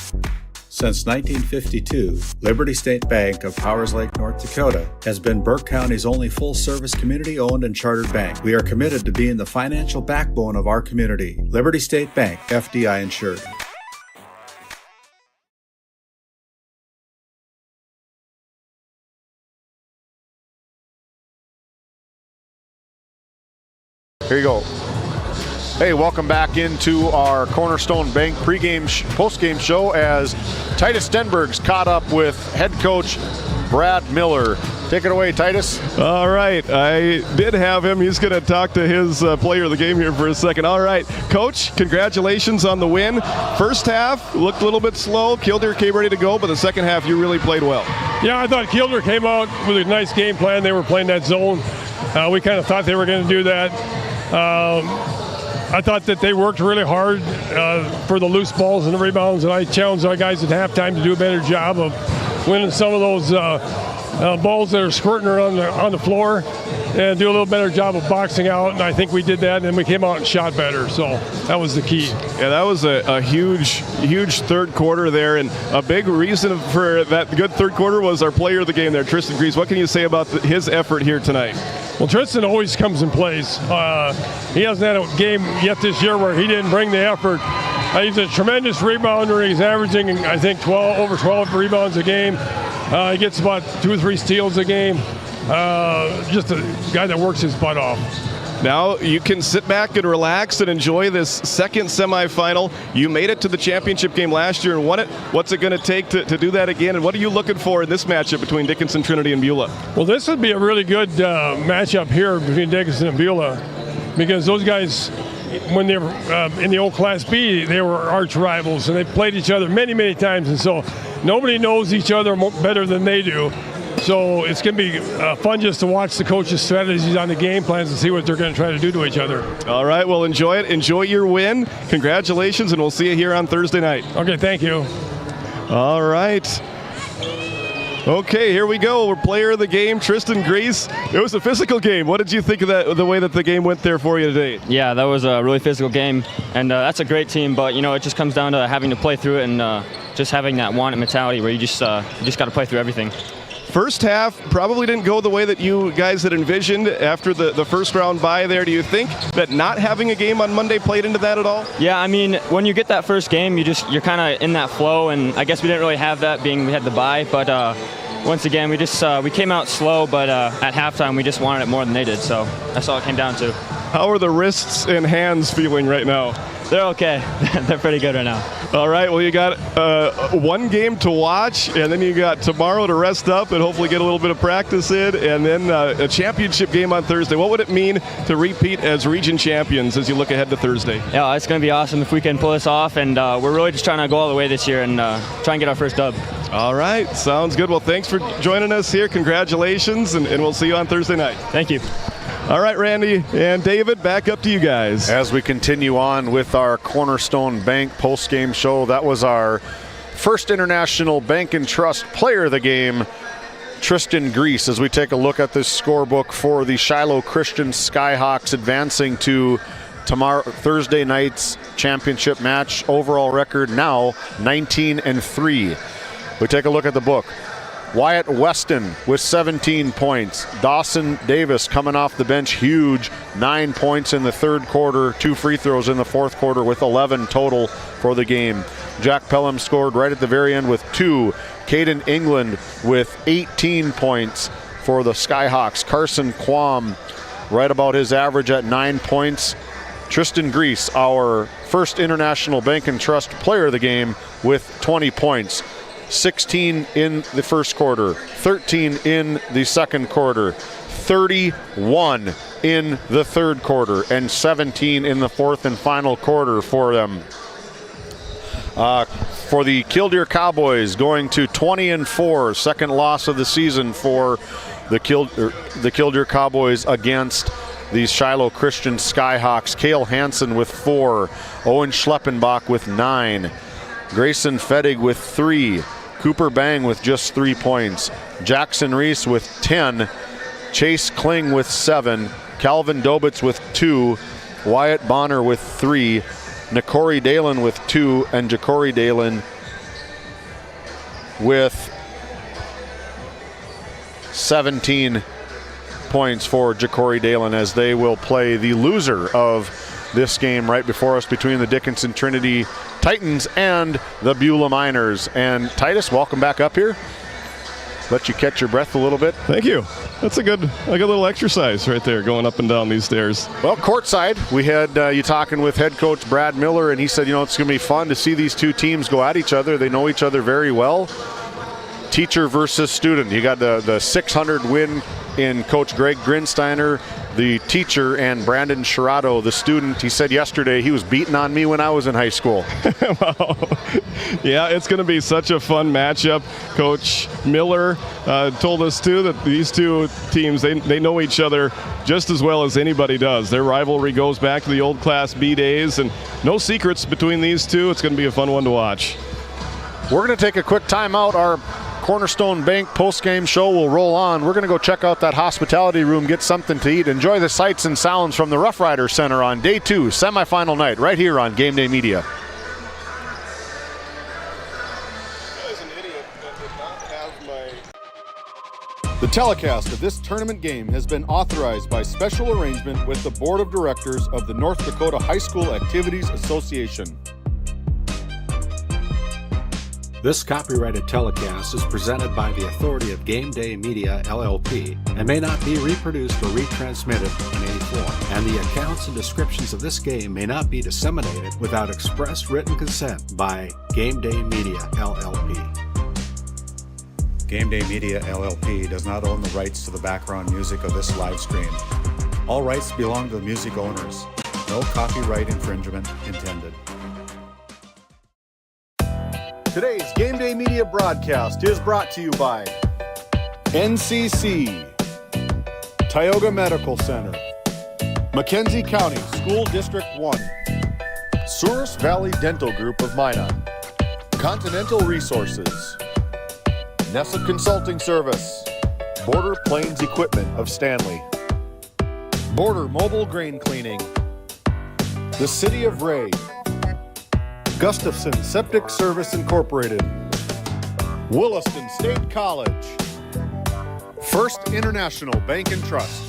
Since 1952, Liberty State Bank of Powers Lake, North Dakota has been Burke County's only full-service community-owned and chartered bank. We are committed to being the financial backbone of our community. Liberty State Bank, FDI insured. Here you go. Hey, welcome back into our Cornerstone Bank postgame show as Titus Stenberg's caught up with head coach Brad Miller. Take it away, Titus. All right, I did have him. He's going to talk to his player of the game here for a second. All right, Coach, congratulations on the win. First half looked a little bit slow. Killdeer came ready to go, but the second half you really played well. Yeah, I thought Killdeer came out with a nice game plan. They were playing that zone. We kind of thought they were going to do that. I thought that they worked really hard for the loose balls and the rebounds, and I challenged our guys at halftime to do a better job of winning some of those balls that are squirting around on the floor and do a little better job of boxing out, and I think we did that, and then we came out and shot better, so that was the key. Yeah, that was a huge third quarter there, and a big reason for that good third quarter was our player of the game there, Tristan Grease. What can you say about his effort here tonight? Well, Tristan always comes and plays. He hasn't had a game yet this year where he didn't bring the effort. He's a tremendous rebounder. He's averaging, I think, over 12 rebounds a game. He gets about 2 or 3 steals a game. Just a guy that works his butt off. Now you can sit back and relax and enjoy this second semifinal. You made it to the championship game last year and won it. What's it going to take to do that again? And what are you looking for in this matchup between Dickinson Trinity and Beulah? Well, this would be a really good matchup here between Dickinson and Beulah, because those guys, when they were in the old Class B, they were arch rivals, and they played each other many, many times, and so nobody knows each other better than they do. So it's going to be fun just to watch the coaches' strategies on the game plans and see what they're going to try to do to each other. All right, well, enjoy it. Enjoy your win. Congratulations, and we'll see you here on Thursday night. Okay, thank you. All right. Okay, here we go. We're player of the game, Tristan Grease. It was a physical game. What did you think of that, the way that the game went there for you today? Yeah, that was a really physical game, and that's a great team. But it just comes down to having to play through it and just having that want-it mentality where you just got to play through everything. First half probably didn't go the way that you guys had envisioned after the first round bye there. Do you think that not having a game on Monday played into that at all? Yeah, I mean, when you get that first game, you're kind of in that flow, and I guess we didn't really have that being we had the bye, but once again, we came out slow, but at halftime we just wanted it more than they did, so that's all it came down to. How are the wrists and hands feeling right now? They're okay. They're pretty good right now. All right, well, you got one game to watch, and then you got tomorrow to rest up and hopefully get a little bit of practice in, and then a championship game on Thursday. What would it mean to repeat as region champions as you look ahead to Thursday? Yeah, it's going to be awesome if we can pull this off, and we're really just trying to go all the way this year and try and get our first dub. All right, sounds good. Well, thanks for joining us here. Congratulations, and we'll see you on Thursday night. Thank you. All right, Randy and David, back up to you guys. As we continue on with our Cornerstone Bank post-game show, that was our First International Bank and Trust player of the game, Tristan Grease, as we take a look at this scorebook for the Shiloh Christian Skyhawks advancing to Thursday night's championship match. Overall record now 19-3. We take a look at the book. Wyatt Weston with 17 points. Dawson Davis coming off the bench, huge, 9 points in the third quarter, 2 free throws in the fourth quarter with 11 total for the game. Jack Pelham scored right at the very end with 2. Caden England with 18 points for the Skyhawks. Carson Quam right about his average at 9 points. Tristan Grease, our First International Bank and Trust player of the game, with 20 points. 16 in the first quarter, 13 in the second quarter, 31 in the third quarter, and 17 in the fourth and final quarter for them. For the Killdeer Cowboys, going to 20-4, second loss of the season for the Killdeer Cowboys against the Shiloh Christian Skyhawks. Cale Hansen with 4, Owen Schleppenbach with 9, Grayson Fedig with 3, Cooper Bang with just 3 points, Jackson Reese with 10, Chase Kling with 7, Calvin Dobitz with 2, Wyatt Bonner with 3, Nakori Dalen with 2, and Ja'Cory Dalen with 17 points for Ja'Cory Dalen, as they will play the loser of this game right before us between the Dickinson Trinity Titans and the Beulah Miners. And Titus, welcome back up here. Let you catch your breath a little bit. Thank you. That's a good little exercise right there, going up and down these stairs. Well, courtside, we had you talking with head coach Brad Miller, and he said, it's going to be fun to see these two teams go at each other. They know each other very well. Teacher versus student. You got the 600 win in Coach Greg Grinsteiner, the teacher, and Brandon Shirato, the student. He said yesterday he was beating on me when I was in high school. Wow. Yeah, it's going to be such a fun matchup. Coach Miller told us, too, that these two teams, they know each other just as well as anybody does. Their rivalry goes back to the old Class B days, and no secrets between these two. It's going to be a fun one to watch. We're going to take a quick timeout. Our Cornerstone Bank post-game show will roll on. We're going to go check out that hospitality room, get something to eat, enjoy the sights and sounds from the Roughrider Center on day 2, semifinal night, right here on GameDay Media. The telecast of this tournament game has been authorized by special arrangement with the Board of Directors of the North Dakota High School Activities Association. This copyrighted telecast is presented by the authority of GameDay Media, LLP, and may not be reproduced or retransmitted in any form, and the accounts and descriptions of this game may not be disseminated without express written consent by GameDay Media, LLP. GameDay Media, LLP does not own the rights to the background music of this live stream. All rights belong to the music owners. No copyright infringement intended. Today's Game Day Media broadcast is brought to you by NCC, Tioga Medical Center, Mackenzie County School District 1, Souris Valley Dental Group of Minot, Continental Resources, Nessa Consulting Service, Border Plains Equipment of Stanley, Border Mobile Grain Cleaning, the City of Ray, Gustafson Septic Service Incorporated, Williston State College, First International Bank and Trust,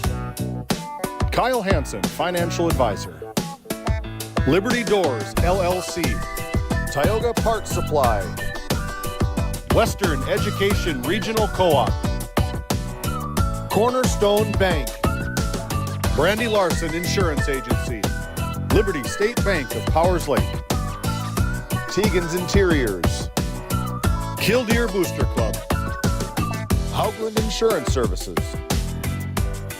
Kyle Hansen, Financial Advisor, Liberty Doors, LLC, Tioga Parts Supply, Western Education Regional Co-op, Cornerstone Bank, Brandy Larson Insurance Agency, Liberty State Bank of Powers Lake, Tegan's Interiors, Killdeer Booster Club, Hoagland Insurance Services,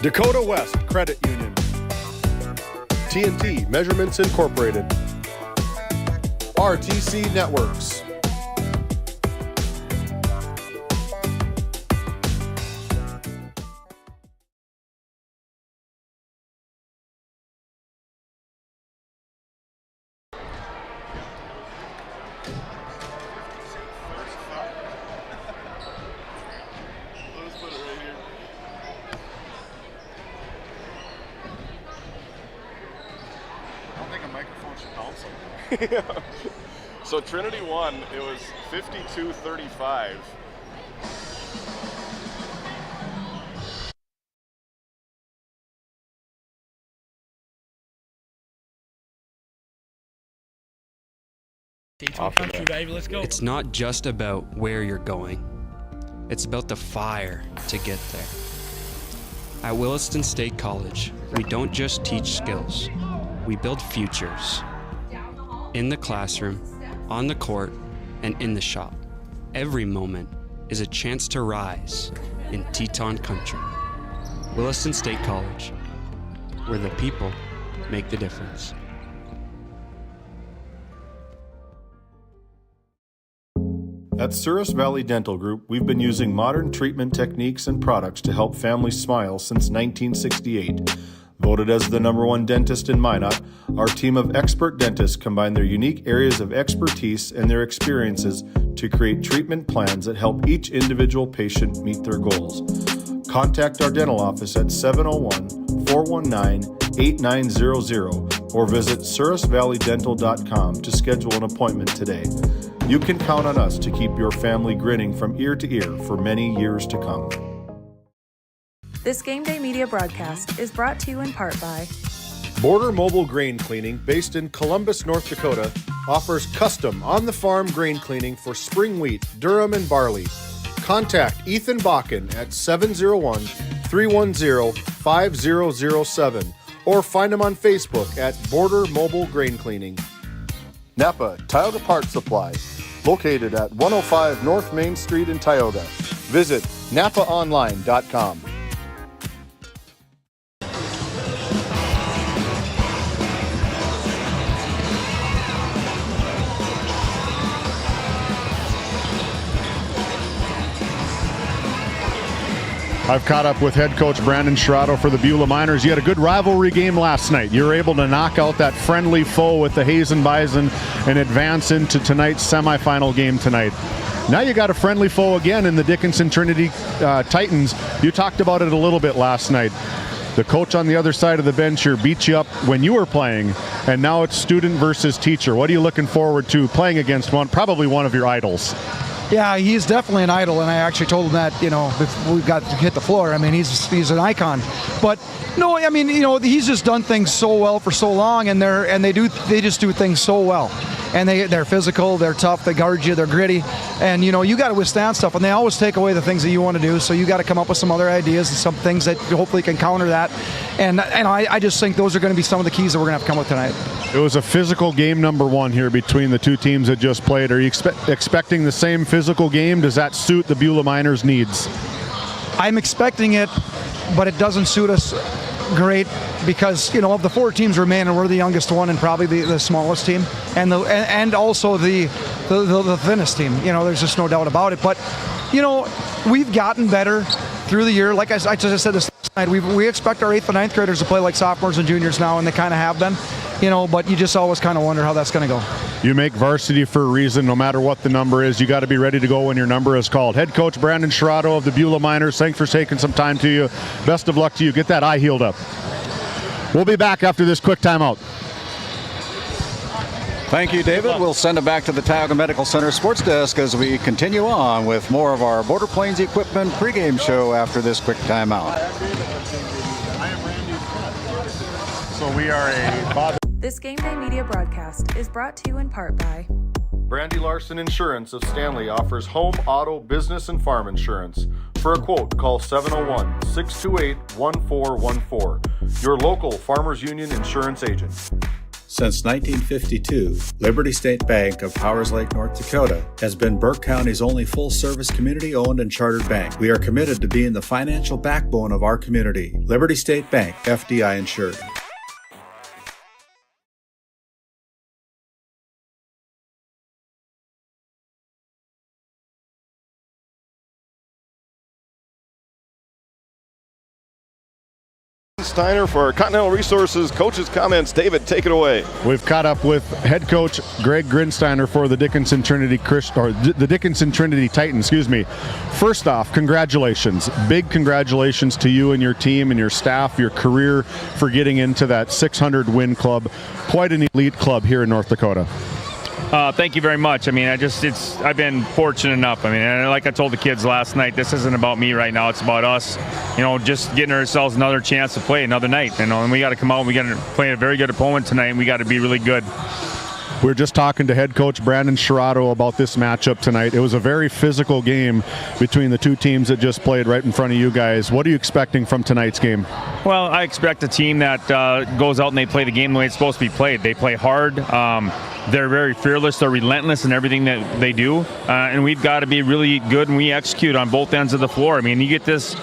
Dakota West Credit Union, TNT Measurements Incorporated, RTC Networks. Yeah. So Trinity won. It was 52-35. It's not just about where you're going. It's about the fire to get there. At Williston State College, we don't just teach skills. We build futures. In the classroom, on the court, and in the shop. Every moment is a chance to rise in Teton country. Williston State College, where the people make the difference. At Souris Valley Dental Group, we've been using modern treatment techniques and products to help families smile since 1968. Voted as the #1 dentist in Minot, our team of expert dentists combine their unique areas of expertise and their experiences to create treatment plans that help each individual patient meet their goals. Contact our dental office at 701-419-8900 or visit sourisvalleydental.com to schedule an appointment today. You can count on us to keep your family grinning from ear to ear for many years to come. This Game Day Media broadcast is brought to you in part by Border Mobile Grain Cleaning, based in Columbus, North Dakota, offers custom on-the-farm grain cleaning for spring wheat, durum, and barley. Contact Ethan Bakken at 701-310-5007 or find him on Facebook at Border Mobile Grain Cleaning. Napa Tioga Parts Supply, located at 105 North Main Street in Tioga. Visit napaonline.com. I've caught up with head coach Brandon Sherrato for the Beulah Miners. You had a good rivalry game last night. You were able to knock out that friendly foe with the Hazen Bison and advance into tonight's semifinal game tonight. Now you got a friendly foe again in the Dickinson Trinity Titans. You talked about it a little bit last night. The coach on the other side of the bench here beat you up when you were playing, and now it's student versus teacher. What are you looking forward to playing against probably one of your idols? Yeah, he's definitely an idol, and I actually told him that, before we got to hit the floor. I mean, he's an icon. But no, I mean, he's just done things so well for so long, and they just do things so well. and they're physical, they're tough, they guard you, they're gritty, and you got to withstand stuff, and they always take away the things that you want to do. So you got to come up with some other ideas and some things that hopefully can counter that. And I just think those are going to be some of the keys that we're going to have to come with tonight. It was a physical game number one here between the two teams that just played. Are you expecting the same physical game? Does that suit the Beulah Miners' needs? I'm expecting it, but it doesn't suit us great because of the 4 teams remaining, we're the youngest one and probably the smallest team, and also the thinnest team. There's just no doubt about it. But we've gotten better through the year. Like I just said this night, we expect our 8th and 9th graders to play like sophomores and juniors now, and they kind of have been. But you just always kind of wonder how that's going to go. You make varsity for a reason. No matter what the number is, you got to be ready to go when your number is called. Head coach Brandon Sherrato of the Beulah Miners, thanks for taking some time to you. Best of luck to you. Get that eye healed up. We'll be back after this quick timeout. Thank you, David. We'll send it back to the Tioga Medical Center sports desk as we continue on with more of our Border Plains Equipment pregame show after this quick timeout. So we are a... This Game Day media broadcast is brought to you in part by Brandy Larson Insurance of Stanley offers home, auto, business, and farm insurance. For a quote, call 701-628-1414. Your local Farmers Union insurance agent. Since 1952, Liberty State Bank of Powers Lake, North Dakota has been Burke County's only full-service community-owned and chartered bank. We are committed to being the financial backbone of our community. Liberty State Bank, FDI insured. Steiner for Continental Resources Coaches Comments. David, take it away. We've caught up with head coach Greg Grinsteiner for the Dickinson Trinity the Dickinson Trinity Titans. First off, congratulations. Big congratulations to you and your team and your staff, your career for getting into that 600 win club. Quite an elite club here in North Dakota. Thank you very much. I've been fortunate enough. And like I told the kids last night, this isn't about me right now. It's about us, just getting ourselves another chance to play another night. And we got to come out and we got to play a very good opponent tonight, and we got to be really good. We were just talking to head coach Brandon Sherrato about this matchup tonight. It was a very physical game between the two teams that just played right in front of you guys. What are you expecting from tonight's game? Well, I expect a team that goes out and they play the game the way it's supposed to be played. They play hard. They're very fearless. They're relentless in everything that they do. And we've got to be really good and we execute on both ends of the floor. You get this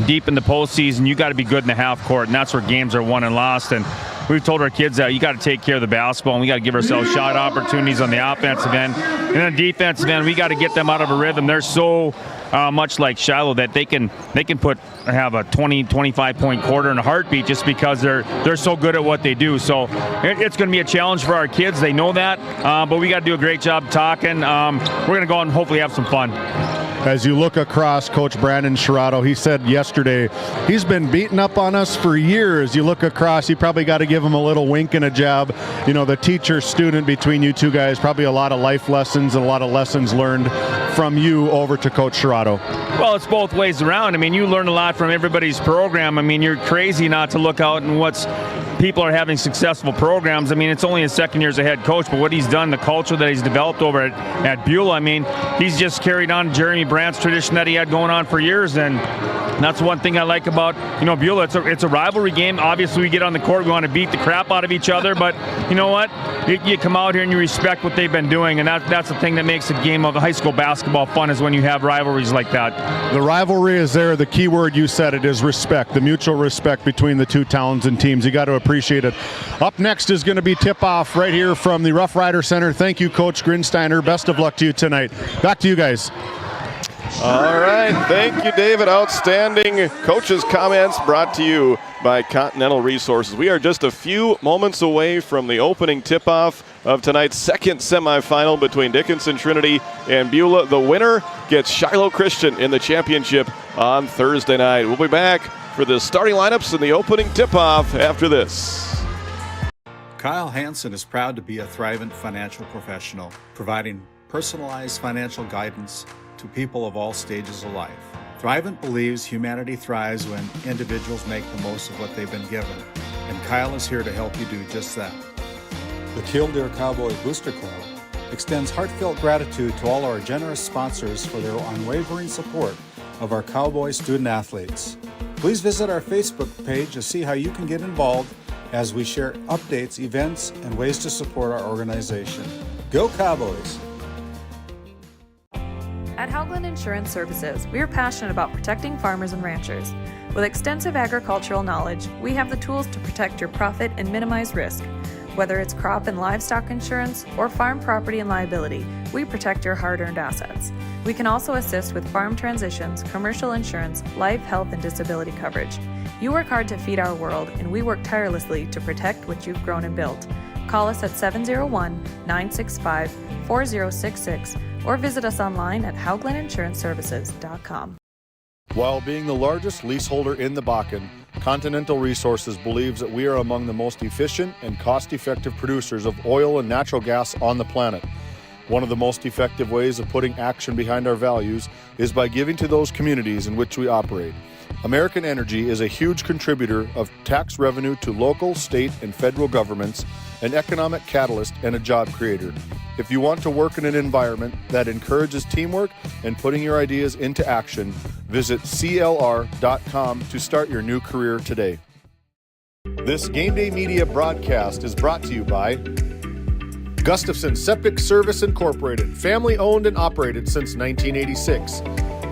deep in the postseason, you got to be good in the half court, and that's where games are won and lost. And we've told our kids that you got to take care of the basketball, and we got to give ourselves shot opportunities on the offensive end. And on the defensive end, we got to get them out of a rhythm. They're so much like Shiloh that they can have a 20, 25-point quarter in a heartbeat just because they're so good at what they do. So it's going to be a challenge for our kids. They know that, but we got to do a great job talking. We're going to go out and hopefully have some fun. As you look across Coach Brandon Sherrato, he said yesterday he's been beating up on us for years. You look across, you probably got to give him a little wink and a jab. The teacher-student between you two guys, probably a lot of life lessons and a lot of lessons learned from you over to Coach Sherrato. Well, it's both ways around. You learn a lot from everybody's program. You're crazy not to look out and people are having successful programs. It's only his second year as a head coach, but what he's done, the culture that he's developed over at Beulah, he's just carried on Jeremy Brandt's tradition that he had going on for years, and that's one thing I like about Beulah. It's a rivalry game. Obviously, we get on the court, we want to beat the crap out of each other, but you know what? You come out here and you respect what they've been doing, and that's the thing that makes a game of high school basketball fun, is when you have rivalries like that. The rivalry is there. The key word, you said it, is respect. The mutual respect between the two towns and teams. You got to appreciate it. Up next is going to be tip-off right here from the Roughrider Center. Thank you, Coach Grinsteiner. Best of luck to you tonight. Back to you guys. All right, thank you, David. Outstanding coaches' comments brought to you by Continental Resources. We are just a few moments away from the opening tip-off of tonight's second semifinal between Dickinson Trinity and Beulah. The winner gets Shiloh Christian in the championship on Thursday night. We'll be back for the starting lineups and the opening tip-off after this. Kyle Hansen is proud to be a Thrivent financial professional, providing personalized financial guidance to people of all stages of life. Thrivent believes humanity thrives when individuals make the most of what they've been given, and Kyle is here to help you do just that. The Killdeer Cowboy Booster Club extends heartfelt gratitude to all our generous sponsors for their unwavering support of our Cowboy student athletes. Please visit our Facebook page to see how you can get involved as we share updates, events, and ways to support our organization. Go Cowboys! At Haugland Insurance Services, we are passionate about protecting farmers and ranchers. With extensive agricultural knowledge, we have the tools to protect your profit and minimize risk. Whether it's crop and livestock insurance or farm property and liability, we protect your hard-earned assets. We can also assist with farm transitions, commercial insurance, life, health, and disability coverage. You work hard to feed our world, and we work tirelessly to protect what you've grown and built. Call us at 701-965-4066 or visit us online at hauglandinsuranceservices.com. While being the largest leaseholder in the Bakken, Continental Resources believes that we are among the most efficient and cost-effective producers of oil and natural gas on the planet. One of the most effective ways of putting action behind our values is by giving to those communities in which we operate. American Energy is a huge contributor of tax revenue to local, state, and federal governments, an economic catalyst, and a job creator. If you want to work in an environment that encourages teamwork and putting your ideas into action, visit CLR.com to start your new career today. This Game Day Media broadcast is brought to you by Gustafson Septic Service Incorporated, family owned and operated since 1986.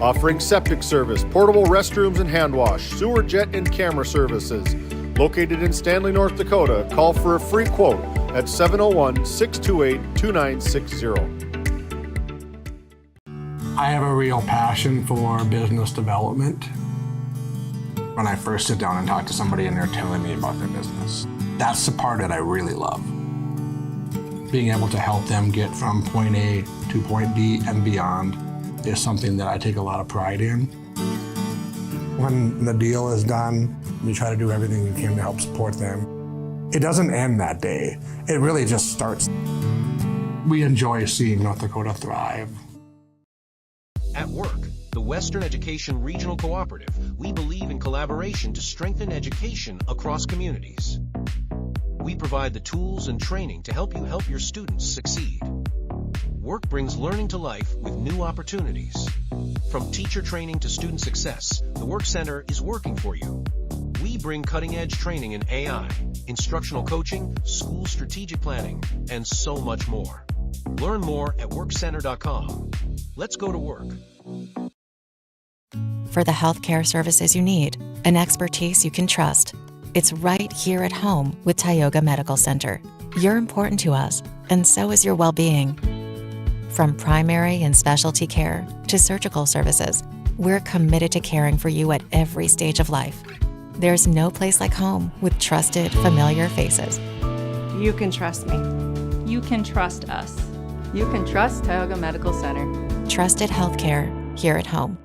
Offering septic service, portable restrooms and hand wash, sewer jet and camera services. Located in Stanley, North Dakota, call for a free quote at 701-628-2960. I have a real passion for business development. When I first sit down and talk to somebody and they're telling me about their business, that's the part that I really love. Being able to help them get from point A to point B and beyond is something that I take a lot of pride in. When the deal is done, you try to do everything you can to help support them. It doesn't end that day. It really just starts. We enjoy seeing North Dakota thrive. At work, the Western Education Regional Cooperative, we believe in collaboration to strengthen education across communities. We provide the tools and training to help you help your students succeed. Work brings learning to life with new opportunities. From teacher training to student success, the Work Center is working for you. We bring cutting-edge training in AI, instructional coaching, school strategic planning, and so much more. Learn more at workcenter.com. Let's go to work. For the healthcare services you need, an expertise you can trust, it's right here at home with Tioga Medical Center. You're important to us, and so is your well-being. From primary and specialty care to surgical services, we're committed to caring for you at every stage of life. There's no place like home with trusted, familiar faces. You can trust me. You can trust us. You can trust Tioga Medical Center. Trusted healthcare here at home.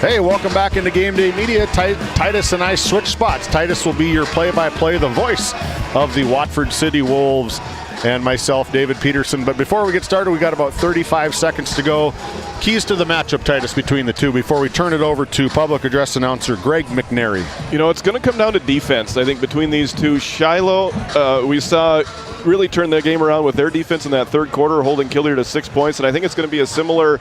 Hey, welcome back into Game Day Media. Titus and I switch spots. Titus will be your play-by-play, the voice of the Watford City Wolves, and myself, David Peterson. But before we get started, we got about 35 seconds to go. Keys to the matchup, Titus, between the two before we turn it over to public address announcer Greg McNary. You know, it's going to come down to defense, I think, between these two. Shiloh, we saw really turn their game around with their defense in that third quarter, holding Killdeer to 6 points, and I think it's going to be a similar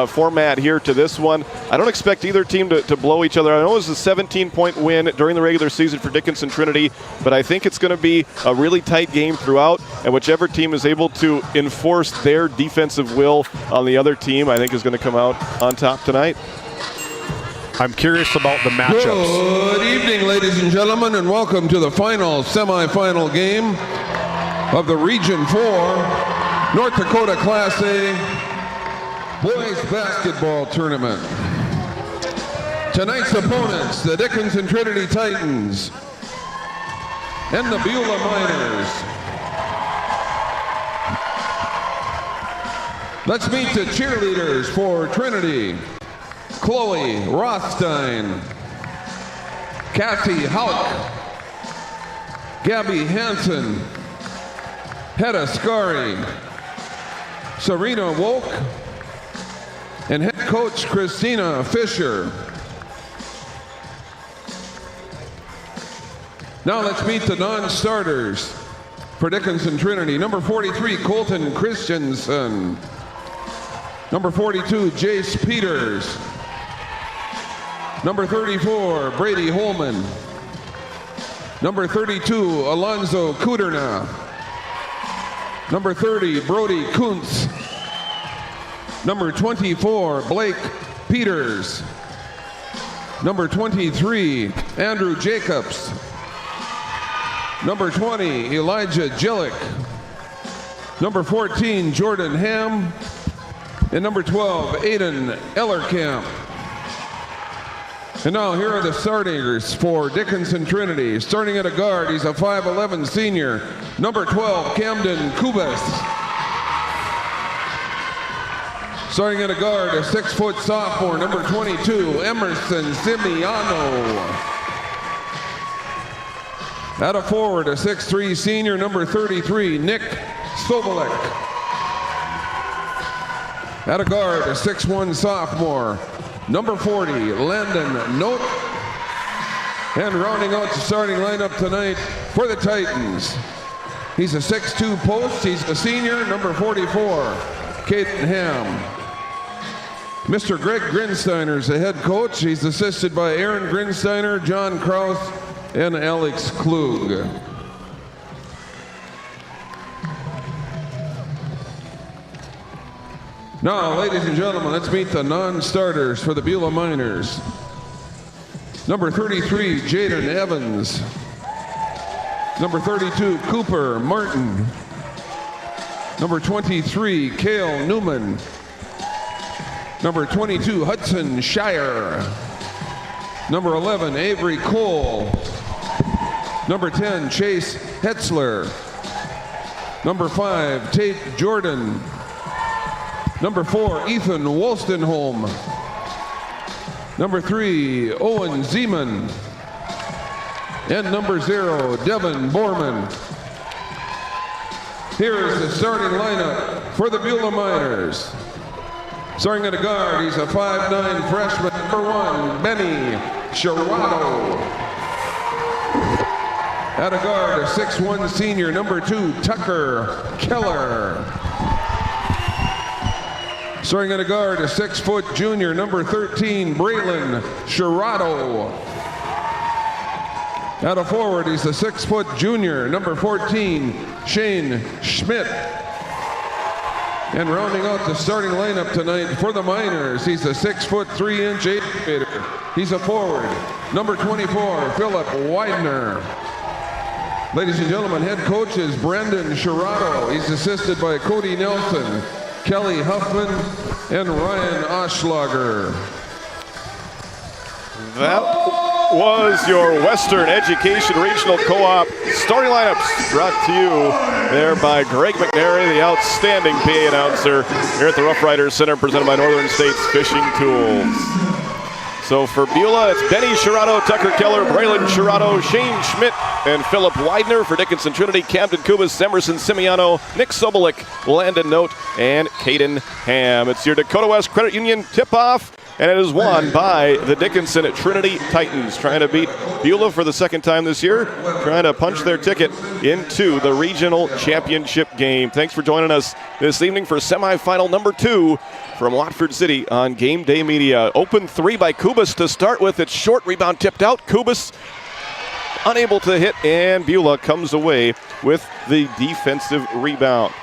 format here to this one. I don't expect either team to blow each other. I know it was a 17-point win during the regular season for Dickinson Trinity, but I think it's going to be a really tight game throughout, and whichever team is able to enforce their defensive will on the other team, I think is going to come out on top tonight. I'm curious about the matchups. Good evening, ladies and gentlemen, and welcome to the final semifinal game of the Region 4 North Dakota Class A Boys Basketball Tournament. Tonight's opponents, the Dickinson Trinity Titans and the Beulah Miners. Let's meet the cheerleaders for Trinity. Chloe Rothstein, Kathy Hauk, Gabby Hansen, Hedda Scari, Serena Wolk, and head coach Christina Fisher. Now let's meet the non-starters for Dickinson Trinity. Number 43, Colton Christensen. Number 42, Jace Peters. Number 34, Brady Holman. Number 32, Alonzo Kuderna. Number 30, Brody Kuntz. Number 24, Blake Peters. Number 23, Andrew Jacobs. Number 20, Elijah Jillick. Number 14, Jordan Ham. And number 12, Aiden Ellerkamp. And now here are the starters for Dickinson Trinity. Starting at a guard, he's a 5'11 senior. Number 12, Camden Kubas. Starting at a guard, a 6-foot sophomore, number 22, Emerson Simiano. At a forward, a 6'3 senior, number 33, Nick Sobolek. At a guard, a 6'1 sophomore, number 40, Landon Note. And rounding out the starting lineup tonight for the Titans, he's a 6'2 post, he's a senior, number 44, Caden Ham. Mr. Greg Grinsteiner is the head coach. He's assisted by Aaron Grinsteiner, John Kraus, and Alex Klug. Now, ladies and gentlemen, let's meet the non-starters for the Beulah Miners. Number 33, Jaden Evans. Number 32, Cooper Martin. Number 23, Cale Newman. Number 22, Hudson Shire. Number 11, Avery Cole. Number 10, Chase Hetzler. Number 5, Tate Jordan. Number 4, Ethan Wolstenholm. Number 3, Owen Zeman. And number 0, Devin Borman. Here is the starting lineup for the Beulah Miners. Starting at a guard, he's a 5'9 freshman, number 1, Benny Shirato. At a guard, a 6'1 senior, number 2, Tucker Keller. Starting at a guard, a 6-foot junior, number 13, Braylon Shirato. At a forward, he's a 6-foot junior, number 14, Shane Schmidt. And rounding out the starting lineup tonight for the Miners, he's a 6'3" aviator. He's a forward, number 24, Philip Widener. Ladies and gentlemen, head coach is Brendan Shirato. He's assisted by Cody Nelson, Kelly Huffman, and Ryan Oschlager. That was your Western Education Regional Co-op starting lineups, brought to you there by Greg McNary, the outstanding PA announcer here at the Roughrider Center, presented by Northern States Fishing Tools. So for Beulah, it's Benny Shirato, Tucker Keller, Braylon Shirato, Shane Schmidt, and Philip Widener. For Dickinson Trinity, Camden Kubas, Emerson Simiano, Nick Sobolik, Landon Note, and Caden Ham. It's your Dakota West Credit Union tip-off, and it is won by the Dickinson Trinity Titans, trying to beat Beulah for the second time this year, trying to punch their ticket into the regional championship game. Thanks for joining us this evening for semifinal number 2 from Watford City on Game Day Media. Open 3 by Kubas to start with. It's short, rebound tipped out. Kubas unable to hit, and Beulah comes away with the defensive rebound.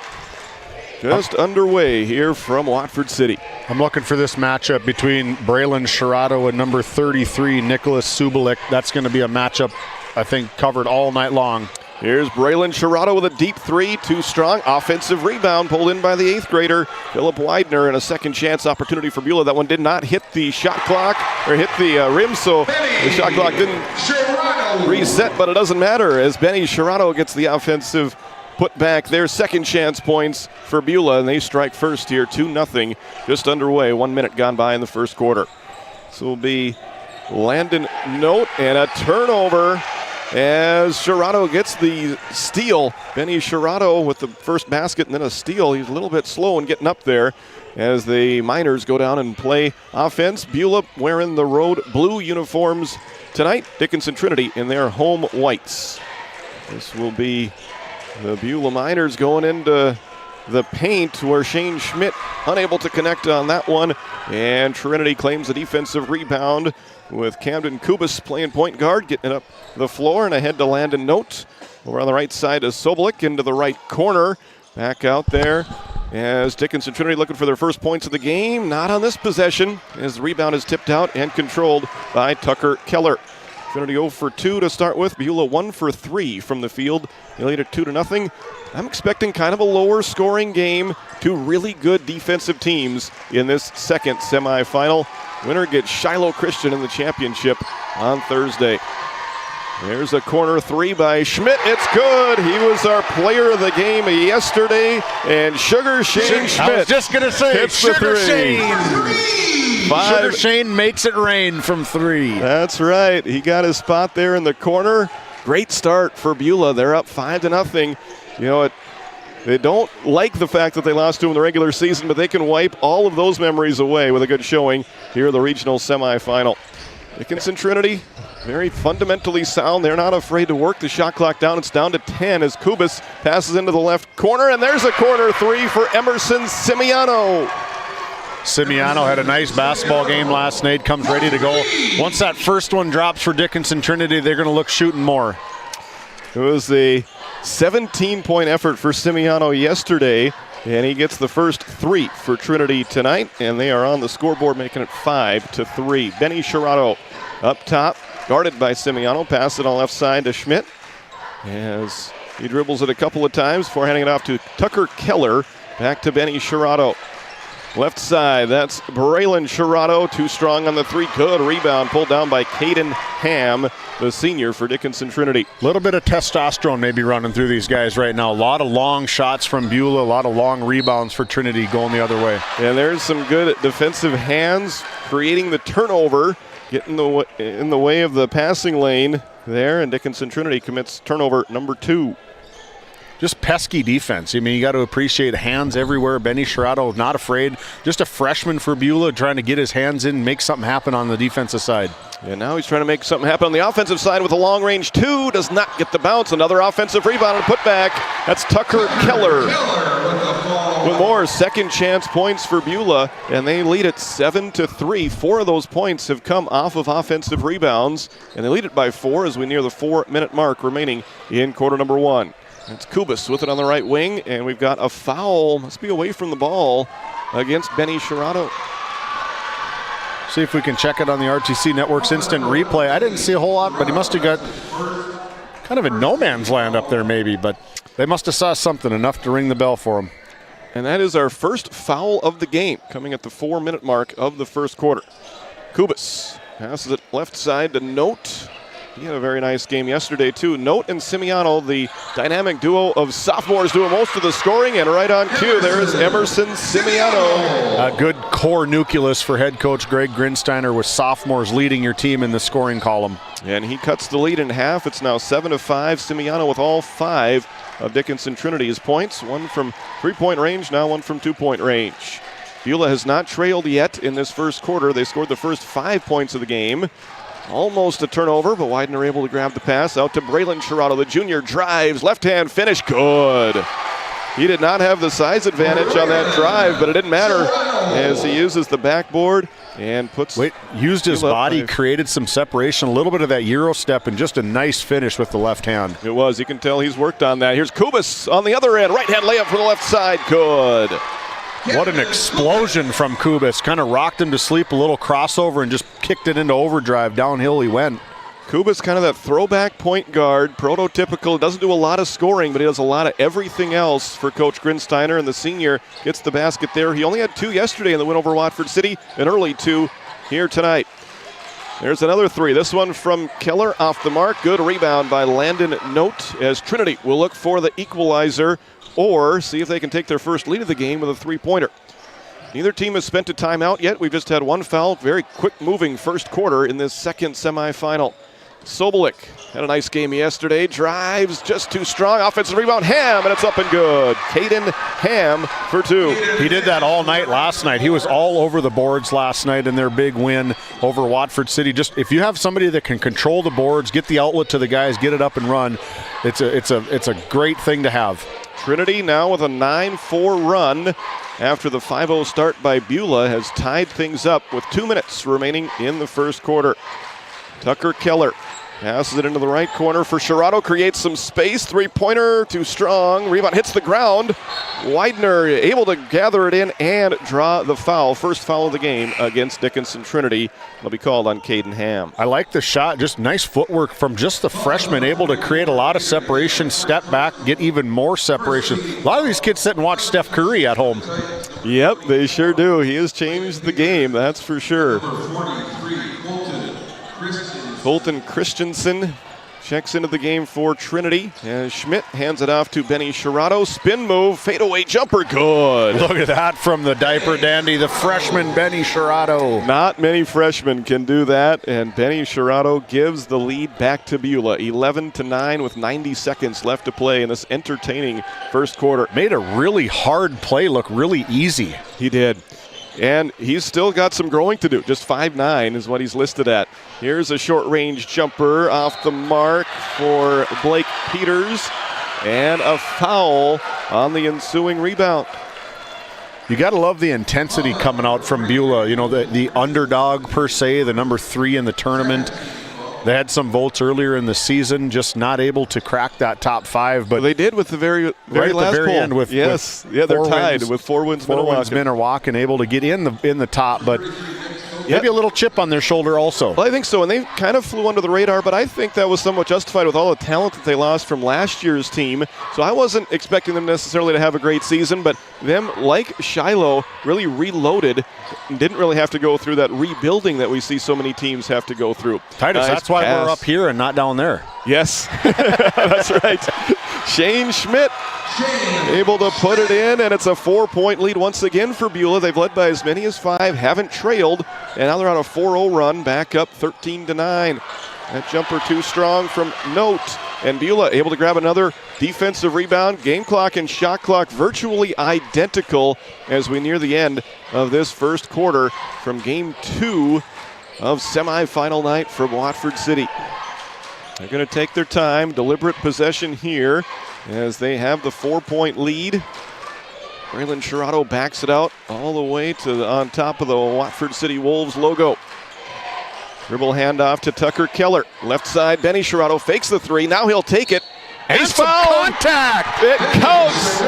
Just underway here from Watford City. I'm looking for this matchup between Braylon Shirato and number 33, Nicholas Subolik. That's going to be a matchup, I think, covered all night long. Here's Braylon Shirato with a deep 3, too strong. Offensive rebound pulled in by the 8th grader, Philip Widener, and a second chance opportunity for Beulah. That one did not hit the shot clock, or hit the rim, so the shot clock didn't reset, but it doesn't matter as Benny Shirato gets the offensive put back. Their second chance points for Beulah, and they strike first here, 2-0, just underway. 1 minute gone by in the first quarter. So it'll be Landon Note and a turnover as Shirato gets the steal. Benny Shirato with the first basket and then a steal. He's a little bit slow in getting up there as the Miners go down and play offense. Beulah wearing the road blue uniforms tonight. Dickinson Trinity in their home whites. This will be the Beulah Miners going into the paint where Shane Schmidt unable to connect on that one. And Trinity claims the defensive rebound with Camden Kubas playing point guard, getting it up the floor and ahead to Landon Note. Over on the right side is Sobolik into the right corner. Back out there as Dickinson Trinity looking for their first points of the game. Not on this possession as the rebound is tipped out and controlled by Tucker Keller. Trinity 0 for 2 to start with. Beulah 1 for 3 from the field. They lead it 2-0. I'm expecting kind of a lower scoring game. Two really good defensive teams in this second semifinal. Winner gets Shiloh Christian in the championship on Thursday. There's a corner three by Schmidt. It's good. He was our player of the game yesterday. And Sugar Shane Schmidt. I was just going to say, Sugar Shane. Sugar 5. Shane makes it rain from 3. That's right. He got his spot there in the corner. Great start for Beulah. They're up 5-0. You know, they don't like the fact that they lost to him in the regular season, but they can wipe all of those memories away with a good showing here in the regional semifinal. Dickinson Trinity, very fundamentally sound. They're not afraid to work the shot clock down. It's down to 10 as Kubas passes into the left corner, and there's a corner three for Emerson Simiano. Simiano had a nice basketball game last night, comes ready to go. Once that first one drops for Dickinson Trinity, they're going to look shooting more. It was a 17-point effort for Simiano yesterday, and he gets the first 3 for Trinity tonight, and they are on the scoreboard making it 5-3. Benny Shirato up top, guarded by Simiano, pass it on the left side to Schmidt as he dribbles it a couple of times before handing it off to Tucker Keller. Back to Benny Shirato. Left side, that's Braylon Shirato, too strong on the 3. Good rebound, pulled down by Caden Ham, the senior for Dickinson Trinity. A little bit of testosterone maybe running through these guys right now. A lot of long shots from Beulah, a lot of long rebounds for Trinity going the other way. And there's some good defensive hands, creating the turnover, getting in the way of the passing lane there, and Dickinson Trinity commits turnover number 2. Just pesky defense. I mean, you got to appreciate hands everywhere. Benny Shirato not afraid. Just a freshman for Beulah trying to get his hands in and make something happen on the defensive side. And now he's trying to make something happen on the offensive side with a long-range 2. Does not get the bounce. Another offensive rebound and putback. That's Tucker Keller. With more second chance points for Beulah, and they lead it 7-3. 4 of those points have come off of offensive rebounds, and they lead it by 4 as we near the 4-minute mark remaining in quarter number 1. It's Kubas with it on the right wing, and we've got a foul. Must be away from the ball against Benny Shirato. See if we can check it on the RTC Network's instant replay. I didn't see a whole lot, but he must have got kind of in no man's land up there maybe, but they must have saw something enough to ring the bell for him. And that is our first foul of the game, coming at the 4-minute mark of the first quarter. Kubas passes it left side to Note. He had a very nice game yesterday, too. Note and Simiano, the dynamic duo of sophomores, doing most of the scoring. And right on cue, there is Emerson Simiano. A good core nucleus for head coach Greg Grinsteiner with sophomores leading your team in the scoring column. And he cuts the lead in half. It's now 7-5. Simiano with all 5 of Dickinson Trinity's points. 1 from 3-point range, now 1 from 2-point range. Beulah has not trailed yet in this first quarter. They scored the first 5 points of the game. Almost a turnover, but Widener able to grab the pass out to Braylon Shirato. The junior drives, left-hand finish, good. He did not have the size advantage on that drive, but it didn't matter as he uses the backboard and used his body, created some separation, a little bit of that Euro step, and just a nice finish with the left hand. It was. You can tell he's worked on that. Here's Kubas on the other end. Right-hand layup for the left side, good. What an explosion from Kubas. Kind of rocked him to sleep, a little crossover, and just kicked it into overdrive. Downhill he went. Kubas kind of that throwback point guard, prototypical. Doesn't do a lot of scoring, but he does a lot of everything else for Coach Grinsteiner, and the senior gets the basket there. He only had 2 yesterday in the win over Watford City, an early 2 here tonight. There's another 3. This one from Keller off the mark. Good rebound by Landon Note as Trinity will look for the equalizer or see if they can take their first lead of the game with a 3-pointer. Neither team has spent a timeout yet. We've just had 1 foul. Very quick-moving first quarter in this second semifinal. Sobolik had a nice game yesterday. Drives just too strong. Offensive rebound. Ham, and it's up and good. Caden Ham for 2. He did that all night last night. He was all over the boards last night in their big win over Watford City. Just if you have somebody that can control the boards, get the outlet to the guys, get it up and run, it's a great thing to have. Trinity now with a 9-4 run after the 5-0 start by Beulah has tied things up with 2 minutes remaining in the first quarter. Tucker Keller passes it into the right corner for Shirado, creates some space, three-pointer, too strong, rebound hits the ground. Widener able to gather it in and draw the foul. First foul of the game against Dickinson Trinity. It'll be called on Caden Ham. I like the shot, just nice footwork from just the freshman, able to create a lot of separation, step back, get even more separation. A lot of these kids sit and watch Steph Curry at home. Yep, they sure do. He has changed the game, that's for sure. Colton Christensen checks into the game for Trinity. And Schmidt hands it off to Benny Shirado. Spin move, fadeaway jumper, good. Look at that from the diaper dandy, the freshman Benny Shirado. Not many freshmen can do that, and Benny Shirado gives the lead back to Beulah. 11-9 with 90 seconds left to play in this entertaining first quarter. Made a really hard play look really easy. He did. And he's still got some growing to do. Just 5'9" is what he's listed at. Here's a short-range jumper off the mark for Blake Peters. And a foul on the ensuing rebound. You got to love the intensity coming out from Beulah. You know, the underdog per se, the number 3 in the tournament. They had some votes earlier in the season, just not able to crack that top 5. But they did with the very right last at the very poll. end with they're tied with 4 wins, Minnewacan able to get in the top, but maybe a little chip on their shoulder also. Well, I think so, and they kind of flew under the radar, but I think that was somewhat justified with all the talent that they lost from last year's team. So I wasn't expecting them necessarily to have a great season, but them, like Shiloh, really reloaded and didn't really have to go through that rebuilding that we see so many teams have to go through. Titus, that's why we're up here and not down there. Yes, that's right. Shane Schmidt able to put it in, and it's a 4-point lead once again for Beulah. They've led by as many as 5, haven't trailed, and now they're on a 4-0 run, back up 13-9. That jumper too strong from Note, and Beulah able to grab another defensive rebound. Game clock and shot clock virtually identical as we near the end of this first quarter from Game 2 of semifinal night from Watford City. They're going to take their time, deliberate possession here as they have the 4-point lead. Braylon Shirado backs it out all the way to on top of the Watford City Wolves logo. Dribble handoff to Tucker Keller. Left side, Benny Shirado fakes the 3. Now he'll take it. And he's some fouled. Contact! It counts.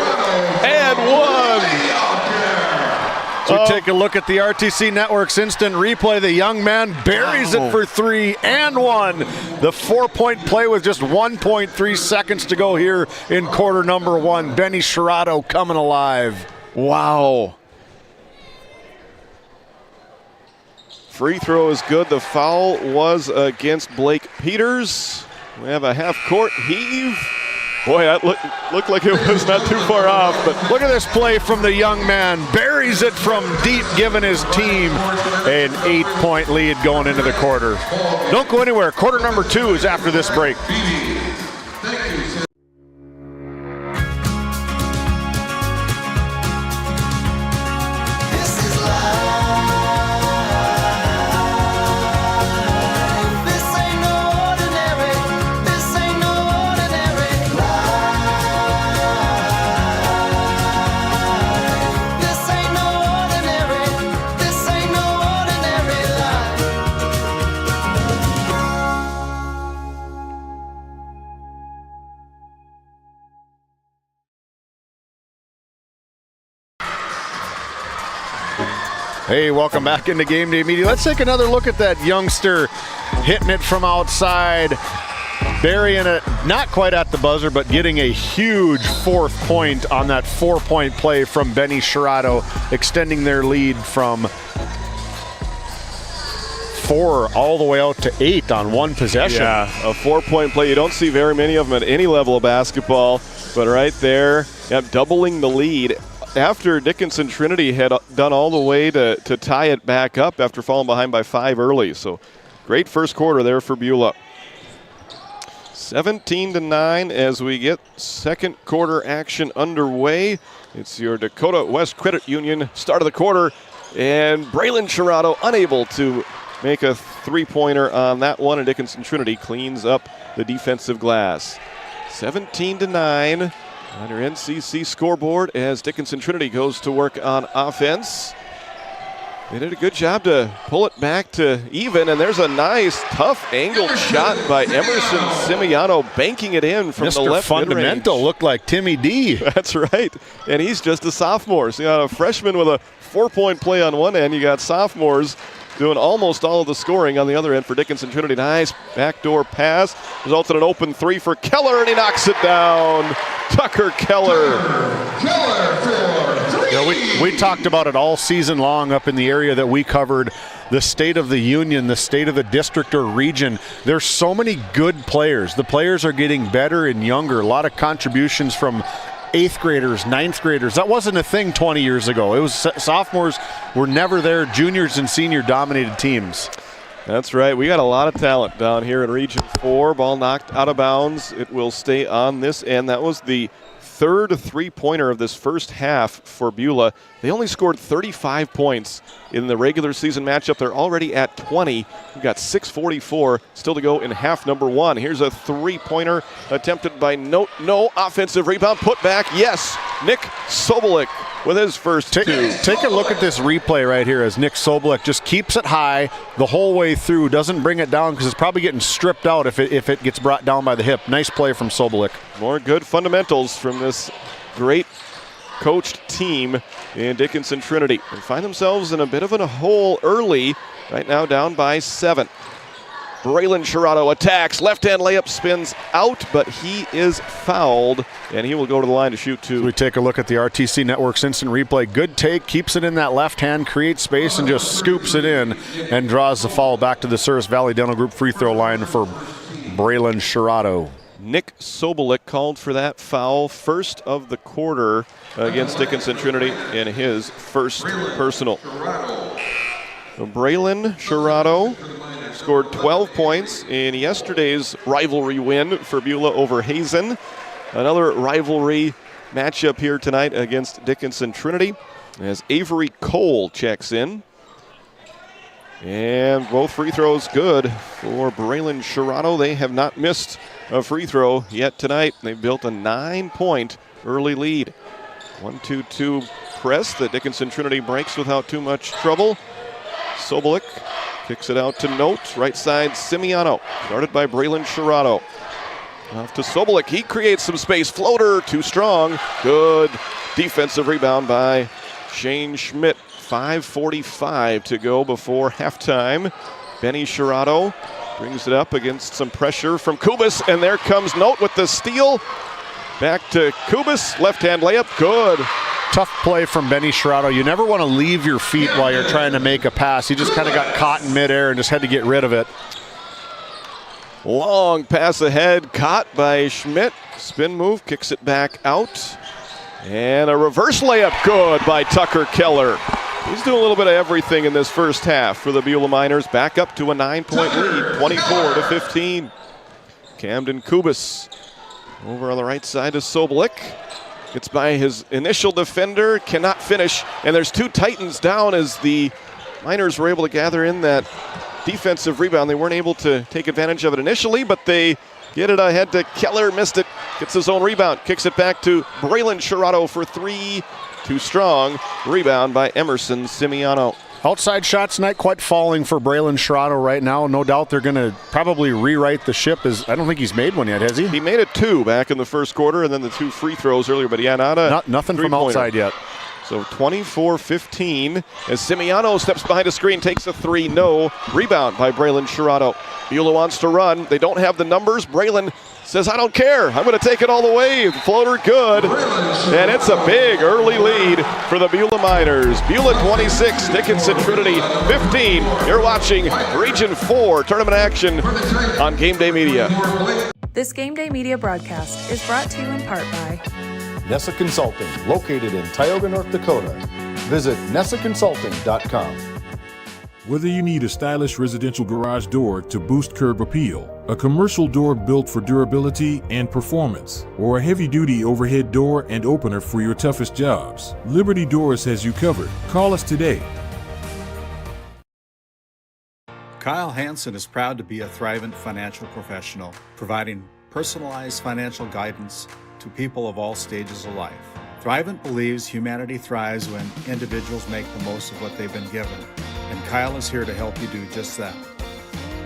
And 1. So we take a look at the RTC Network's instant replay. The young man buries it for 3 and 1. The 4-point play with just 1.3 seconds to go here in quarter number 1. Benny Shirado coming alive. Wow. Free throw is good. The foul was against Blake Peters. We have a half-court heave. Boy, that looked like it was not too far off. But look at this play from the young man. Buries it from deep, giving his team an 8-point lead going into the quarter. Don't go anywhere. Quarter number 2 is after this break. Hey, welcome back into Game Day Media. Let's take another look at that youngster hitting it from outside, burying it, not quite at the buzzer, but getting a huge 4th point on that 4-point play from Benny Shirado, extending their lead from 4 all the way out to 8 on one possession. Yeah, a 4-point play. You don't see very many of them at any level of basketball, but right there, doubling the lead. After Dickinson Trinity had done all the way to tie it back up after falling behind by 5 early. So great first quarter there for Beulah. 17-9 as we get second quarter action underway. It's your Dakota West Credit Union start of the quarter, and Braylon Chirado unable to make a three-pointer on that one, and Dickinson Trinity cleans up the defensive glass. 17-9 on your NCC scoreboard as Dickinson Trinity goes to work on offense. They did a good job to pull it back to even, and there's a nice, tough angled shot by Emerson Simiano, banking it in from the left Fundamental mid-range. looked like Timmy D. That's right, and he's just a sophomore. So you got a freshman with a 4-point play on one end. You got sophomores doing almost all of the scoring on the other end for Dickinson Trinity. Nice backdoor pass. Results in an open three for Keller, and he knocks it down. Tucker Keller. You know, we talked about it all season long up in the area that we covered, the state of the union, the state of the district or region. There's so many good players. The players are getting better and younger. A lot of contributions from 8th graders, 9th graders. That wasn't a thing 20 years ago. It was sophomores were never there. Juniors and senior dominated teams. That's right. We got a lot of talent down here in Region 4. Ball knocked out of bounds. It will stay on this end. That was the third three-pointer of this first half for Beulah. They only scored 35 points in the regular season matchup. They're already at 20. We've got 6:44 still to go in half number one. Here's a three-pointer attempted by No offensive rebound. Put back, yes. Nick Sobolik with his first two. Take a look at this replay right here as Nick Sobolik just keeps it high the whole way through, doesn't bring it down because it's probably getting stripped out if it gets brought down by the hip. Nice play from Sobolik. More good fundamentals from this great coached team in Dickinson Trinity. They find themselves in a bit of a hole early, right now down by 7. Braylon Chirado attacks, left-hand layup spins out, but he is fouled, and he will go to the line to shoot two. We take a look at the RTC Network's instant replay. Good take, keeps it in that left hand, creates space, and just scoops it in and draws the foul back to the Service Valley Dental Group free throw line for Braylon Chirado. Nick Sobolik called for that foul, first of the quarter against Dickinson Trinity in his first personal. So Braylon Chirado scored 12 points in yesterday's rivalry win for Beulah over Hazen. Another rivalry matchup here tonight against Dickinson Trinity as Avery Cole checks in. And both free throws good for Braylon Chirado. They have not missed a free throw yet tonight. They've built a 9-point early lead. 1-2-2 press that Dickinson Trinity breaks without too much trouble. Sobolik kicks it out to Note. Right side, Simiano. Guarded by Braylon Chirado. Off to Sobolik. He creates some space. Floater, too strong. Good defensive rebound by Shane Schmidt. 5:45 to go before halftime. Benny Chirado brings it up against some pressure from Kubas, and there comes Note with the steal. Back to Kubas. Left-hand layup. Good. Tough play from Benny Chirado. You never want to leave your feet while you're trying to make a pass. He just kind of got caught in midair and just had to get rid of it. Long pass ahead, caught by Schmidt. Spin move, kicks it back out. And a reverse layup, good by Tucker Keller. He's doing a little bit of everything in this first half for the Beulah Miners. Back up to a 9-point lead, 24-15. Camden Kubas over on the right side is Sobolik. Gets by his initial defender, cannot finish, and there's two Titans down as the Miners were able to gather in that defensive rebound. They weren't able to take advantage of it initially, but they get it ahead to Keller, missed it, gets his own rebound, kicks it back to Braylon Chirado for 3. Too strong. Rebound by Emerson Simiano. Outside shots not quite falling for Braylon Chirado right now. No doubt they're going to probably rewrite the ship. I don't think he's made one yet, has he? He made it 2 back in the first quarter, and then the 2 free throws earlier, but yeah, nothing from outside yet. So 24-15 as Simiano steps behind a screen, takes a 3, no. Rebound by Braylon Chirado. Beulah wants to run. They don't have the numbers. Braylon says, I don't care. I'm going to take it all the way. Floater good. And it's a big early lead for the Beulah Miners. Beulah 26, Dickinson Trinity 15. You're watching Region 4 tournament action on GameDay Media. This GameDay Media broadcast is brought to you in part by Nessa Consulting, located in Tioga, North Dakota. Visit nessaconsulting.com. Whether you need a stylish residential garage door to boost curb appeal, a commercial door built for durability and performance, or a heavy-duty overhead door and opener for your toughest jobs, Liberty Doors has you covered. Call us today. Kyle Hansen is proud to be a Thrivent financial professional, providing personalized financial guidance to people of all stages of life. Thrivent believes humanity thrives when individuals make the most of what they've been given, and Kyle is here to help you do just that.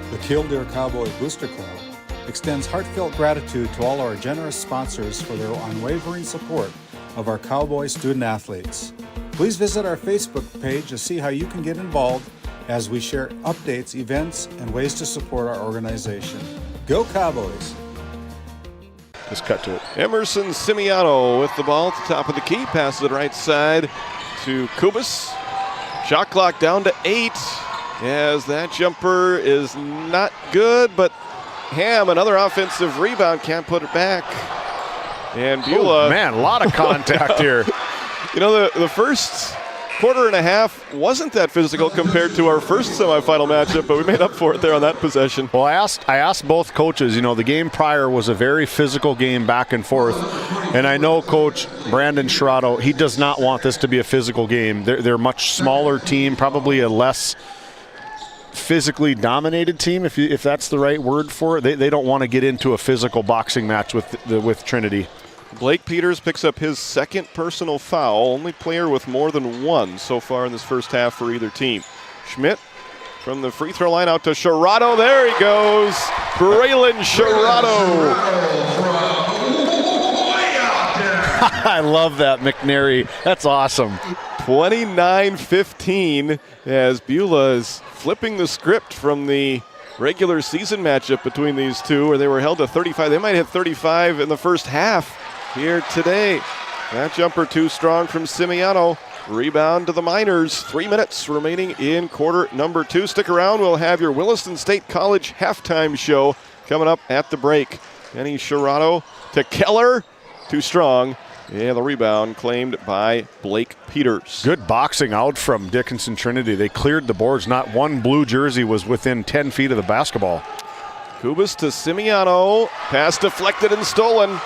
The Killdeer Cowboy Booster Club extends heartfelt gratitude to all our generous sponsors for their unwavering support of our Cowboy student athletes. Please visit our Facebook page to see how you can get involved as we share updates, events, and ways to support our organization. Go Cowboys! Just cut to it. Emerson Simiano with the ball at the top of the key. Passes it right side to Kubas. Shot clock down to 8 as that jumper is not good, but Ham, another offensive rebound, can't put it back. And Beulah. Oh, man, a lot of contact here. You know, the first quarter and a half wasn't that physical compared to our first semifinal matchup, but we made up for it there on that possession. Well, I asked both coaches, you know, the game prior was a very physical game back and forth. And I know Coach Brandon Sherrato, he does not want this to be a physical game. They're a much smaller team, probably a less physically dominated team, if that's the right word for it. They don't want to get into a physical boxing match with Trinity. Blake Peters picks up his second personal foul, only player with more than one so far in this first half for either team. Schmidt from the free throw line out to Sherrato. There he goes. Braylon Sherrato. I love that, McNary. That's awesome. 29-15 as Beulah is flipping the script from the regular season matchup between these two, where they were held to 35. They might hit 35 in the first half here today. That jumper too strong from Simiano. Rebound to the Miners. 3 minutes remaining in quarter number 2. Stick around. We'll have your Williston State College halftime show coming up at the break. Kenny Sherrato to Keller. Too strong. Yeah, the rebound claimed by Blake Peters. Good boxing out from Dickinson Trinity. They cleared the boards. Not one blue jersey was within 10 feet of the basketball. Kubas to Simiano. Pass deflected and stolen.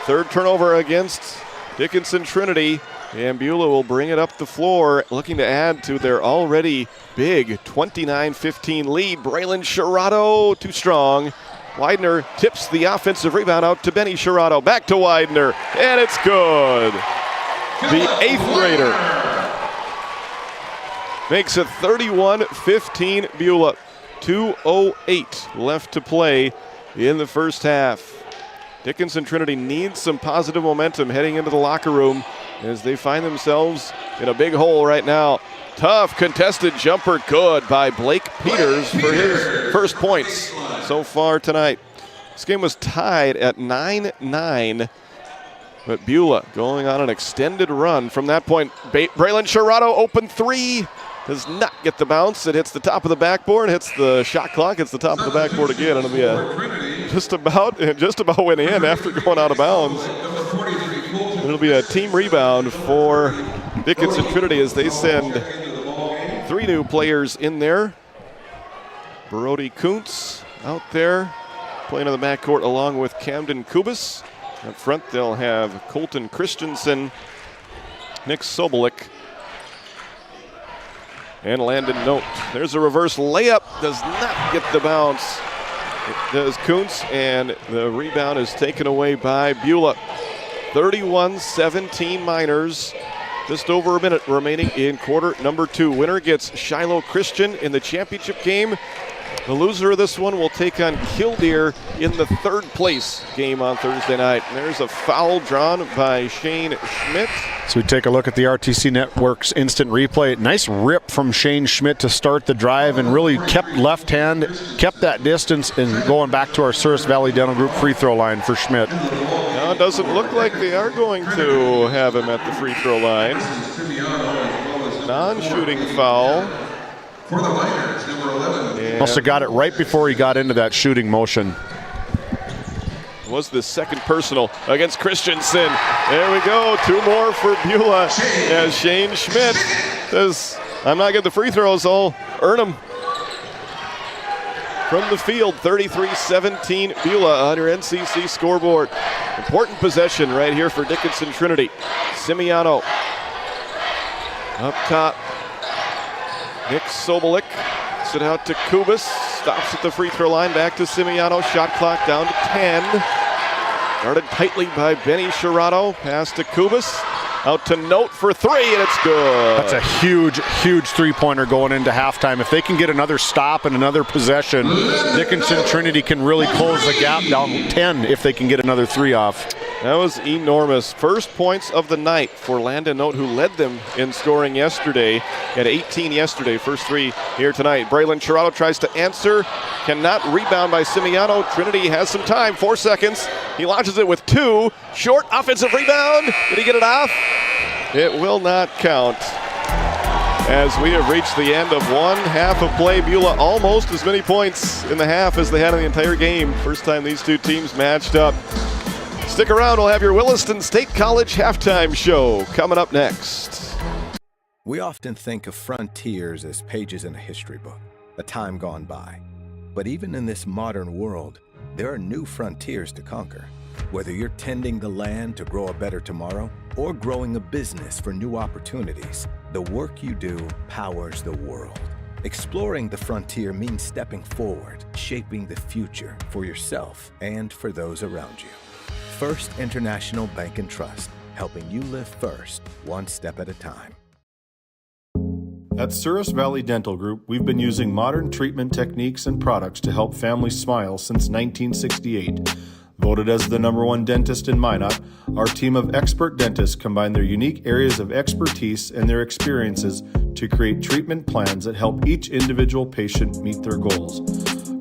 Third turnover against Dickinson Trinity. And Beulah will bring it up the floor, looking to add to their already big 29-15 lead. Braylon Sherrato, too strong. Widener tips the offensive rebound out to Benny Sherrato. Back to Widener, and it's good. The 8th grader makes it 31-15 Beulah. 2:08 left to play in the first half. Dickinson Trinity needs some positive momentum heading into the locker room as they find themselves in a big hole right now. Tough contested jumper, good by Blake Peters for his first points so far tonight. This game was tied at 9-9, but Beulah going on an extended run from that point. Braylon Sherrato, open three, does not get the bounce. It hits the top of the backboard, hits the shot clock, hits the top of the backboard again. It'll be just about went in after going out of bounds. It'll be a team rebound for Dickinson Trinity as they send 3 new players in there. Brody Kuntz out there playing in the backcourt along with Camden Kubas. Up front they'll have Colton Christensen, Nick Sobolik, and Landon Note. There's a reverse layup, does not get the bounce. It does Kuntz, and the rebound is taken away by Beulah. 31-17 Miners. Just over a minute remaining in quarter number 2. Winner gets Shiloh Christian in the championship game. The loser of this one will take on Killdeer in the 3rd place game on Thursday night. And there's a foul drawn by Shane Schmidt. So we take a look at the RTC Network's instant replay. Nice rip from Shane Schmidt to start the drive and really kept left hand, kept that distance, and going back to our Souris Valley Dental Group free throw line for Schmidt. Now it doesn't look like they are going to have him at the free throw line. Non-shooting foul. For the Miners, number 11. Must have got it right before he got into that shooting motion. Was the second personal against Christensen. There we go, 2 more for Beulah as Shane Schmidt says, I'm not getting the free throws, I'll Earnham from the field, 33-17 Beulah on your NCC scoreboard. Important possession right here for Dickinson Trinity. Simiano up top. Nick Sobolik sit out to Kubas. Stops at the free throw line. Back to Simiano. Shot clock down to 10. Guarded tightly by Benny Shirato. Pass to Kubas. Out to Note for three, and it's good. That's a huge, huge three-pointer going into halftime. If they can get another stop and another possession, Dickinson Trinity can really close the gap down 10 if they can get another three off. That was enormous. First points of the night for Landon Note, who led them in scoring yesterday. He had 18 yesterday, first three here tonight. Braylon Chirado tries to answer, cannot rebound by Simiano. Trinity has some time, 4 seconds. He launches it with two. Short offensive rebound. Did he get it off? It will not count. As we have reached the end of one half of play, Beulah almost as many points in the half as they had in the entire game. First time these two teams matched up. Stick around, we'll have your Williston State College halftime show coming up next. We often think of frontiers as pages in a history book, a time gone by. But even in this modern world, there are new frontiers to conquer. Whether you're tending the land to grow a better tomorrow or growing a business for new opportunities, the work you do powers the world. Exploring the frontier means stepping forward, shaping the future for yourself and for those around you. First International Bank and Trust, helping you live first, one step at a time. At Souris Valley Dental Group, we've been using modern treatment techniques and products to help families smile since 1968. Voted as the #1 dentist in Minot, our team of expert dentists combine their unique areas of expertise and their experiences to create treatment plans that help each individual patient meet their goals.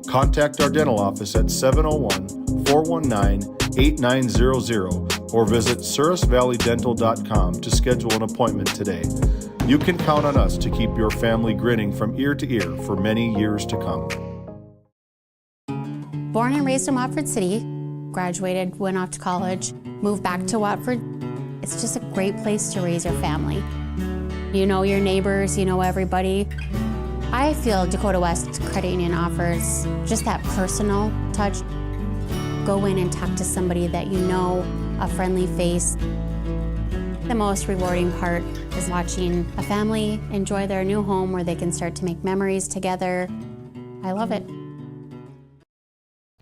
Contact our dental office at 701-419-8900 or visit sourisvalleydental.com to schedule an appointment today. You can count on us to keep your family grinning from ear to ear for many years to come. Born and raised in Watford City, graduated, went off to college, moved back to Watford. It's just a great place to raise your family. You know your neighbors, you know everybody. I feel Dakota West Credit Union offers just that personal touch. Go in and talk to somebody that you know, a friendly face. The most rewarding part is watching a family enjoy their new home where they can start to make memories together. I love it.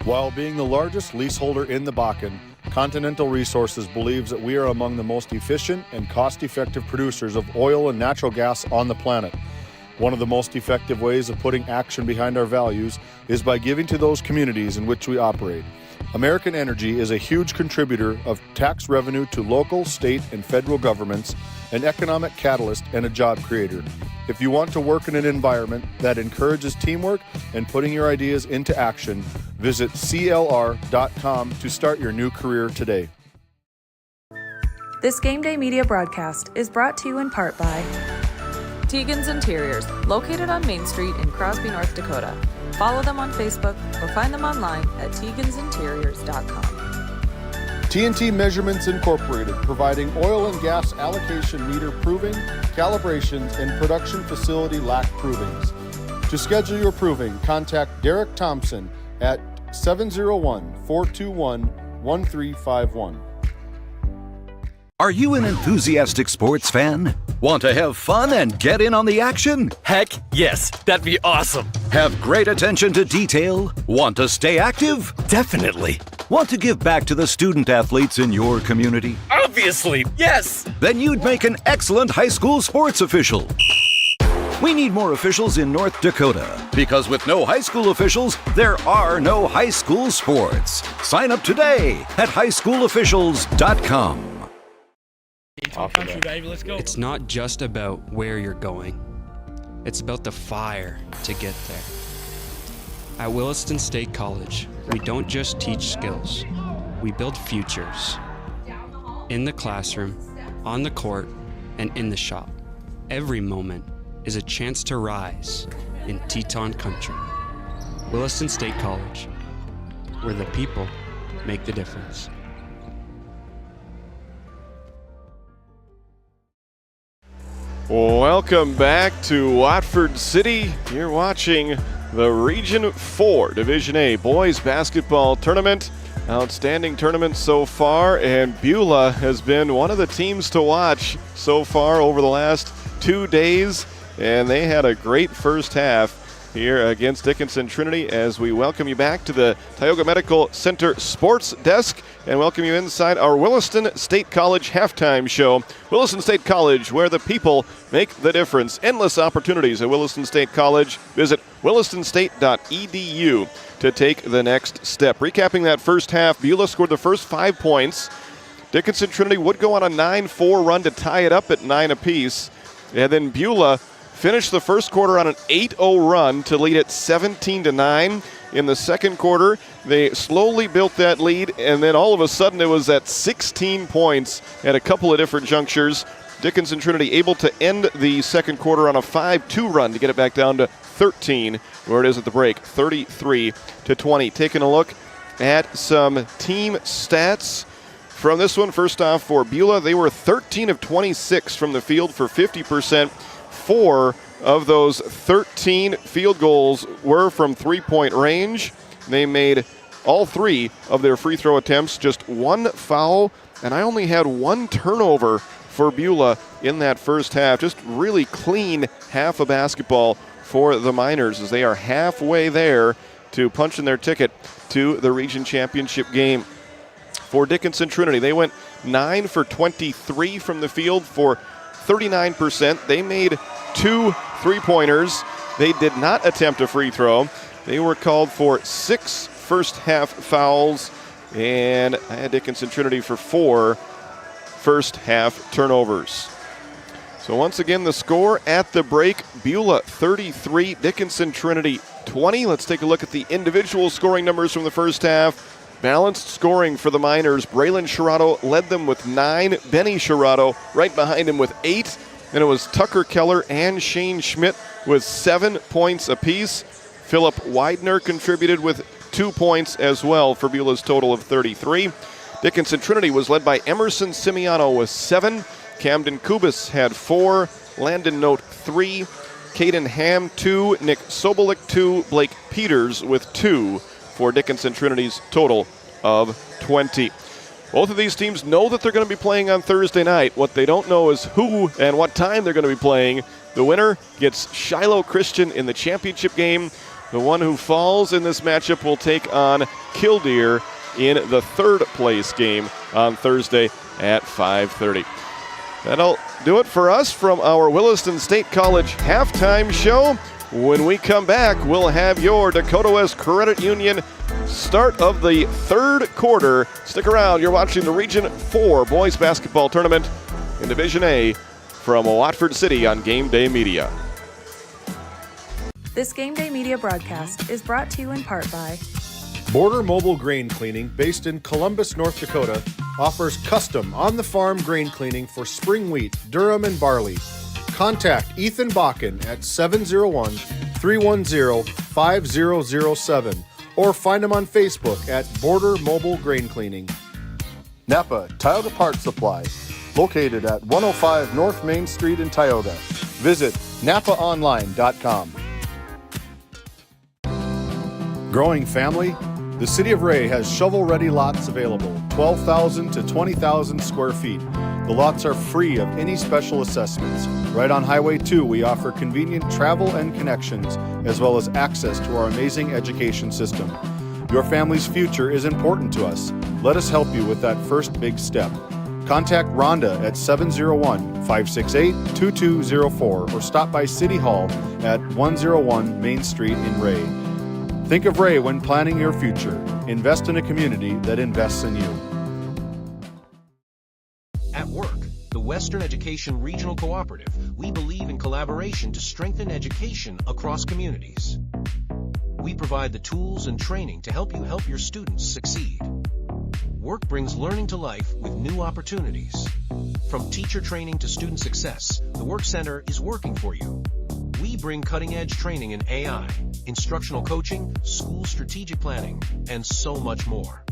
While being the largest leaseholder in the Bakken, Continental Resources believes that we are among the most efficient and cost-effective producers of oil and natural gas on the planet. One of the most effective ways of putting action behind our values is by giving to those communities in which we operate. American Energy is a huge contributor of tax revenue to local, state, and federal governments, an economic catalyst, and a job creator. If you want to work in an environment that encourages teamwork and putting your ideas into action, visit CLR.com to start your new career today. This Game Day media broadcast is brought to you in part by Tegan's Interiors, located on Main Street in Crosby, North Dakota. Follow them on Facebook or find them online at tegansinteriors.com. TNT Measurements Incorporated, providing oil and gas allocation meter proving, calibrations, and production facility lack provings. To schedule your proving, contact Derek Thompson at 701-421-1351. Are you an enthusiastic sports fan? Want to have fun and get in on the action? Heck yes, that'd be awesome. Have great attention to detail? Want to stay active? Definitely. Want to give back to the student athletes in your community? Obviously, yes. Then you'd make an excellent high school sports official. We need more officials in North Dakota, because with no high school officials, there are no high school sports. Sign up today at highschoolofficials.com. It's not just about where you're going. It's about the fire to get there. At Williston State College, we don't just teach skills. We build futures. In the classroom, on the court, and in the shop. Every moment is a chance to rise in Teton country. Williston State College, where the people make the difference. Welcome back to Watford City. You're watching the Region 4 Division A Boys Basketball Tournament. Outstanding tournament so far, and Beulah has been one of the teams to watch so far over the last 2 days, and they had a great first half here against Dickinson Trinity as we welcome you back to the Tioga Medical Center Sports Desk and welcome you inside our Williston State College halftime show. Williston State College, where the people make the difference. Endless opportunities at Williston State College. Visit wilistonstate.edu to take the next step. Recapping that first half, Beulah scored the first 5 points. Dickinson Trinity would go on a 9-4 run to tie it up at 9 apiece. And then Beulah finished the first quarter on an 8-0 run to lead it 17-9. In the second quarter, they slowly built that lead, and then all of a sudden it was at 16 points at a couple of different junctures. Dickinson Trinity able to end the second quarter on a 5-2 run to get it back down to 13, where it is at the break, 33-20. Taking a look at some team stats from this one. First off, for Beulah, they were 13 of 26 from the field for 50%. 4 of those 13 field goals were from three-point range. They made all 3 of their free throw attempts, just 1 foul, and I only had 1 turnover for Beulah in that first half. Just really clean half of basketball for the Miners as they are halfway there to punching their ticket to the region championship game. For Dickinson Trinity, they went 9 for 23 from the field for 39%. They made 2 3-pointers. They did not attempt a free throw. They were called for 6 first half fouls, and I had Dickinson Trinity for 4 first half turnovers. So once again, the score at the break, Beulah 33, Dickinson Trinity 20. Let's take a look at the individual scoring numbers from the first half. Balanced scoring for the Miners. Braylon Sherrato led them with 9. Benny Sherrato right behind him with 8. Then it was Tucker Keller and Shane Schmidt with 7 points apiece. Philip Widener contributed with 2 points as well for Beulah's total of 33. Dickinson Trinity was led by Emerson Simiano with 7. Camden Kubis had 4. Landon Note 3. Caden Ham 2. Nick Sobolik 2. Blake Peters with 2 for Dickinson Trinity's total of 20. Both of these teams know that they're going to be playing on Thursday night. What they don't know is who and what time they're going to be playing. The winner gets Shiloh Christian in the championship game. The one who falls in this matchup will take on Killdeer in the third place game on Thursday at 5:30. That'll do it for us from our Williston State College halftime show. When we come back, we'll have your Dakota West Credit Union start of the third quarter. Stick around. You're watching the Region 4 Boys Basketball Tournament in Division A from Watford City on GameDay Media. This GameDay Media broadcast is brought to you in part by Border Mobile Grain Cleaning, based in Columbus, North Dakota, offers custom on-the-farm grain cleaning for spring wheat, durum, and barley. Contact Ethan Bakken at 701-310-5007 or find him on Facebook at Border Mobile Grain Cleaning. Napa Tioga Parts Supply, located at 105 North Main Street in Tioga. Visit napaonline.com. Growing family? The City of Ray has shovel-ready lots available, 12,000 to 20,000 square feet. The lots are free of any special assessments. Right on Highway 2, we offer convenient travel and connections, as well as access to our amazing education system. Your family's future is important to us. Let us help you with that first big step. Contact Rhonda at 701-568-2204 or stop by City Hall at 101 Main Street in Ray. Think of Ray when planning your future. Invest in a community that invests in you. At work, the Western Education Regional Cooperative, we believe in collaboration to strengthen education across communities. We provide the tools and training to help you help your students succeed. Work brings learning to life with new opportunities. From teacher training to student success, the Work Center is working for you. We bring cutting-edge training in AI, instructional coaching, school strategic planning, and so much more.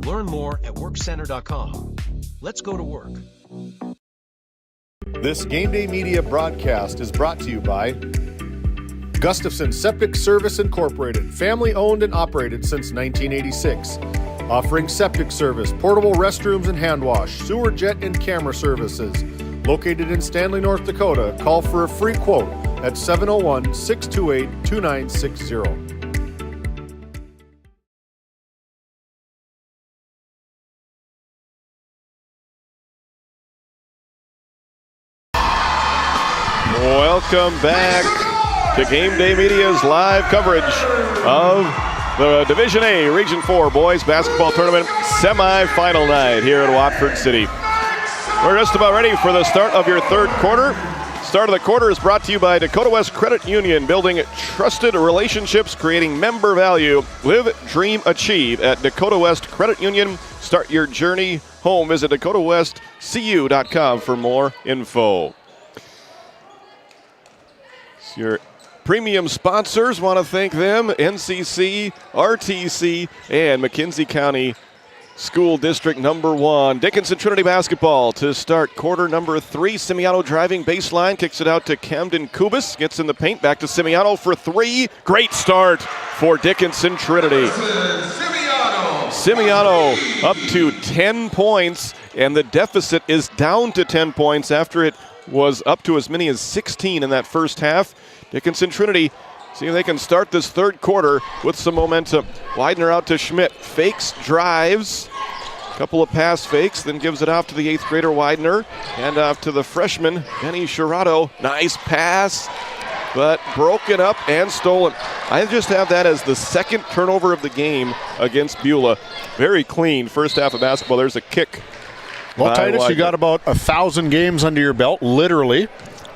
Learn more at workcenter.com. Let's go to work. This Game Day Media broadcast is brought to you by Gustafson Septic Service Incorporated, family owned and operated since 1986. Offering septic service, portable restrooms and hand wash, sewer jet and camera services. Located in Stanley, North Dakota, call for a free quote at 701-628-2960. Welcome back to Game Day Media's live coverage of the Division A Region 4 Boys Basketball Tournament semi-final night here in Watford City. We're just about ready for the start of your third quarter. Start of the quarter is brought to you by Dakota West Credit Union, building trusted relationships, creating member value. Live, dream, achieve at Dakota West Credit Union. Start your journey home. Visit dakotawestcu.com for more info. Your premium sponsors, want to thank them, NCC, RTC, and McKenzie County School District number 1. Dickinson Trinity basketball to start quarter number 3. Semiano driving baseline, kicks it out to Camden Kubis, gets in the paint, back to Semiano for 3. Great start for Dickinson Trinity. Semiano up to 10 points, and the deficit is down to 10 points after it was up to as many as 16 in that first half. Dickinson Trinity, see if they can start this third quarter with some momentum. Widener out to Schmidt, fakes, drives, couple of pass fakes, then gives it off to the 8th grader Widener, and off to the freshman, Benny Shirato. Nice pass, but broken up and stolen. I just have that as the second turnover of the game against Beulah. Very clean first half of basketball. There's a kick. Well, Titus, you got about 1,000 games under your belt, literally.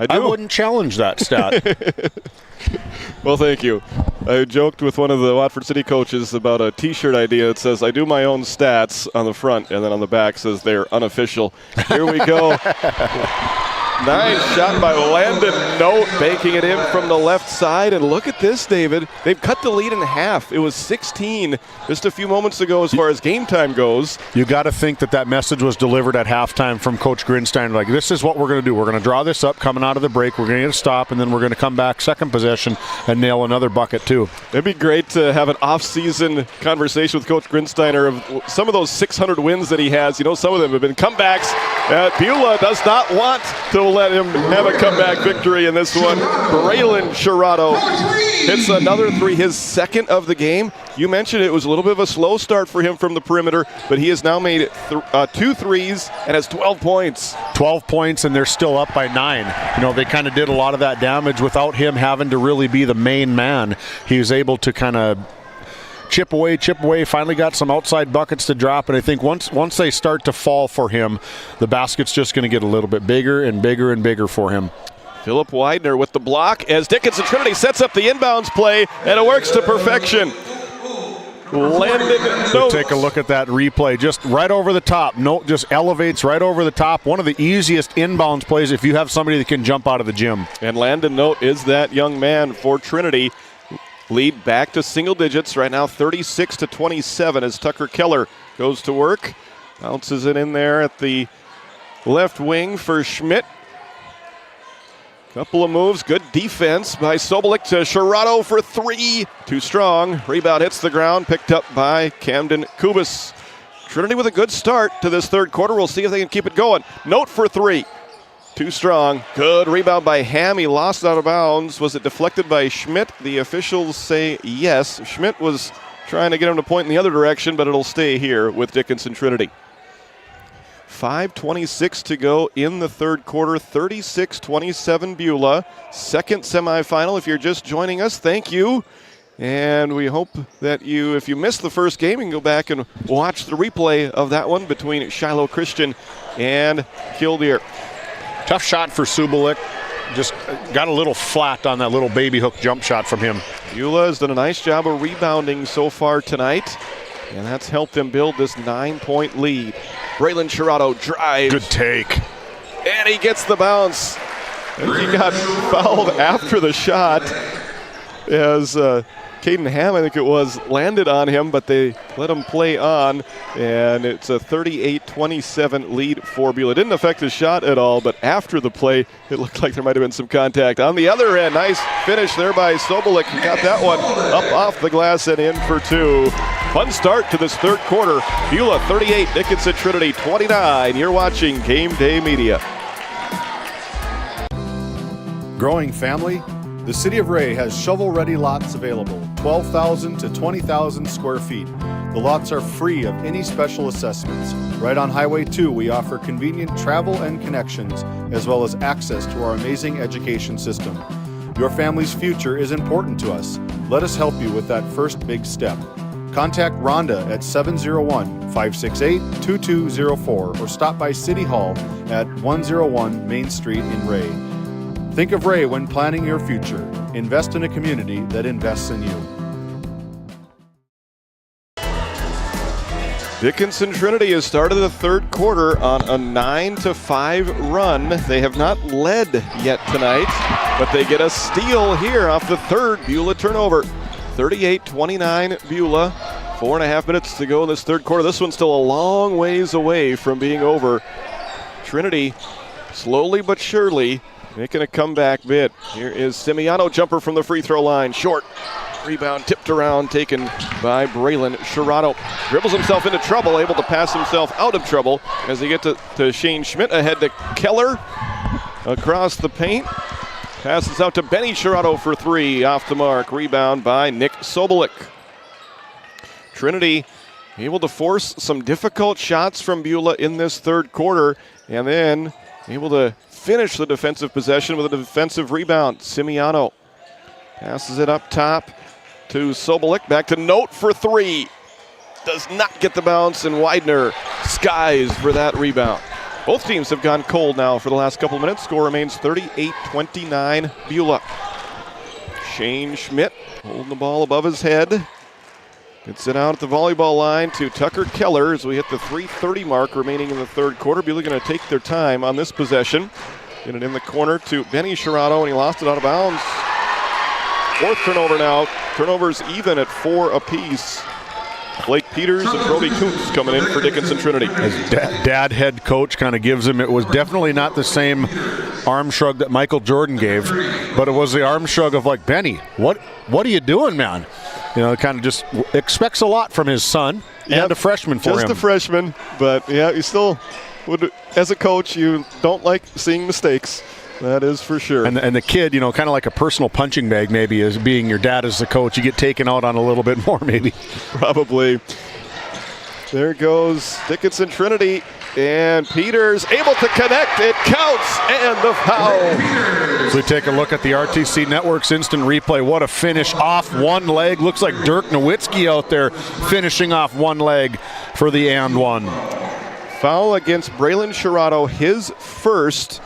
I wouldn't challenge that stat. Well, thank you. I joked with one of the Watford City coaches about a T-shirt idea that says, I do my own stats on the front, and then on the back says they're unofficial. Here we go. Nice shot by Landon Note, banking it in from the left side. And look at this, David. They've cut the lead in half. It was 16 just a few moments ago as far as game time goes. You got to think that message was delivered at halftime from Coach Grinstein. Like, this is what we're going to do. We're going to draw this up coming out of the break. We're going to get a stop, and then we're going to come back second possession and nail another bucket, too. It'd be great to have an off-season conversation with Coach Grinsteiner of some of those 600 wins that he has. You know, some of them have been comebacks. Beulah does not want to let him have a comeback victory in this one. Braylon Shirato hits another 3, his second of the game. You mentioned it was a little bit of a slow start for him from the perimeter, but he has now made 2 threes and has 12 points. 12 points, and they're still up by 9. You know, they kind of did a lot of that damage without him having to really be the main man. He was able to kind of chip away, finally got some outside buckets to drop, and I think once they start to fall for him, the basket's just going to get a little bit bigger and bigger and bigger for him. Philip Widener with the block as Dickinson Trinity sets up the inbounds play, and it works to perfection. Landon Note. Take a look at that replay, just right over the top. Note just elevates right over the top. One of the easiest inbounds plays if you have somebody that can jump out of the gym. And Landon Note is that young man for Trinity. Lead back to single digits right now, 36-27 as Tucker Keller goes to work. Bounces it in there at the left wing for Schmidt. Couple of moves, good defense by Sobolik to Shirato for 3. Too strong. Rebound hits the ground, picked up by Camden Kubis. Trinity with a good start to this third quarter. We'll see if they can keep it going. Note for 3. Too strong. Good rebound by Ham. He lost it out of bounds. Was it deflected by Schmidt? The officials say yes. Schmidt was trying to get him to point in the other direction, but it'll stay here with Dickinson Trinity. 5:26 to go in the third quarter. 36-27 Beulah. Second semifinal. If you're just joining us, thank you. And we hope that if you missed the first game, you can go back and watch the replay of that one between Shiloh Christian and Killdeer. Tough shot for Subolik. Just got a little flat on that little baby hook jump shot from him. Beulah has done a nice job of rebounding so far tonight, and that's helped them build this 9-point lead. Braylon Shirato drives. Good take. And he gets the bounce. And he got fouled after the shot as Caden Ham, I think it was, landed on him, but they let him play on, and it's a 38-27 lead for Beulah. It didn't affect his shot at all, but after the play, it looked like there might have been some contact. On the other end, nice finish there by Sobolik. He got that one up off the glass and in for two. Fun start to this third quarter. Beulah 38, Dickinson Trinity 29. You're watching GameDay Media. Growing family? The City of Ray has shovel-ready lots available, 12,000 to 20,000 square feet. The lots are free of any special assessments. Right on Highway 2, we offer convenient travel and connections, as well as access to our amazing education system. Your family's future is important to us. Let us help you with that first big step. Contact Rhonda at 701-568-2204 or stop by City Hall at 101 Main Street in Ray. Think of Ray when planning your future. Invest in a community that invests in you. Dickinson Trinity has started the third quarter on a 9-5 run. They have not led yet tonight, but they get a steal here off the third Beulah turnover. 38-29 Beulah. 4.5 minutes to go in this third quarter. This one's still a long ways away from being over. Trinity, slowly but surely, making a comeback bid. Here is Simiano, jumper from the free throw line. Short. Rebound tipped around, taken by Braylon Shirato. Dribbles himself into trouble, able to pass himself out of trouble as they get to Shane Schmidt, ahead to Keller. Across the paint. Passes out to Benny Shirato for three. Off the mark. Rebound by Nick Sobolik. Trinity able to force some difficult shots from Beulah in this third quarter, and then able to finish the defensive possession with a defensive rebound. Simiano passes it up top to Sobolik. Back to Note for three. Does not get the bounce, and Widener skies for that rebound. Both teams have gone cold now for the last couple of minutes. Score remains 38-29 Beulah. Shane Schmidt holding the ball above his head. Gets it out at the volleyball line to Tucker Keller as we hit the 3:30 mark remaining in the third quarter. Beulah going to take their time on this possession. Get it in the corner to Benny Shirato, and he lost it out of bounds. Fourth turnover now. Turnovers even at 4 apiece. Blake Peters and Brody Kuntz coming in for Dickinson Trinity. As dad head coach kind of gives him, it was definitely not the same arm shrug that Michael Jordan gave, but it was the arm shrug of like, Benny, what are you doing, man? You know, kind of just expects a lot from his son and a freshman for him. Just a freshman, but yeah, you still would, as a coach, you don't like seeing mistakes. That is for sure. And the kid, you know, kind of like a personal punching bag maybe, as being your dad as the coach. You get taken out on a little bit more maybe. Probably. There goes Dickinson Trinity, and Peters able to connect. It counts, and the foul. As we take a look at the RTC Network's instant replay, what a finish off one leg. Looks like Dirk Nowitzki out there finishing off one leg for the and one. Foul against Braylon Shirato, his first.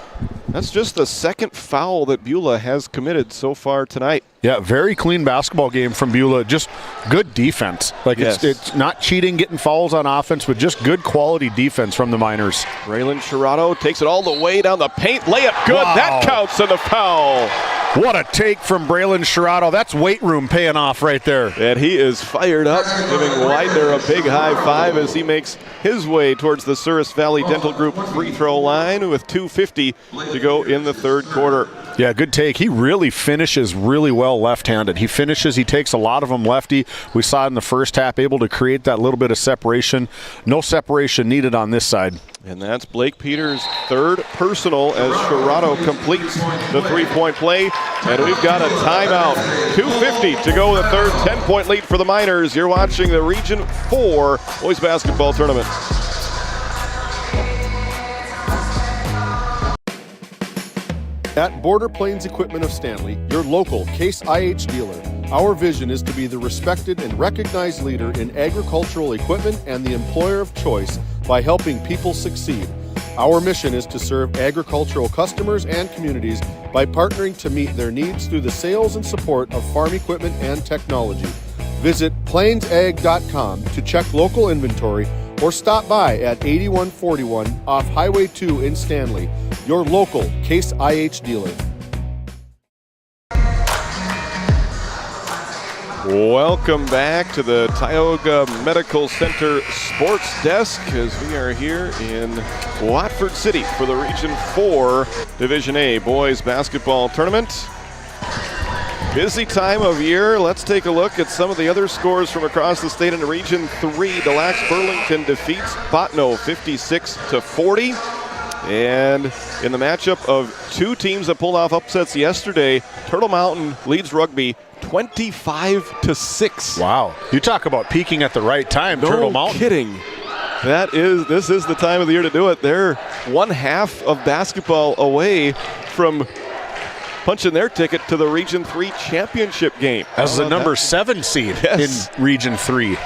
That's just the second foul that Beulah has committed so far tonight. Yeah, very clean basketball game from Beulah. Just good defense. Like it's not cheating, getting fouls on offense, but just good quality defense from the Miners. Braylon Shirato takes it all the way down the paint. Layup good. Wow. That counts in the foul. What a take from Braylon Shirato. That's weight room paying off right there. And he is fired up, giving Widener a big high five as he makes his way towards the Souris Valley Dental Group free throw line with 2:50 to go in the third quarter. Yeah, good take. He really finishes really well left-handed. He takes a lot of them lefty. We saw in the first half, able to create that little bit of separation. No separation needed on this side. And that's Blake Peters' third personal as Shirato completes the three-point play. And we've got a timeout. 2:50 to go in the third. 10-point lead for the Miners. You're watching the Region 4 Boys Basketball Tournament. At Border Plains Equipment of Stanley, your local Case IH dealer, our vision is to be the respected and recognized leader in agricultural equipment and the employer of choice by helping people succeed. Our mission is to serve agricultural customers and communities by partnering to meet their needs through the sales and support of farm equipment and technology. Visit plainsag.com to check local inventory or stop by at 8141 off Highway 2 in Stanley, your local Case IH dealer. Welcome back to the Tioga Medical Center Sports Desk as we are here in Watford City for the Region 4 Division A Boys Basketball Tournament. Busy time of year. Let's take a look at some of the other scores from across the state in Region 3. Delax Burlington defeats Botno 56-40. And in the matchup of two teams that pulled off upsets yesterday, Turtle Mountain leads Rugby 25-6. Wow. You talk about peaking at the right time, Turtle Mountain. No kidding. This is the time of the year to do it. They're one half of basketball away from punching their ticket to the Region 3 championship game. As the number 7 seed in Region 3.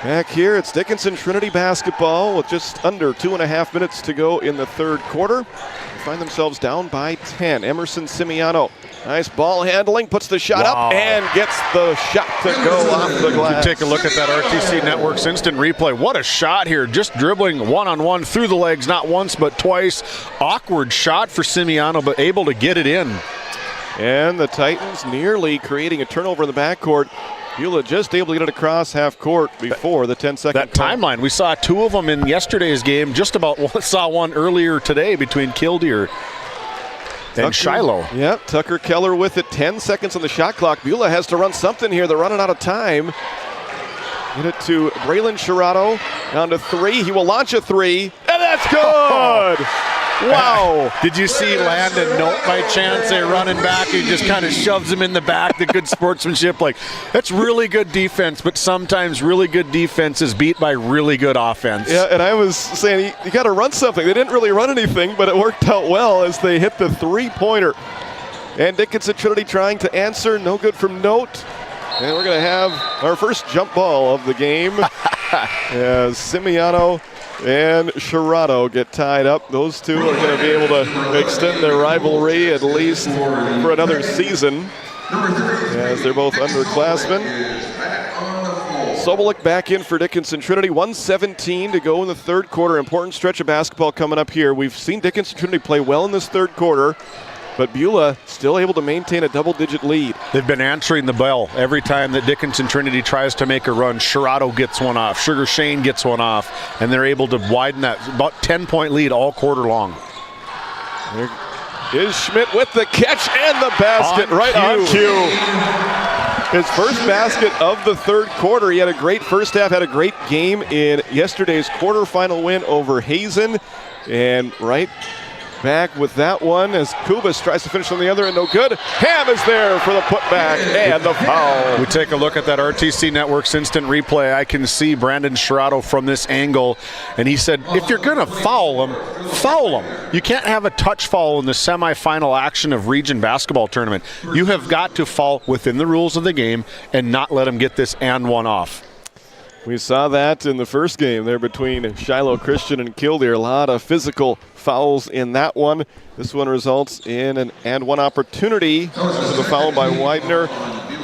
Back here, it's Dickinson Trinity basketball with just under 2.5 minutes to go in the third quarter. They find themselves down by 10. Emerson Simiano, nice ball handling, puts the shot up and gets the shot to go off the glass. You take a look at that RTC Network's instant replay. What a shot here, just dribbling one-on-one through the legs, not once but twice. Awkward shot for Simiano, but able to get it in. And the Titans nearly creating a turnover in the backcourt. Beulah just able to get it across half court before the 10-second. That timeline, we saw two of them in yesterday's game. Just about saw one earlier today between Killdeer and Shiloh. Yep, Tucker Keller with it. 10 seconds on the shot clock. Beulah has to run something here. They're running out of time. Get it to Braylon Shirato. Down to 3. He will launch a 3. And that's good! Wow. Did you see Landon Note by chance? They're running back. He just kind of shoves him in the back. The good sportsmanship. Like, that's really good defense, but sometimes really good defense is beat by really good offense. Yeah, and I was saying, you got to run something. They didn't really run anything, but it worked out well as they hit the three-pointer. And Dickinson Trinity trying to answer. No good from Note. And we're going to have our first jump ball of the game as Simiano and Shirato get tied up. Those two are going to be able to extend their rivalry at least for another season as they're both underclassmen. Sobolik back in for Dickinson Trinity. 1:17 to go in the third quarter. Important stretch of basketball coming up here. We've seen Dickinson Trinity play well in this third quarter, but Beulah still able to maintain a double-digit lead. They've been answering the bell every time that Dickinson Trinity tries to make a run. Shirato gets one off. Sugar Shane gets one off, and they're able to widen that about 10-point lead all quarter long. There is Schmidt with the catch and the basket on cue. His first basket of the third quarter. He had a great first half, had a great game in yesterday's quarterfinal win over Hazen, and back with that one as Kubas tries to finish on the other end. No good. Ham is there for the putback and the foul. We take a look at that RTC Network's instant replay. I can see Brandon Shirato from this angle, and he said, if you're going to foul him, foul him. You can't have a touch foul in the semifinal action of Region Basketball Tournament. You have got to foul within the rules of the game and not let him get this and one off. We saw that in the first game there between Shiloh Christian and Killdeer. A lot of physical fouls in that one. This one results in an and one opportunity with a foul by Widener.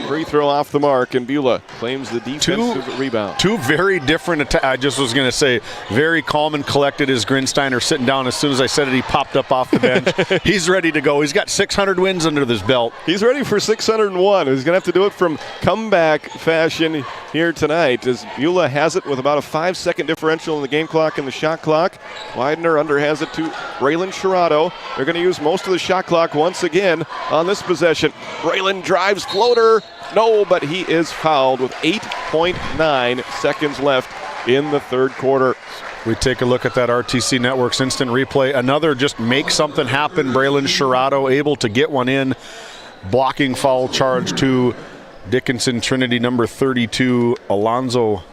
Free throw off the mark, and Beulah claims the defensive rebound. Two very different I just was going to say, very calm and collected as Grinsteiner sitting down. As soon as I said it, he popped up off the bench. He's ready to go. He's got 600 wins under his belt. He's ready for 601. He's going to have to do it from comeback fashion here tonight as Beulah has it with about a 5-second differential in the game clock and the shot clock. Widener under has it to Braylon Shirato. They're going to use most of the shot clock once again on this possession. Braylon drives, floater. No, but he is fouled with 8.9 seconds left in the third quarter. We take a look at that RTC Network's instant replay. Another just make something happen. Braylon Shirato able to get one in. Blocking foul charge to Dickinson Trinity number 32, Alonzo.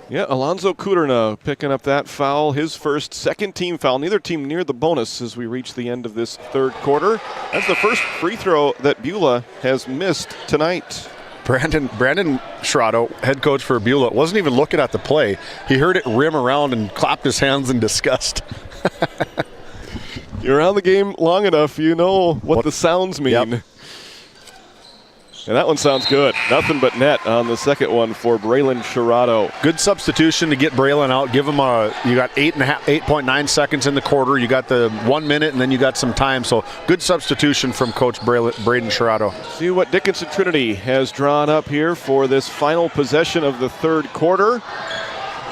Yeah, Alonzo Kuderna picking up that foul, his first second team foul. Neither team near the bonus as we reach the end of this third quarter. That's the first free throw that Beulah has missed tonight. Brandon Shirato, head coach for Beulah, wasn't even looking at the play. He heard it rim around and clapped his hands in disgust. You're around the game long enough, you know what the sounds mean. Yep. And that one sounds good. Nothing but net on the second one for Braylon Sherrato. Good substitution to get Braylon out. Give him you got 8.9 seconds in the quarter. You got the 1 minute, and then you got some time. So good substitution from Coach Braden Sherrato. See what Dickinson Trinity has drawn up here for this final possession of the third quarter.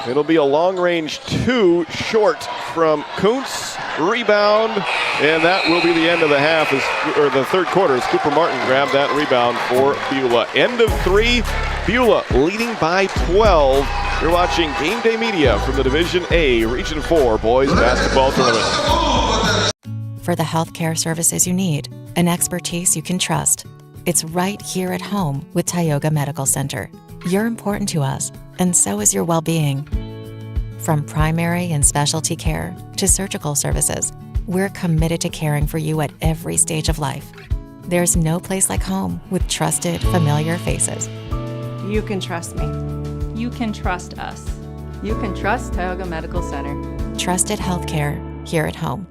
It'll be a long-range 2 short from Kuntz. Rebound, and that will be the end of the half, or the third quarter, as Cooper Martin grabbed that rebound for Beulah. End of 3, Beulah leading by 12. You're watching Game Day Media from the Division A Region 4 Boys Basketball Tournament. For the healthcare services you need, an expertise you can trust. It's right here at home with Tioga Medical Center. You're important to us, and so is your well-being. From primary and specialty care to surgical services, we're committed to caring for you at every stage of life. There's no place like home with trusted, familiar faces. You can trust me. You can trust us. You can trust Tioga Medical Center. Trusted healthcare here at home.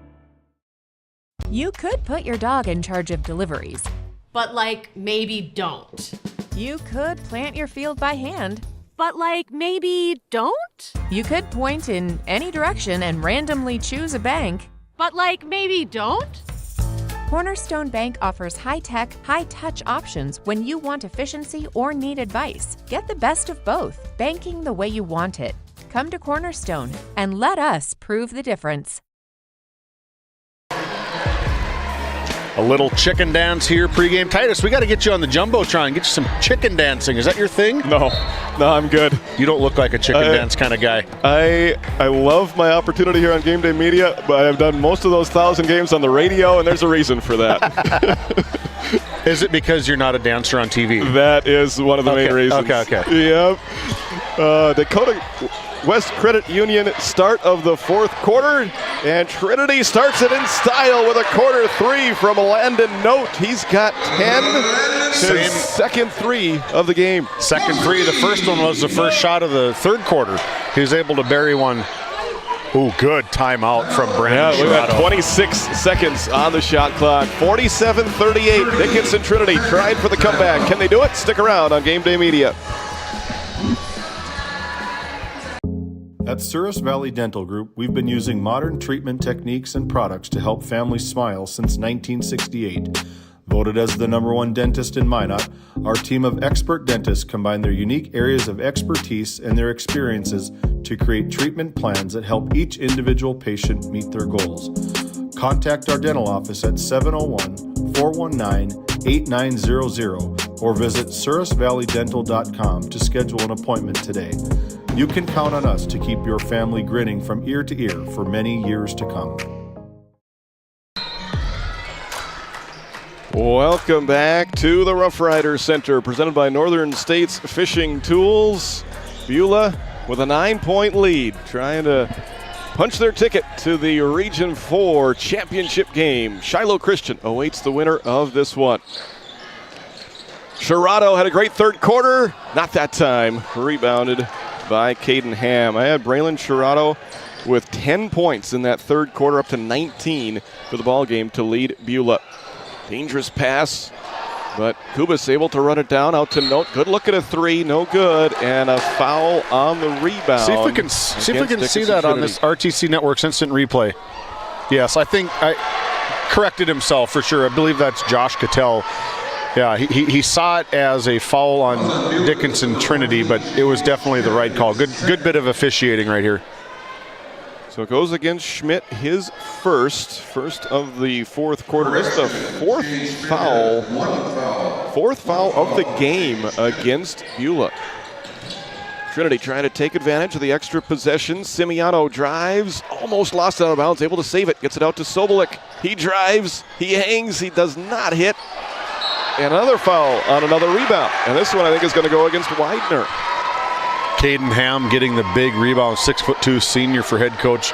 You could put your dog in charge of deliveries, but maybe don't. You could plant your field by hand, but maybe don't? You could point in any direction and randomly choose a bank, but maybe don't? Cornerstone Bank offers high-tech, high-touch options when you want efficiency or need advice. Get the best of both, banking the way you want it. Come to Cornerstone and let us prove the difference. A little chicken dance here pregame. Titus, we got to get you on the Jumbotron, get you some chicken dancing. Is that your thing? No, I'm good. You don't look like a chicken dance kind of guy. I love my opportunity here on Game Day Media, but I've done most of those 1,000 games on the radio, and there's a reason for that. Is it because you're not a dancer on TV? That is one of the main reasons. Okay. Yep. Dakota West Credit Union, start of the fourth quarter, and Trinity starts it in style with a quarter 3 from Landon Note. He's got 10, his second 3 of the game. Second 3, the first one was the first shot of the third quarter. He was able to bury one. Ooh, good timeout from Brandon Sherrato. We've got 26 seconds on the shot clock. 47-38, Dickinson Trinity tried for the comeback. Can they do it? Stick around on Game Day Media. At Souris Valley Dental Group, we've been using modern treatment techniques and products to help families smile since 1968. Voted as the #1 dentist in Minot, our team of expert dentists combine their unique areas of expertise and their experiences to create treatment plans that help each individual patient meet their goals. Contact our dental office at 701-419-8900 or visit sourisvalleydental.com to schedule an appointment today. You can count on us to keep your family grinning from ear to ear for many years to come. Welcome back to the Roughrider Center, presented by Northern States Fishing Tools. Beulah with a 9-point lead, trying to punch their ticket to the Region 4 championship game. Shiloh Christian awaits the winner of this one. Sherrato had a great third quarter, not that time. Rebounded by Caden Ham. I had Braylon Sherrato with 10 points in that third quarter, up to 19 for the ball game to lead Beulah. Dangerous pass, but Kubas able to run it down out to Note. Good look at a 3, no good, and a foul on the rebound. See if we can see that on this RTC Network's instant replay. Yes, I think I corrected himself for sure. I believe that's Josh Cattell. Yeah, he saw it as a foul on Dickinson Trinity, but it was definitely the right call. Good bit of officiating right here. So it goes against Schmidt, his first of the fourth quarter. It's the fourth foul of the game against Beulah. Trinity trying to take advantage of the extra possession. Simiano drives, almost lost it out of bounds, able to save it. Gets it out to Sobolik. He drives, he hangs, he does not hit. And another foul on another rebound. And this one I think is going to go against Widener. Caden Ham getting the big rebound, 6'2" senior for head coach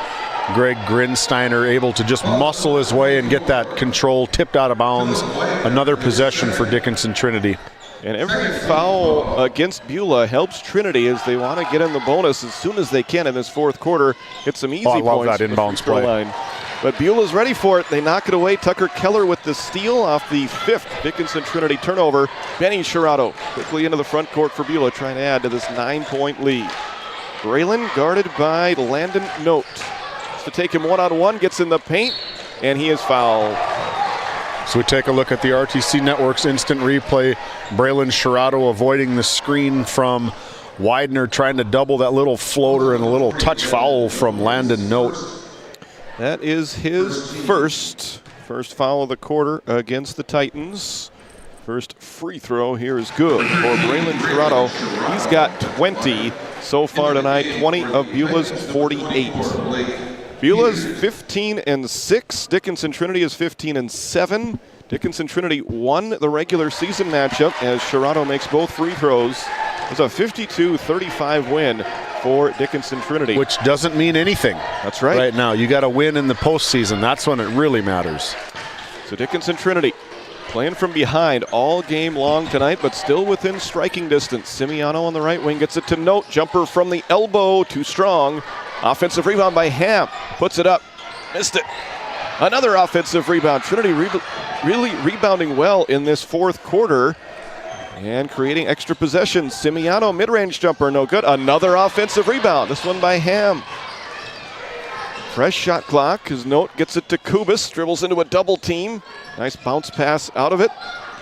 Greg Grinsteiner, able to just muscle his way and get that control, tipped out of bounds. Another possession for Dickinson Trinity. And every foul against Beulah helps Trinity as they want to get in the bonus as soon as they can in this fourth quarter. Hit some easy points. I love that inbounds play. Line. But Beulah's ready for it. They knock it away. Tucker Keller with the steal off the 5th Dickinson Trinity turnover. Benny Shirato quickly into the front court for Beulah, trying to add to this 9-point lead. Braylon guarded by Landon Note. To take him one-on-one, gets in the paint, and he is fouled. So we take a look at the RTC Network's instant replay. Braylon Shirato avoiding the screen from Widener, trying to double that little floater, and a little touch foul from Landon Note. That is his first foul of the quarter against the Titans. First free throw here is good for Braylon Shirato. He's got 20 so far tonight, 20 of Beulah's 48. Beulah's 15-6. Dickinson Trinity is 15-7. Dickinson Trinity won the regular season matchup as Shirato makes both free throws. It's a 52-35 win for Dickinson Trinity. Which doesn't mean anything. That's right. Right now, you got to win in the postseason. That's when it really matters. So Dickinson Trinity playing from behind all game long tonight, but still within striking distance. Simiano on the right wing gets it to Note. Jumper from the elbow, too strong. Offensive rebound by Ham. Puts it up. Missed it. Another offensive rebound. Trinity really rebounding well in this fourth quarter and creating extra possessions. Simiano mid-range jumper, no good. Another offensive rebound. This one by Ham. Fresh shot clock. His Note gets it to Kubis. Dribbles into a double team. Nice bounce pass out of it.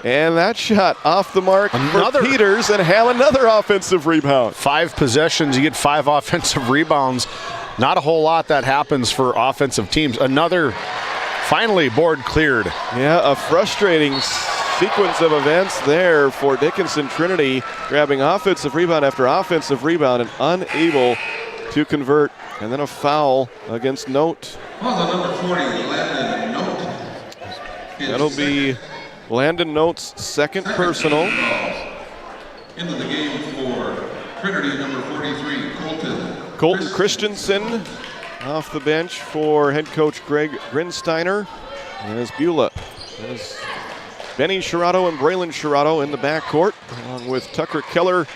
And that shot off the mark for Peters, and Ham another offensive rebound. 5 possessions, you get 5 offensive rebounds. Not a whole lot that happens for offensive teams. Another, finally, board cleared. Yeah, a frustrating sequence of events there for Dickinson Trinity, grabbing offensive rebound after offensive rebound and unable to convert. And then a foul against Note. Number 40, Landon Note. That'll be Landon Note's second personal. Into the game for Trinity, number 43, Colton Christensen off the bench for head coach Greg Grinsteiner. As Beulah. As Benny Shirato and Braylon Shirato in the backcourt, along with Tucker Keller,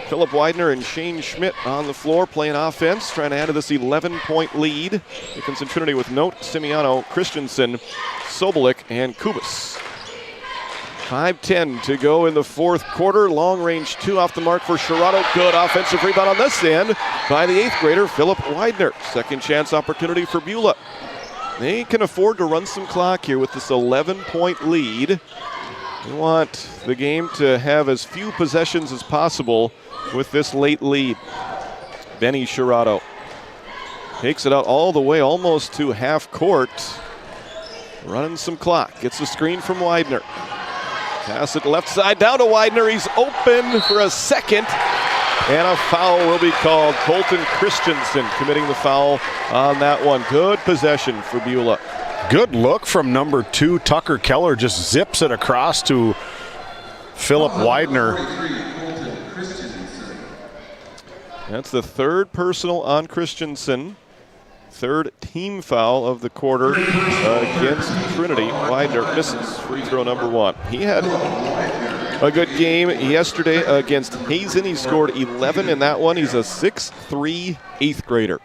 Philip Widener, and Shane Schmidt on the floor playing offense, trying to add to this 11-point lead. Dickinson Trinity with Note, Simiano, Christensen, Sobolik, and Kubis. 5:10 to go in the fourth quarter. Long range 2 off the mark for Shirato. Good offensive rebound on this end by the 8th grader, Philip Widener. Second chance opportunity for Beulah. They can afford to run some clock here with this 11-point lead. They want the game to have as few possessions as possible with this late lead. Benny Shirato takes it out all the way almost to half court. Running some clock. Gets a screen from Widener. Pass it left side down to Widener. He's open for a second. And a foul will be called. Colton Christensen committing the foul on that one. Good possession for Beulah. Good look from number 2. Tucker Keller just zips it across to Philip Widener. That's the third personal on Christensen. Third team foul of the quarter against Trinity. Widener misses free throw number 1. He had a good game yesterday against Hazen. He scored 11 in that one. He's a 6'3" 8th grader.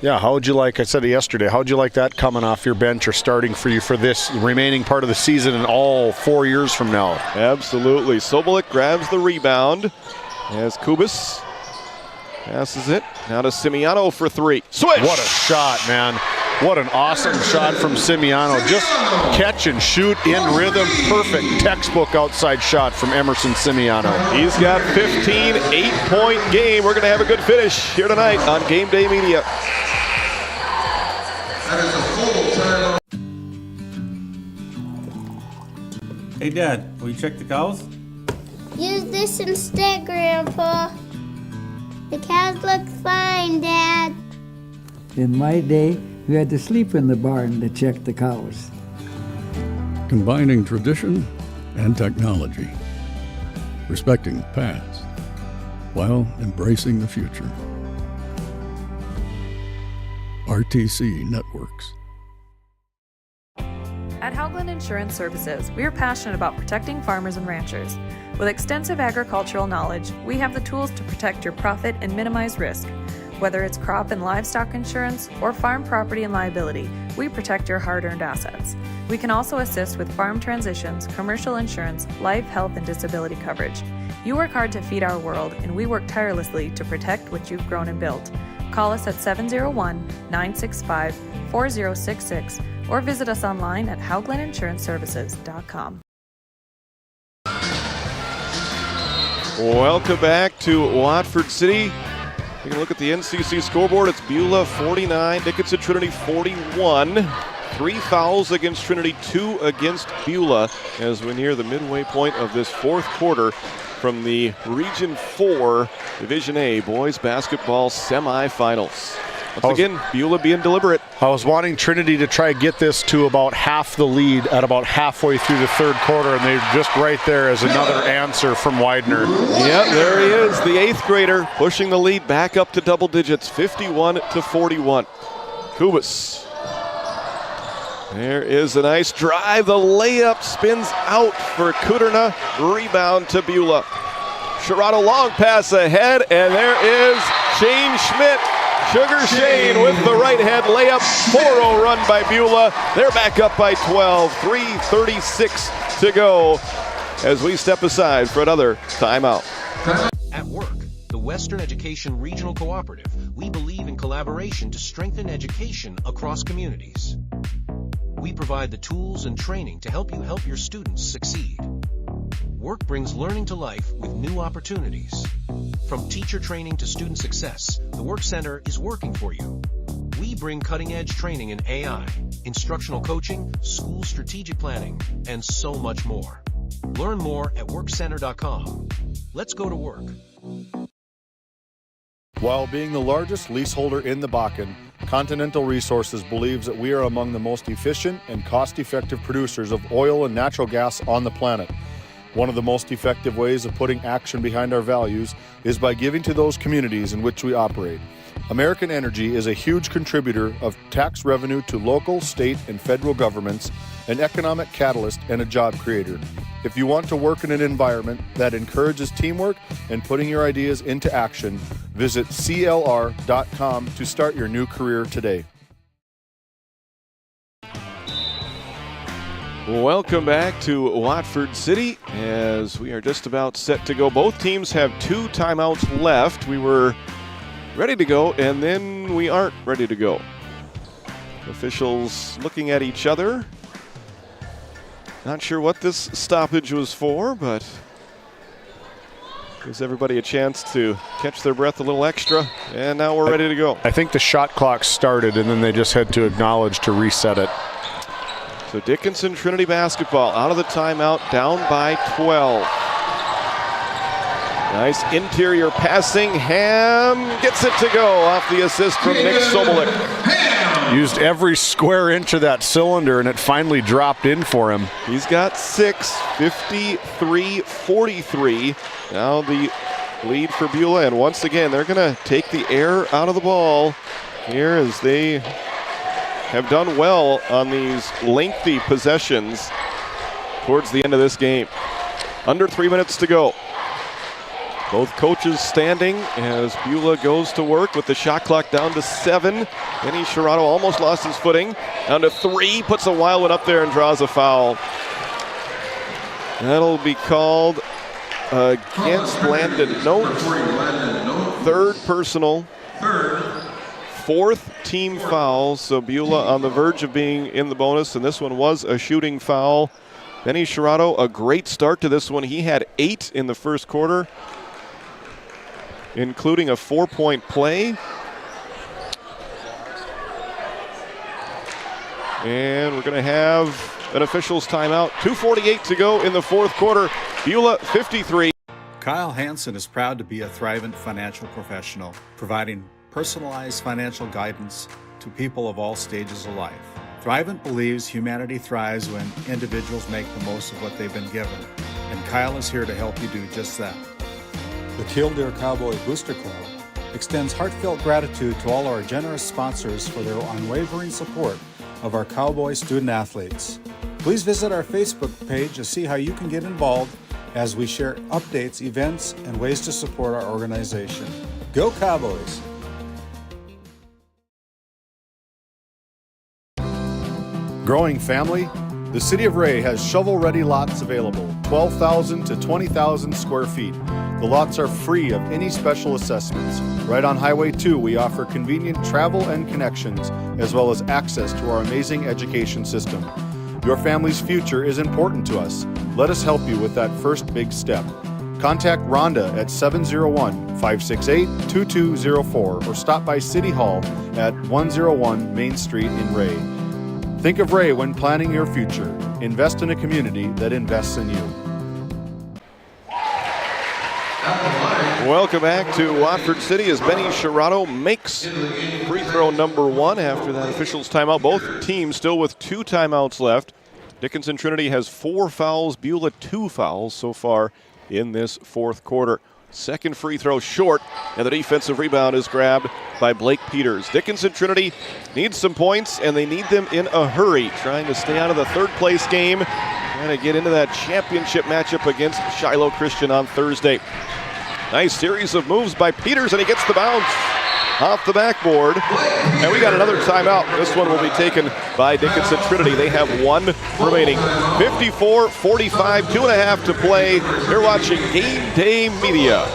Yeah, how would you like, I said it yesterday, how would you like that coming off your bench or starting for you for this remaining part of the season and all 4 years from now? Absolutely. Sobolik grabs the rebound as Kubis passes it. Now to Simiano for 3. Switch! What a shot, man. What an awesome shot from Simiano. Just catch and shoot in rhythm. Perfect textbook outside shot from Emerson Simiano. He's got 15, 8-point game. We're going to have a good finish here tonight on Game Day Media. Hey, Dad, will you check the cows? Use this instead, Grandpa. The cows look fine, Dad. In my day, we had to sleep in the barn to check the cows. Combining tradition and technology, respecting the past, while embracing the future. RTC Networks. At Haugland Insurance Services, we are passionate about protecting farmers and ranchers. With extensive agricultural knowledge, we have the tools to protect your profit and minimize risk. Whether it's crop and livestock insurance or farm property and liability, we protect your hard-earned assets. We can also assist with farm transitions, commercial insurance, life, health, and disability coverage. You work hard to feed our world, and we work tirelessly to protect what you've grown and built. Call us at 701-965-4066 or visit us online at howgleninsuranceservices.com. Welcome back to Watford City. Taking a look at the NCC scoreboard. It's Beulah 49, Dickinson Trinity 41. 3 fouls against Trinity, 2 against Beulah as we near the midway point of this fourth quarter from the Region 4 Division A boys basketball semifinals. Once again, Beulah being deliberate. I was wanting Trinity to try get this to about half the lead at about halfway through the third quarter, and they're just right there as another answer from Widener. Yep, there he is, the 8th grader, pushing the lead back up to double digits, 51-41. Kubas. There is a nice drive. The layup spins out for Kuderna. Rebound to Beulah. Sherrod, long pass ahead, and there is Shane Schmidt. Sugar Shane with the right hand layup. 4-0 run by Beulah. They're back up by 12. 3:36 to go as we step aside for another timeout. At work, the Western Education Regional Cooperative, we believe in collaboration to strengthen education across communities. We provide the tools and training to help you help your students succeed. Work brings learning to life with new opportunities. From teacher training to student success, the Work Center is working for you. We bring cutting-edge training in AI, instructional coaching, school strategic planning, and so much more. Learn more at workcenter.com. Let's go to work. While being the largest leaseholder in the Bakken, Continental Resources believes that we are among the most efficient and cost-effective producers of oil and natural gas on the planet. One of the most effective ways of putting action behind our values is by giving to those communities in which we operate. American Energy is a huge contributor of tax revenue to local, state, and federal governments, an economic catalyst, and a job creator. If you want to work in an environment that encourages teamwork and putting your ideas into action, visit CLR.com to start your new career today. Welcome back to Watford City as we are just about set to go. Both teams have 2 timeouts left. We were ready to go, and then we aren't ready to go. Officials looking at each other. Not sure what this stoppage was for, but gives everybody a chance to catch their breath a little extra, and now we're ready to go. I think the shot clock started, and then they just had to acknowledge to reset it. So Dickinson Trinity basketball out of the timeout, down by 12. Nice interior passing. Ham gets it to go off the assist from Nick Sobolik. Used every square inch of that cylinder, and it finally dropped in for him. He's got 6, 53-43. Now the lead for Beulah, and once again, they're going to take the air out of the ball here as they have done well on these lengthy possessions towards the end of this game. Under 3 minutes to go. Both coaches standing as Beulah goes to work with the shot clock down to 7. Benny Sherrod almost lost his footing. Down to 3, puts a wild one up there and draws a foul. That'll be called against Landon Note. 3rd personal. 4th team foul, so Beulah on the verge of being in the bonus, and this one was a shooting foul. Benny Sherrod, a great start to this one. He had 8 in the first quarter, including a 4-point play. And we're going to have an officials timeout. 2:48 to go in the fourth quarter. Beulah 53. Kyle Hansen is proud to be a Thrivent financial professional, providing personalized financial guidance to people of all stages of life. Thrivent believes humanity thrives when individuals make the most of what they've been given, and Kyle is here to help you do just that. The Killdeer Cowboy Booster Club extends heartfelt gratitude to all our generous sponsors for their unwavering support of our Cowboy student athletes. Please visit our Facebook page to see how you can get involved as we share updates, events, and ways to support our organization. Go Cowboys! Growing family? The City of Ray has shovel-ready lots available, 12,000 to 20,000 square feet. The lots are free of any special assessments. Right on Highway 2, we offer convenient travel and connections, as well as access to our amazing education system. Your family's future is important to us. Let us help you with that first big step. Contact Rhonda at 701-568-2204 or stop by City Hall at 101 Main Street in Ray. Think of Ray when planning your future. Invest in a community that invests in you. Welcome back to Watford City as Benny Shirato makes free throw number 1 after that officials timeout. Both teams still with 2 timeouts left. Dickinson Trinity has 4 fouls, Beulah 2 fouls so far in this fourth quarter. Second free throw short, and the defensive rebound is grabbed by Blake Peters. Dickinson Trinity needs some points, and they need them in a hurry, trying to stay out of the third place game, trying to get into that championship matchup against Shiloh Christian on Thursday. Nice series of moves by Peters, and he gets the bounce off the backboard. And we got another timeout. This one will be taken by Dickinson Trinity. They have 1 remaining. 54-45, 2.5 to play. You're watching GameDay Media.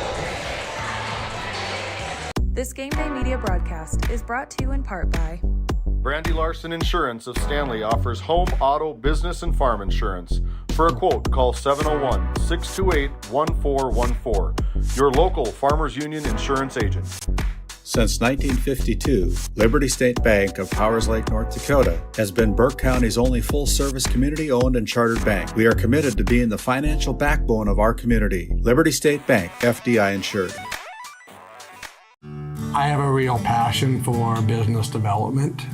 This GameDay Media broadcast is brought to you in part by Brandy Larson Insurance of Stanley offers home, auto, business, and farm insurance. For a quote, call 701-628-1414. Your local Farmers Union insurance agent. Since 1952, Liberty State Bank of Powers Lake, North Dakota has been Burke County's only full-service community-owned and chartered bank. We are committed to being the financial backbone of our community. Liberty State Bank, FDI insured. I have a real passion for business development.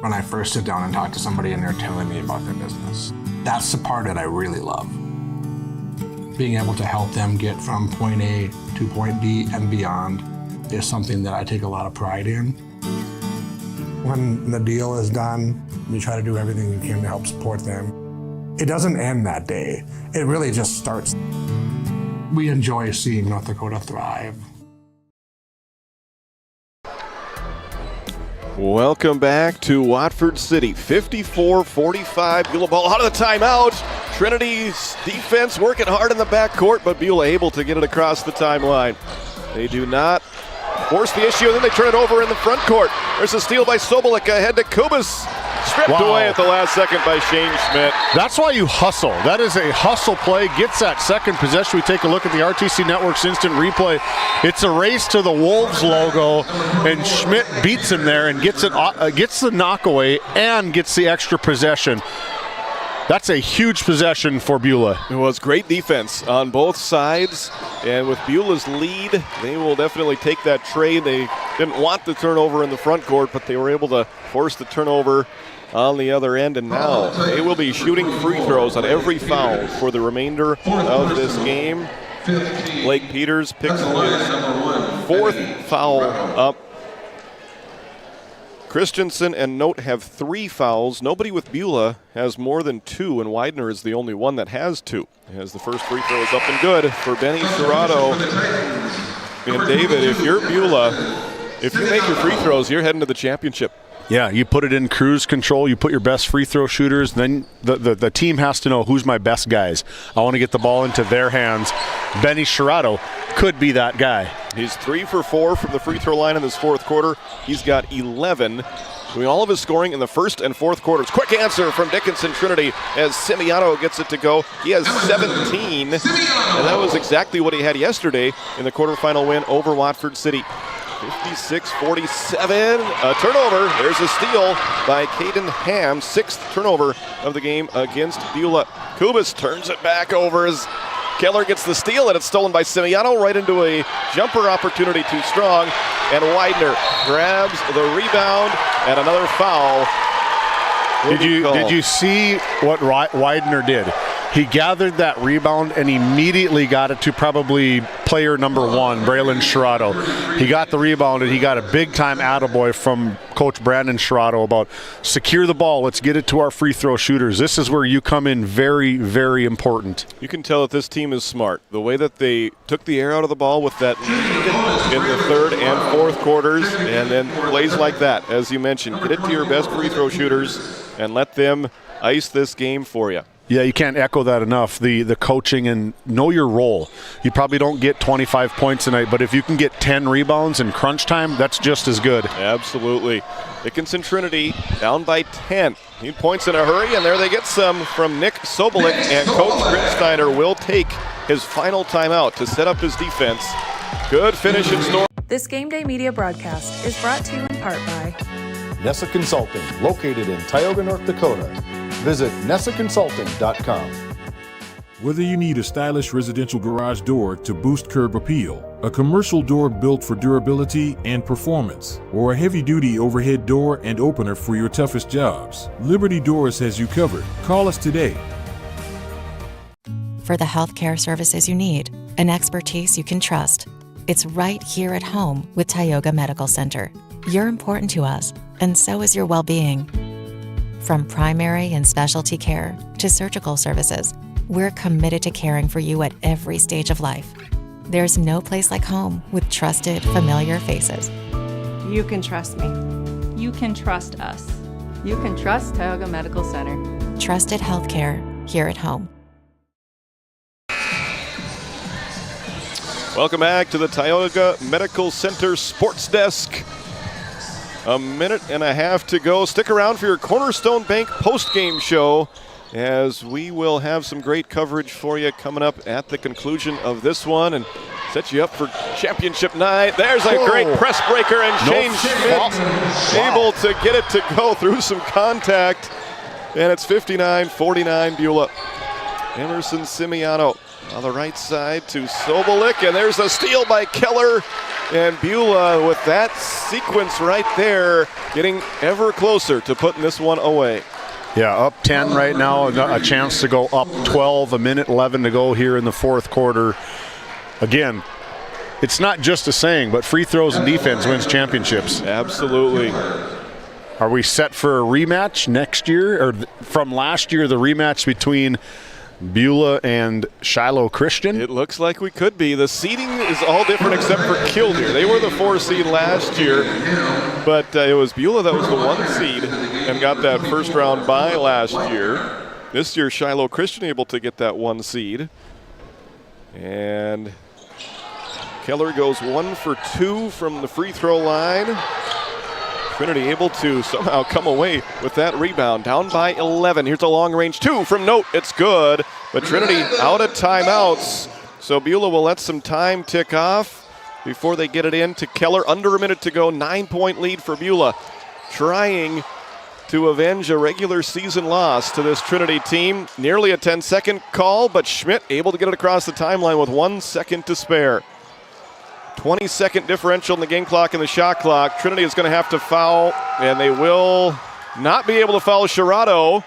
When I first sit down and talk to somebody and they're telling me about their business, that's the part that I really love. Being able to help them get from point A to point B and beyond is something that I take a lot of pride in. When the deal is done, we try to do everything we can to help support them. It doesn't end that day. It really just starts. We enjoy seeing North Dakota thrive. Welcome back to Watford City. 54-45. Beulah ball out of the timeout. Trinity's defense working hard in the backcourt, but Beulah able to get it across the timeline. They do not force the issue, and then they turn it over in the front court. There's a steal by Sobolik ahead to Kubas. Stripped away at the last second by Shane Schmidt. That's why you hustle. That is a hustle play. Gets that second possession. We take a look at the RTC Network's instant replay. It's a race to the Wolves logo, and Schmidt beats him there and gets the knockaway and gets the extra possession. That's a huge possession for Beulah. It was great defense on both sides, and with Beulah's lead, they will definitely take that trade. They didn't want the turnover in the front court, but they were able to force the turnover on the other end, and now they will be shooting free throws on every foul for the remainder of this game. Blake Peters picks his 4th foul up. Christensen and Note have 3 fouls. Nobody with Beulah has more than 2, and Widener is the only one that has 2. As the first free throw is up and good for Benny Serrato. And David, if you're Beulah, if you make your free throws, you're heading to the championship. Yeah, you put it in cruise control, you put your best free throw shooters, then the team has to know who's my best guys. I want to get the ball into their hands. Benny Shirato could be that guy. He's 3 for 4 from the free throw line in this fourth quarter. He's got 11. Doing all of his scoring in the first and fourth quarters. Quick answer from Dickinson Trinity as Semiano gets it to go. He has 17, and that was exactly what he had yesterday in the quarterfinal win over Watford City. 56-47, a turnover. There's a steal by Caden Ham, 6th turnover of the game against Beulah. Kubas turns it back over as Keller gets the steal, and it's stolen by Semiano right into a jumper opportunity too strong, and Widener grabs the rebound, and another foul. Did you see what Widener did? He gathered that rebound and immediately got it to probably player number 1, Braylon Shirato. He got the rebound and he got a big-time attaboy from Coach Brandon Shirato about secure the ball, let's get it to our free throw shooters. This is where you come in very, very important. You can tell that this team is smart. The way that they took the air out of the ball with that lead in the third and fourth quarters, and then plays like that, as you mentioned. Get it to your best free throw shooters. and let them ice this game for you. Yeah, you can't echo that enough. The coaching and know your role. You probably don't get 25 points tonight, but if you can get 10 rebounds in crunch time, that's just as good. Absolutely. Dickinson Trinity down by 10. Need points in a hurry, and there they get some from Nick Sobolik, and Coach Grinsteiner will take his final timeout to set up his defense. Good finish in store. This Game Day Media broadcast is brought to you in part by Nessa Consulting, located in Tioga, North Dakota. Visit nessaconsulting.com. Whether you need a stylish residential garage door to boost curb appeal, a commercial door built for durability and performance, or a heavy-duty overhead door and opener for your toughest jobs, Liberty Doors has you covered. Call us today. For the healthcare services you need and expertise you can trust, it's right here at home with Tioga Medical Center. You're important to us, and so is your well-being. From primary and specialty care to surgical services, we're committed to caring for you at every stage of life. There's no place like home with trusted, familiar faces. You can trust me. You can trust us. You can trust Tioga Medical Center. Trusted healthcare here at home. Welcome back to the Tioga Medical Center Sports Desk. A minute and a half to go. Stick around for your Cornerstone Bank post-game show, as we will have some great coverage for you coming up at the conclusion of this one and set you up for championship night. There's a great press breaker, and Shane Schmidt able to get it to go through some contact, and it's 59-49 Beulah. Emerson Simiano on the right side to Sobolik, and there's a steal by Keller. And Beulah, with that sequence right there, getting ever closer to putting this one away. Yeah, up 10 right now, a chance to go up 12, a minute 11 to go here in the fourth quarter. Again, it's not just a saying, but free throws and defense wins championships. Absolutely. Are we set for a rematch next year, or from last year, the rematch between Beulah and Shiloh Christian? It looks like we could be. The seeding is all different except for Killdeer. They were the 4 seed last year, but it was Beulah that was the 1 seed and got that first round bye last year. This year, Shiloh Christian able to get that 1 seed. And Keller goes 1 for 2 from the free throw line. Trinity able to somehow come away with that rebound, down by 11. Here's a long-range 2 from Note. It's good, but Trinity out of timeouts. So Beulah will let some time tick off before they get it in to Keller. Under a minute to go, 9-point lead for Beulah. Trying to avenge a regular season loss to this Trinity team. Nearly a 10-second call, but Schmidt able to get it across the timeline with 1 second to spare. 20-second differential in the game clock and the shot clock. Trinity is going to have to foul, and they will not be able to foul Shirado,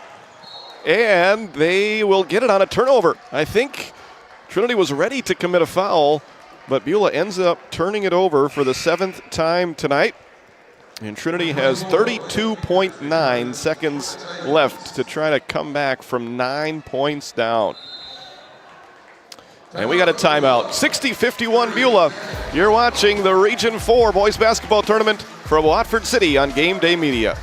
and they will get it on a turnover. I think Trinity was ready to commit a foul, but Beulah ends up turning it over for the 7th time tonight. And Trinity has 32.9 seconds left to try to come back from 9 points down. And we got a timeout. 60-51 Beulah. You're watching the Region 4 Boys Basketball Tournament from Watford City on Game Day Media.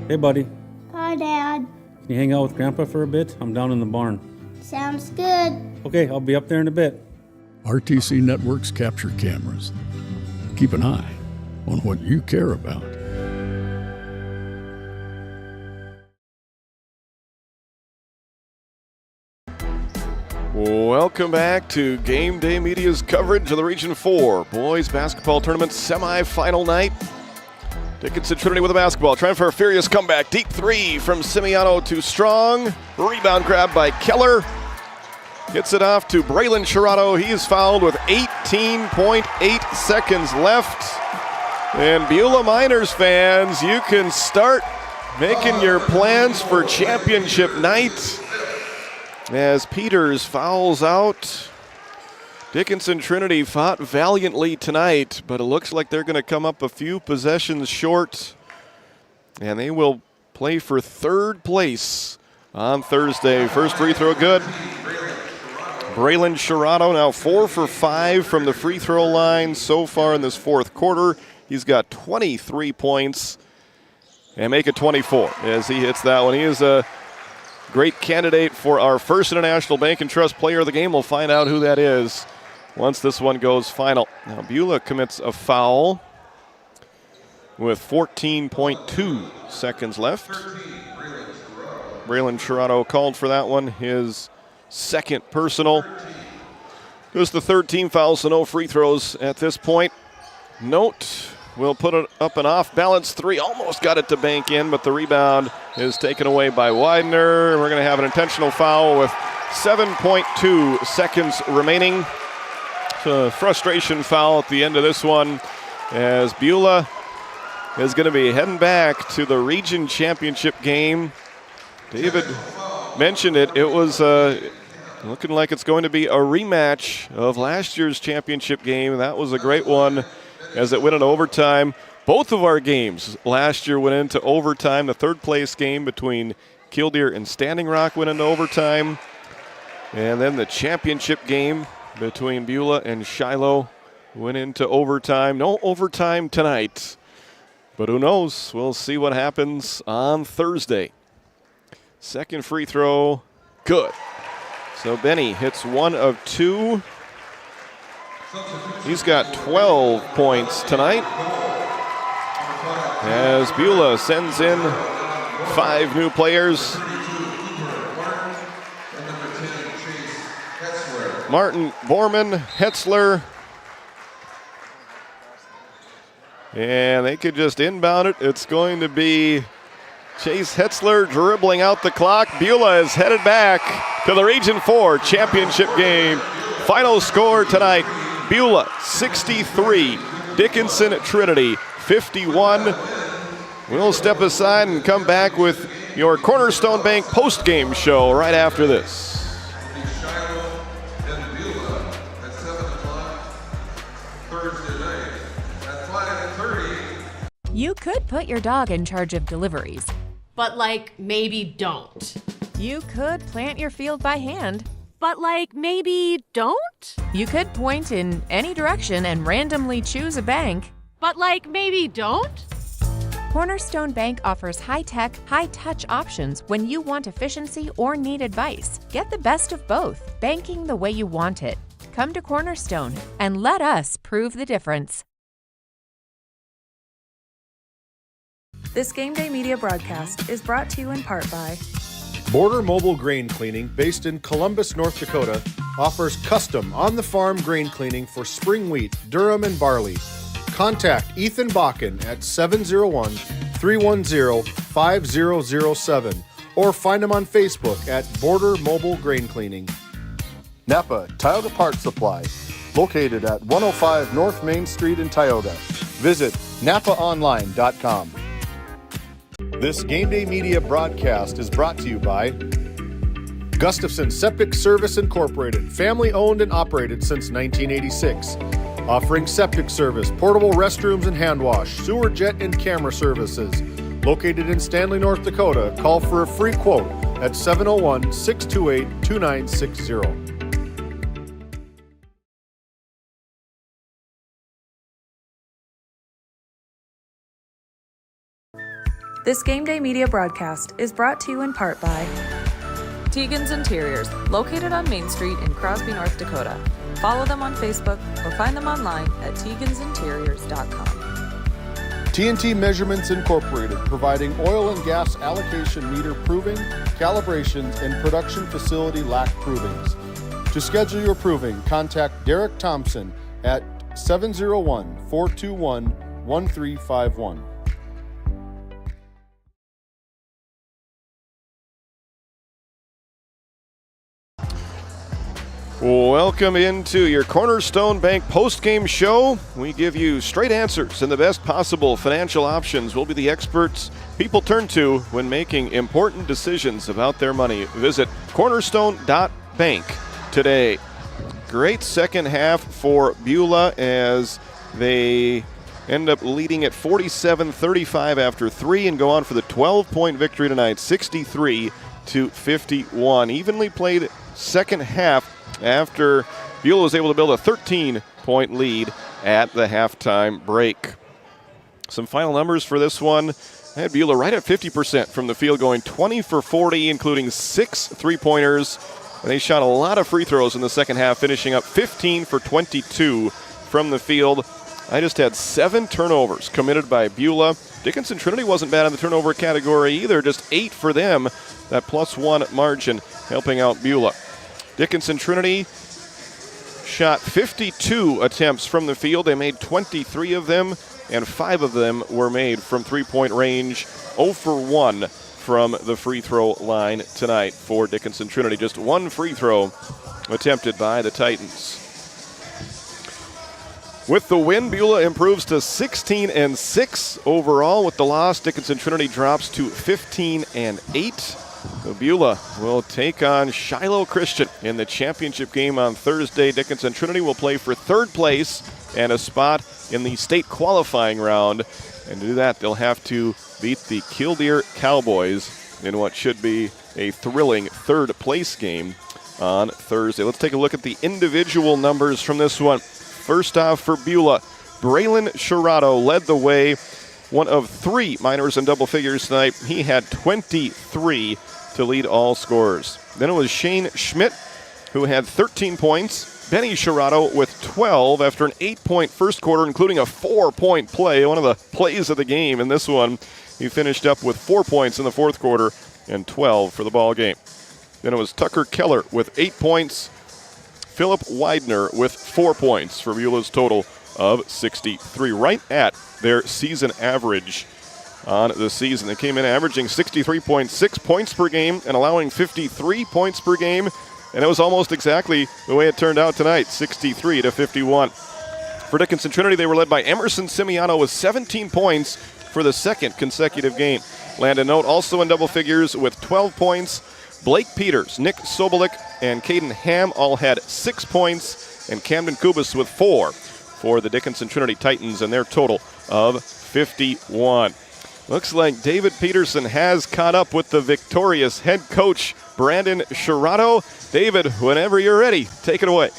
Hey, buddy. Hi, Dad. Can you hang out with Grandpa for a bit? I'm down in the barn. Sounds good. Okay, I'll be up there in a bit. RTC Networks capture cameras. Keep an eye on what you care about. Welcome back to Game Day Media's coverage of the Region 4 Boys Basketball Tournament semi-final night. Dickinson Trinity with the basketball, trying for a furious comeback. Deep 3 from Simiano to Strong. Rebound grab by Keller. Gets it off to Braylon Shirado. He is fouled with 18.8 seconds left. And Beulah Miners fans, you can start making your plans for championship night as Peters fouls out Dickinson Trinity fought valiantly tonight, but it looks like they're going to come up a few possessions short, and they will play for third place on Thursday. First free throw good. Braylon Sherrado now 4 for 5 from the free throw line so far in this fourth quarter. He's got 23 points and make it 24 as he hits that one. He is a great candidate for our first International Bank and Trust Player of the Game. We'll find out who that is once this one goes final. Now Beulah commits a foul with 14.2 seconds left. Braylon Sherrado called for that one, his second personal. It was the third team foul, so no free throws at this point. Note, will put it up and off. Balance three, almost got it to bank in, but the rebound is taken away by Widener. We're going to have an intentional foul with 7.2 seconds remaining. So a frustration foul at the end of this one as Beulah is going to be heading back to the region championship game. David mentioned it. It was looking like it's going to be a rematch of last year's championship game. That was a great one as it went into overtime. Both of our games last year went into overtime. The third place game between Killdeer and Standing Rock went into overtime. And then the championship game between Beulah and Shiloh went into overtime. No overtime tonight, but who knows? We'll see what happens on Thursday. Second free throw, good. So Benny hits 1 of 2. He's got 12 points tonight as Beulah sends in 5 new players. Martin Borman, Hetzler, and they could just inbound it. It's going to be Chase Hetzler dribbling out the clock. Beulah is headed back to the Region 4 championship game. Final score tonight, Beulah 63, Dickinson Trinity 51. We'll step aside and come back with your Cornerstone Bank post-game show right after this. You could put your dog in charge of deliveries, but like maybe don't. You could plant your field by hand, but like maybe don't. You could point in any direction and randomly choose a bank, but like maybe don't. Cornerstone Bank offers high-tech, high-touch options when you want efficiency or need advice. Get the best of both, banking the way you want it. Come to Cornerstone and let us prove the difference. This Game Day Media broadcast is brought to you in part by Border Mobile Grain Cleaning, based in Columbus, North Dakota, offers custom on-the-farm grain cleaning for spring wheat, durum, and barley. Contact Ethan Bakken at 701-310-5007 or find him on Facebook at Border Mobile Grain Cleaning. Napa Tioga Parts Supply, located at 105 North Main Street in Tioga. Visit napaonline.com. This Game Day Media broadcast is brought to you by Gustafson Septic Service Incorporated, family owned and operated since 1986. Offering septic service, portable restrooms and hand wash, sewer jet and camera services. Located in Stanley, North Dakota, call for a free quote at 701-628-2960. This Game Day Media broadcast is brought to you in part by Tegan's Interiors, located on Main Street in Crosby, North Dakota. Follow them on Facebook or find them online at tegansinteriors.com. TNT Measurements Incorporated, providing oil and gas allocation meter proving, calibrations, and production facility lack provings. To schedule your proving, contact Derek Thompson at 701-421-1351. Welcome into your Cornerstone Bank post-game show. We give you straight answers and the best possible financial options. We'll be the experts people turn to when making important decisions about their money. Visit cornerstone.bank today. great second half for Beulah as they end up leading at 47-35 after 3 and go on for the 12-point victory tonight, 63-51. Evenly played second half after Beulah was able to build a 13-point lead at the halftime break. Some final numbers for this one. I had Beulah right at 50% from the field, going 20 for 40, including 6 three-pointers. And they shot a lot of free throws in the second half, finishing up 15 for 22 from the field. I just had 7 turnovers committed by Beulah. Dickinson Trinity wasn't bad in the turnover category either, just 8 for them. That +1 margin helping out Beulah. Dickinson Trinity shot 52 attempts from the field. They made 23 of them, and 5 of them were made from three-point range. 0 for 1 from the free throw line tonight for Dickinson Trinity. Just 1 free throw attempted by the Titans. With the win, Beulah improves to 16-6 overall. With the loss, Dickinson Trinity drops to 15-8. So Beulah will take on Shiloh Christian in the championship game on Thursday. Dickinson Trinity will play for 3rd place and a spot in the state qualifying round. And to do that, they'll have to beat the Killdeer Cowboys in what should be a thrilling 3rd place game on Thursday. Let's take a look at the individual numbers from this one. First off for Beulah, Braylon Shirato led the way, one of 3 minors in double figures tonight. He had 23 to lead all scorers. Then it was Shane Schmidt, who had 13 points. Benny Shirato with 12 after an 8-point first quarter, including a 4-point play, one of the plays of the game in this one. He finished up with 4 points in the fourth quarter and 12 for the ball game. Then it was Tucker Keller with 8 points. Philip Widener with 4 points for Beulah's total of 63, right at their season average on the season. They came in averaging 63.6 points per game and allowing 53 points per game, and it was almost exactly the way it turned out tonight, 63-51. For Dickinson Trinity, they were led by Emerson Simiano with 17 points for the 2nd consecutive game. Landon Note also in double figures with 12 points. Blake Peters, Nick Sobolik, and Caden Ham all had 6 points, and Camden Kubas with 4 for the Dickinson Trinity Titans and their total of 51. Looks like David Peterson has caught up with the victorious head coach, Brandon Shirato. David, whenever you're ready, take it away.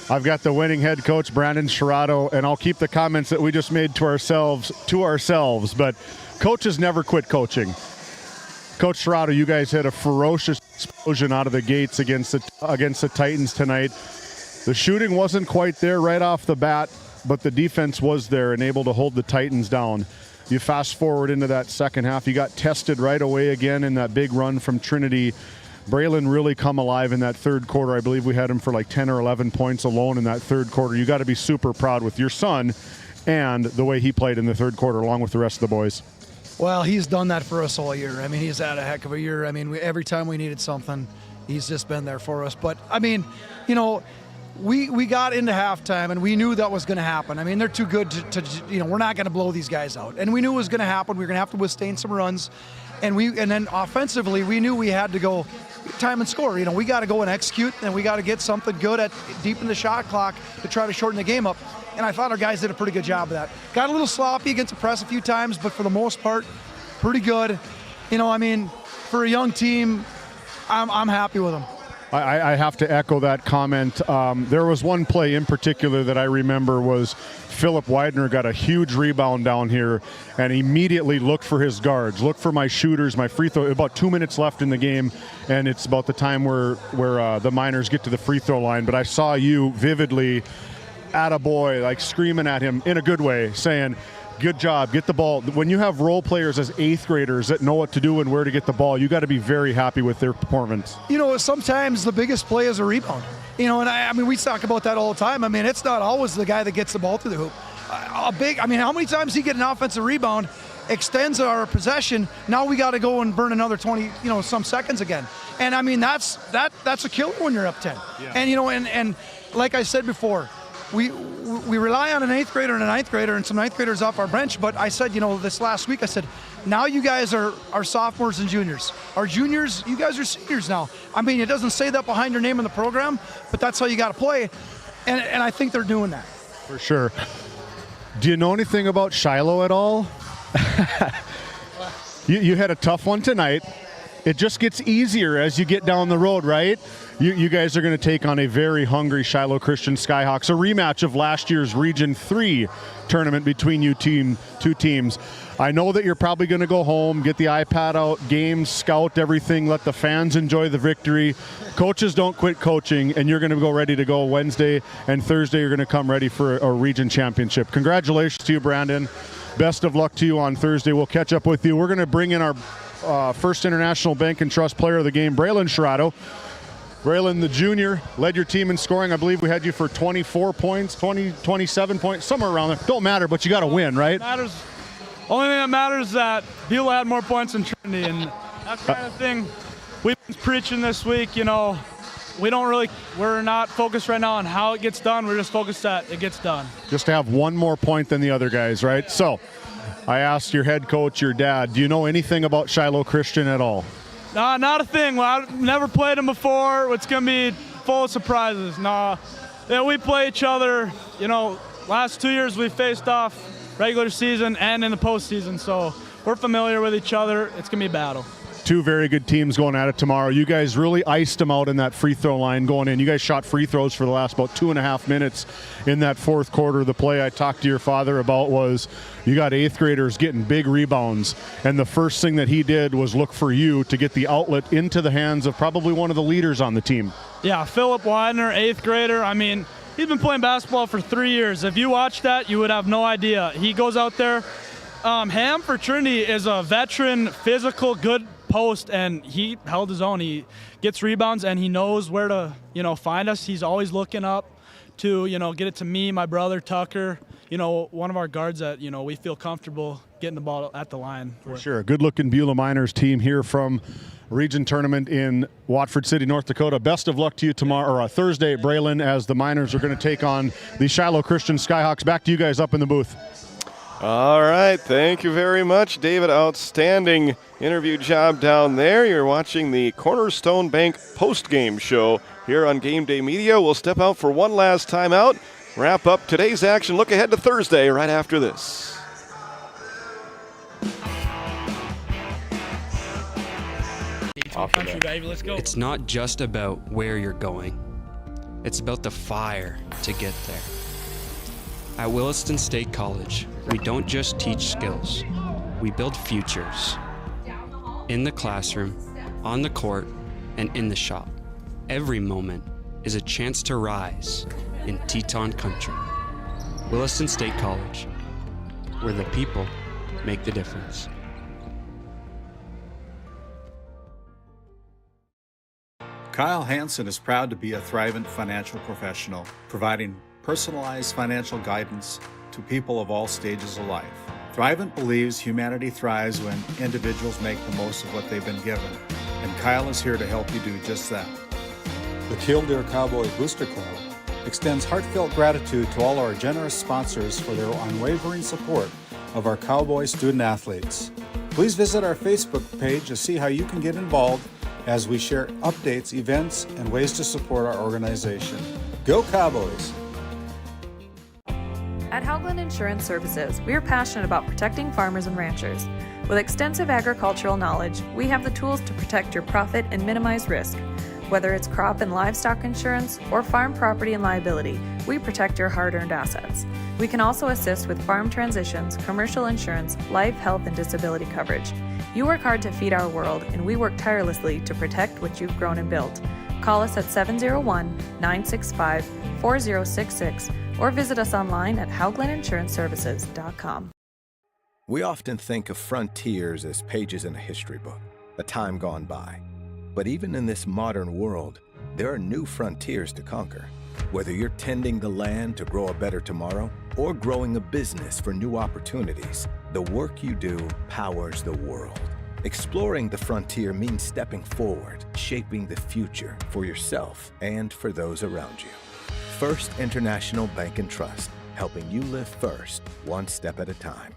I've got the winning head coach, Brandon Shirato, and I'll keep the comments that we just made to ourselves, but coaches never quit coaching. Coach Shirato, you guys had a ferocious explosion out of the gates against the Titans tonight. The shooting wasn't quite there right off the bat, but the defense was there and able to hold the Titans down. You fast forward into that second half, you got tested right away again in that big run from Trinity. Braylon really come alive in that third quarter. I believe we had him for like 10 or 11 points alone in that third quarter. You got to be super proud with your son and the way he played in the third quarter along with the rest of the boys. Well, he's done that for us all year. I mean, he's had a heck of a year. I mean, every time we needed something, he's just been there for us. But, I mean, you know, we got into halftime, and we knew that was going to happen. I mean, they're too good to we're not going to blow these guys out. And we knew it was going to happen. We were going to have to withstand some runs. And then offensively, we knew we had to go time and score. You know, we got to go and execute, and we got to get something good at deep in the shot clock to try to shorten the game up. And I thought our guys did a pretty good job of that. Got a little sloppy against the press a few times, but for the most part, pretty good. You know, I mean, for a young team, I'm happy with them. I have to echo that comment. There was one play in particular that I remember was Philip Widener got a huge rebound down here and immediately looked for his guards, looked for my shooters, my free throw. About 2 minutes left in the game, and it's about the time where the Miners get to the free throw line. But I saw you vividly, attaboy, like screaming at him in a good way, saying, good job, get the ball. When you have role players as 8th graders that know what to do and where to get the ball, you got to be very happy with their performance. You know, sometimes the biggest play is a rebound. You know, and I mean, we talk about that all the time. I mean, it's not always the guy that gets the ball through the hoop. I mean, how many times he get an offensive rebound, extends our possession, now we got to go and burn another 20, some seconds again. And I mean, that's a killer when you're up 10. Yeah. And, and like I said before, we rely on an 8th grader and a 9th grader and some 9th graders off our bench, but I said, this last week, I said, now you guys are sophomores and juniors. Our juniors, you guys are seniors now. I mean, it doesn't say that behind your name in the program, but that's how you got to play. And I think they're doing that. For sure. Do you know anything about Shiloh at all? You had a tough one tonight. It just gets easier as you get down the road, right? You guys are going to take on a very hungry Shiloh Christian Skyhawks, a rematch of last year's Region 3 tournament between you two teams. I know that you're probably going to go home, get the iPad out, games, scout everything, let the fans enjoy the victory. Coaches don't quit coaching, and you're going to go ready to go Wednesday, and Thursday you're going to come ready for a region championship. Congratulations to you, Brandon. Best of luck to you on Thursday. We'll catch up with you. We're going to bring in our First International Bank and Trust player of the game, Braylon Sherrato. Braylon, the junior, led your team in scoring. I believe we had you for 24 points, 27 points, somewhere around there. Don't matter, but you got to win, right? Matters. Only thing that matters is that people had more points than Trinity, and that's the kind of thing we've been preaching this week. You know, we're not focused right now on how it gets done. We're just focused that it gets done. Just to have one more point than the other guys, right? So I asked your head coach, your dad, do you know anything about Shiloh Christian at all? Nah, not a thing. Well, I've never played them before. It's going to be full of surprises. Nah, yeah, we play each other. You know, last 2 years we faced off regular season and in the postseason, so we're familiar with each other. It's going to be a battle. Two very good teams going at it tomorrow. You guys really iced them out in that free throw line going in. You guys shot free throws for the last about 2.5 minutes in that fourth quarter. The play I talked to your father about was you got 8th graders getting big rebounds, and the first thing that he did was look for you to get the outlet into the hands of probably one of the leaders on the team. Yeah, Philip Widener, 8th grader. I mean, he's been playing basketball for 3 years. If you watch that, you would have no idea. He goes out there. Ham for Trinity is a veteran, physical, good post, and he held his own. He gets rebounds, and he knows where to, find us. He's always looking up to, get it to me, my brother, Tucker, one of our guards that, we feel comfortable getting the ball at the line. For sure. A good-looking Beulah Miners team here from region tournament in Watford City, North Dakota. Best of luck to you tomorrow, or Thursday, Braylon, as the Miners are going to take on the Shiloh Christian Skyhawks. Back to you guys up in the booth. All right, thank you very much, David. Outstanding interview job down there. You're watching the Cornerstone Bank postgame show here on Game Day Media. We'll step out for one last time out, wrap up today's action, look ahead to Thursday right after this. Country, baby. Let's go. It's not just about where you're going. It's about the fire to get there. At Williston State College, we don't just teach skills, we build futures. In the classroom, on the court, and in the shop. Every moment is a chance to rise in Teton country. Williston State College, where the people make the difference. Kyle Hansen is proud to be a Thrivent financial professional, providing personalized financial guidance to people of all stages of life. Thrivent believes humanity thrives when individuals make the most of what they've been given, and Kyle is here to help you do just that. The Killdeer Cowboy Booster Club extends heartfelt gratitude to all our generous sponsors for their unwavering support of our Cowboy student athletes. Please visit our Facebook page to see how you can get involved as we share updates, events, and ways to support our organization. Go Cowboys! At Haugland Insurance Services, we are passionate about protecting farmers and ranchers. With extensive agricultural knowledge, we have the tools to protect your profit and minimize risk. Whether it's crop and livestock insurance or farm property and liability, we protect your hard-earned assets. We can also assist with farm transitions, commercial insurance, life, health, and disability coverage. You work hard to feed our world, and we work tirelessly to protect what you've grown and built. Call us at 701-965-4066 or visit us online at HauglandInsuranceServices.com. We often think of frontiers as pages in a history book, a time gone by. But even in this modern world, there are new frontiers to conquer. Whether you're tending the land to grow a better tomorrow or growing a business for new opportunities, the work you do powers the world. Exploring the frontier means stepping forward, shaping the future for yourself and for those around you. First International Bank and Trust, helping you live first, one step at a time.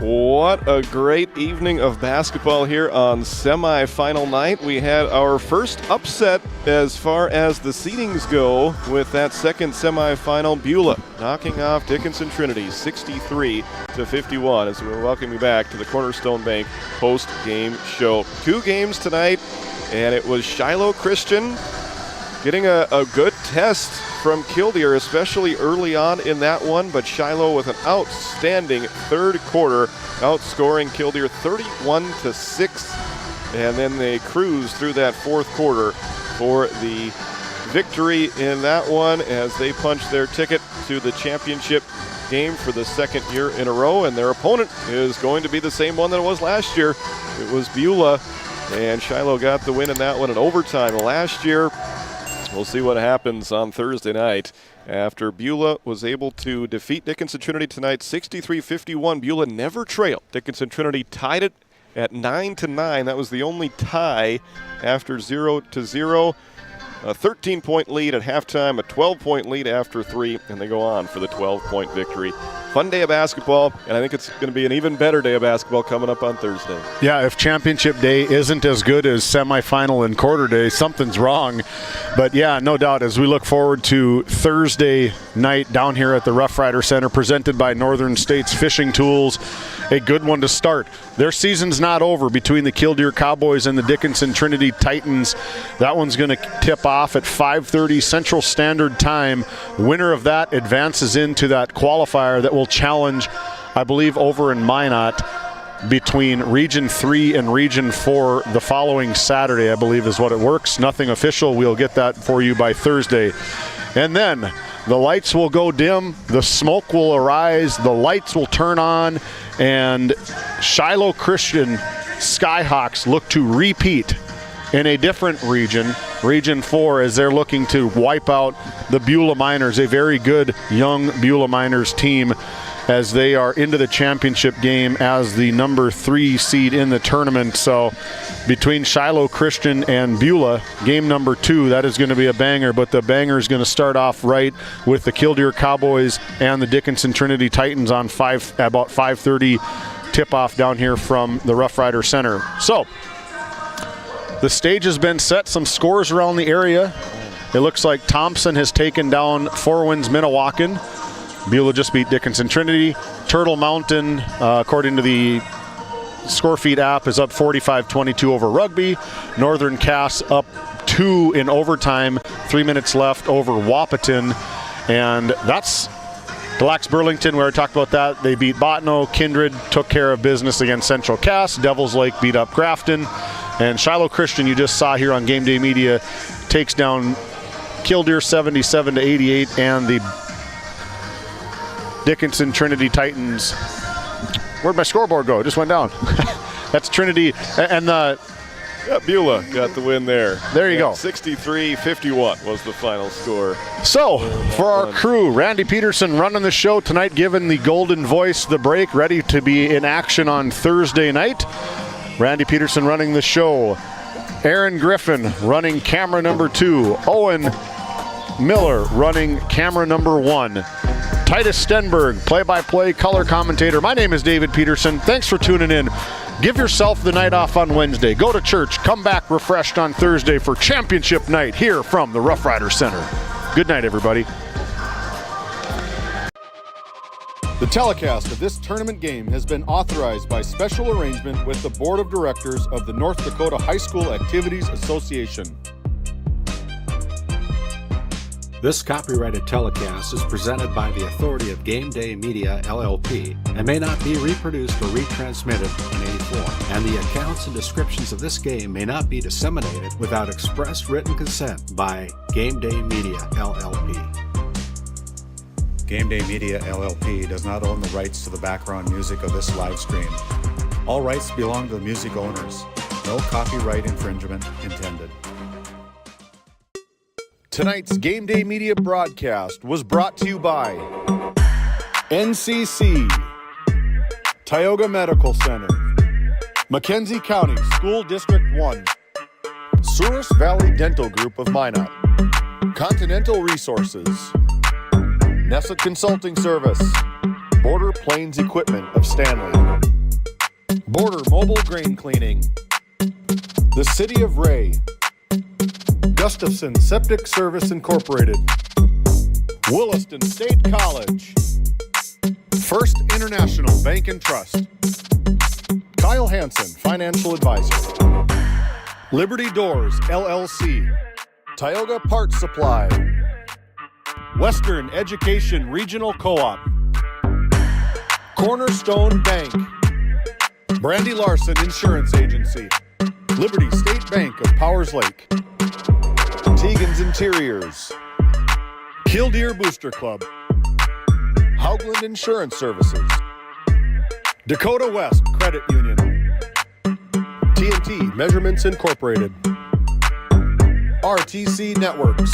What a great evening of basketball here on semifinal night. We had our first upset as far as the seedings go with that second semifinal. Beulah knocking off Dickinson Trinity 63-51 as we welcome you back to the Cornerstone Bank post-game show. 2 games tonight, and it was Shiloh Christian getting a good test from Killdeer, especially early on in that one, but Shiloh with an outstanding third quarter, outscoring Killdeer 31-6, and then they cruised through that fourth quarter for the victory in that one as they punched their ticket to the championship game for the second year in a row, and their opponent is going to be the same one that it was last year. It was Beulah, and Shiloh got the win in that one in overtime last year. We'll see what happens on Thursday night after Beulah was able to defeat Dickinson Trinity tonight 63-51. Beulah never trailed. Dickinson Trinity tied it at 9-9. That was the only tie after 0-0. A 13-point lead at halftime, a 12-point lead after 3, and they go on for the 12-point victory. Fun day of basketball, and I think it's going to be an even better day of basketball coming up on Thursday. Yeah, if championship day isn't as good as semifinal and quarter day, something's wrong. But yeah, no doubt, as we look forward to Thursday night down here at the Roughrider Center, presented by Northern States Fishing Tools, a good one to start. Their season's not over between the Killdeer Cowboys and the Dickinson Trinity Titans. That one's going to tip off at 5:30 Central Standard Time. Winner of that advances into that qualifier that will challenge, I believe, over in Minot between Region 3 and Region 4 the following Saturday, I believe is what it works. Nothing official. We'll get that for you by Thursday. And then the lights will go dim, the smoke will arise, the lights will turn on, and Shiloh Christian Skyhawks look to repeat in a different region, Region 4, as they're looking to wipe out the Beulah Miners, a very good young Beulah Miners team, as they are into the championship game as the number 3 seed in the tournament. So between Shiloh Christian and Beulah, game number 2, that is going to be a banger, but the banger is going to start off right with the Killdeer Cowboys and the Dickinson Trinity Titans on about 5:30 tip-off down here from the Roughrider Center. So the stage has been set, some scores around the area. It looks like Thompson has taken down Four Winds Minnewacan. Beulah just beat Dickinson Trinity. Turtle Mountain, according to the Scorefeed app, is up 45-22 over Rugby. Northern Cass up 2 in overtime, 3 minutes left over Wahpeton. And that's Galax Burlington, we already talked about that. They beat Botno. Kindred took care of business against Central Cass. Devils Lake beat up Grafton. And Shiloh Christian, you just saw here on GameDay Media, takes down Killdeer 77-88, and the Dickinson Trinity Titans. Where'd my scoreboard go? It just went down. That's Trinity, and Beulah got the win there. There you go. 63-51 was the final score. So, for our crew, Randy Peterson running the show tonight, giving the Golden Voice the break, ready to be in action on Thursday night. Randy Peterson running the show. Aaron Griffin running camera number 2. Owen Miller running camera number 1. Titus Stenberg, play-by-play color commentator. My name is David Peterson. Thanks for tuning in. Give yourself the night off on Wednesday. Go to church. Come back refreshed on Thursday for championship night here from the Roughrider Center. Good night, everybody. The telecast of this tournament game has been authorized by special arrangement with the Board of Directors of the North Dakota High School Activities Association. This copyrighted telecast is presented by the authority of GameDay Media, LLP, and may not be reproduced or retransmitted in any form, and the accounts and descriptions of this game may not be disseminated without express written consent by GameDay Media, LLP. GameDay Media, LLP does not own the rights to the background music of this live stream. All rights belong to the music owners. No copyright infringement intended. Tonight's GameDay Media broadcast was brought to you by NCC, Tioga Medical Center, Mackenzie County School District 1, Souris Valley Dental Group of Minot, Continental Resources, Nessa Consulting Service, Border Plains Equipment of Stanley, Border Mobile Grain Cleaning, the City of Ray, Gustafson Septic Service Incorporated, Williston State College, First International Bank and Trust, Kyle Hansen, Financial Advisor, Liberty Doors, LLC, Tioga Parts Supply, Western Education Regional Co-op, Cornerstone Bank, Brandy Larson Insurance Agency, Liberty State Bank of Powers Lake, Tegan's Interiors, Killdeer Booster Club, Haugland Insurance Services, Dakota West Credit Union, TNT Measurements Incorporated, RTC Networks,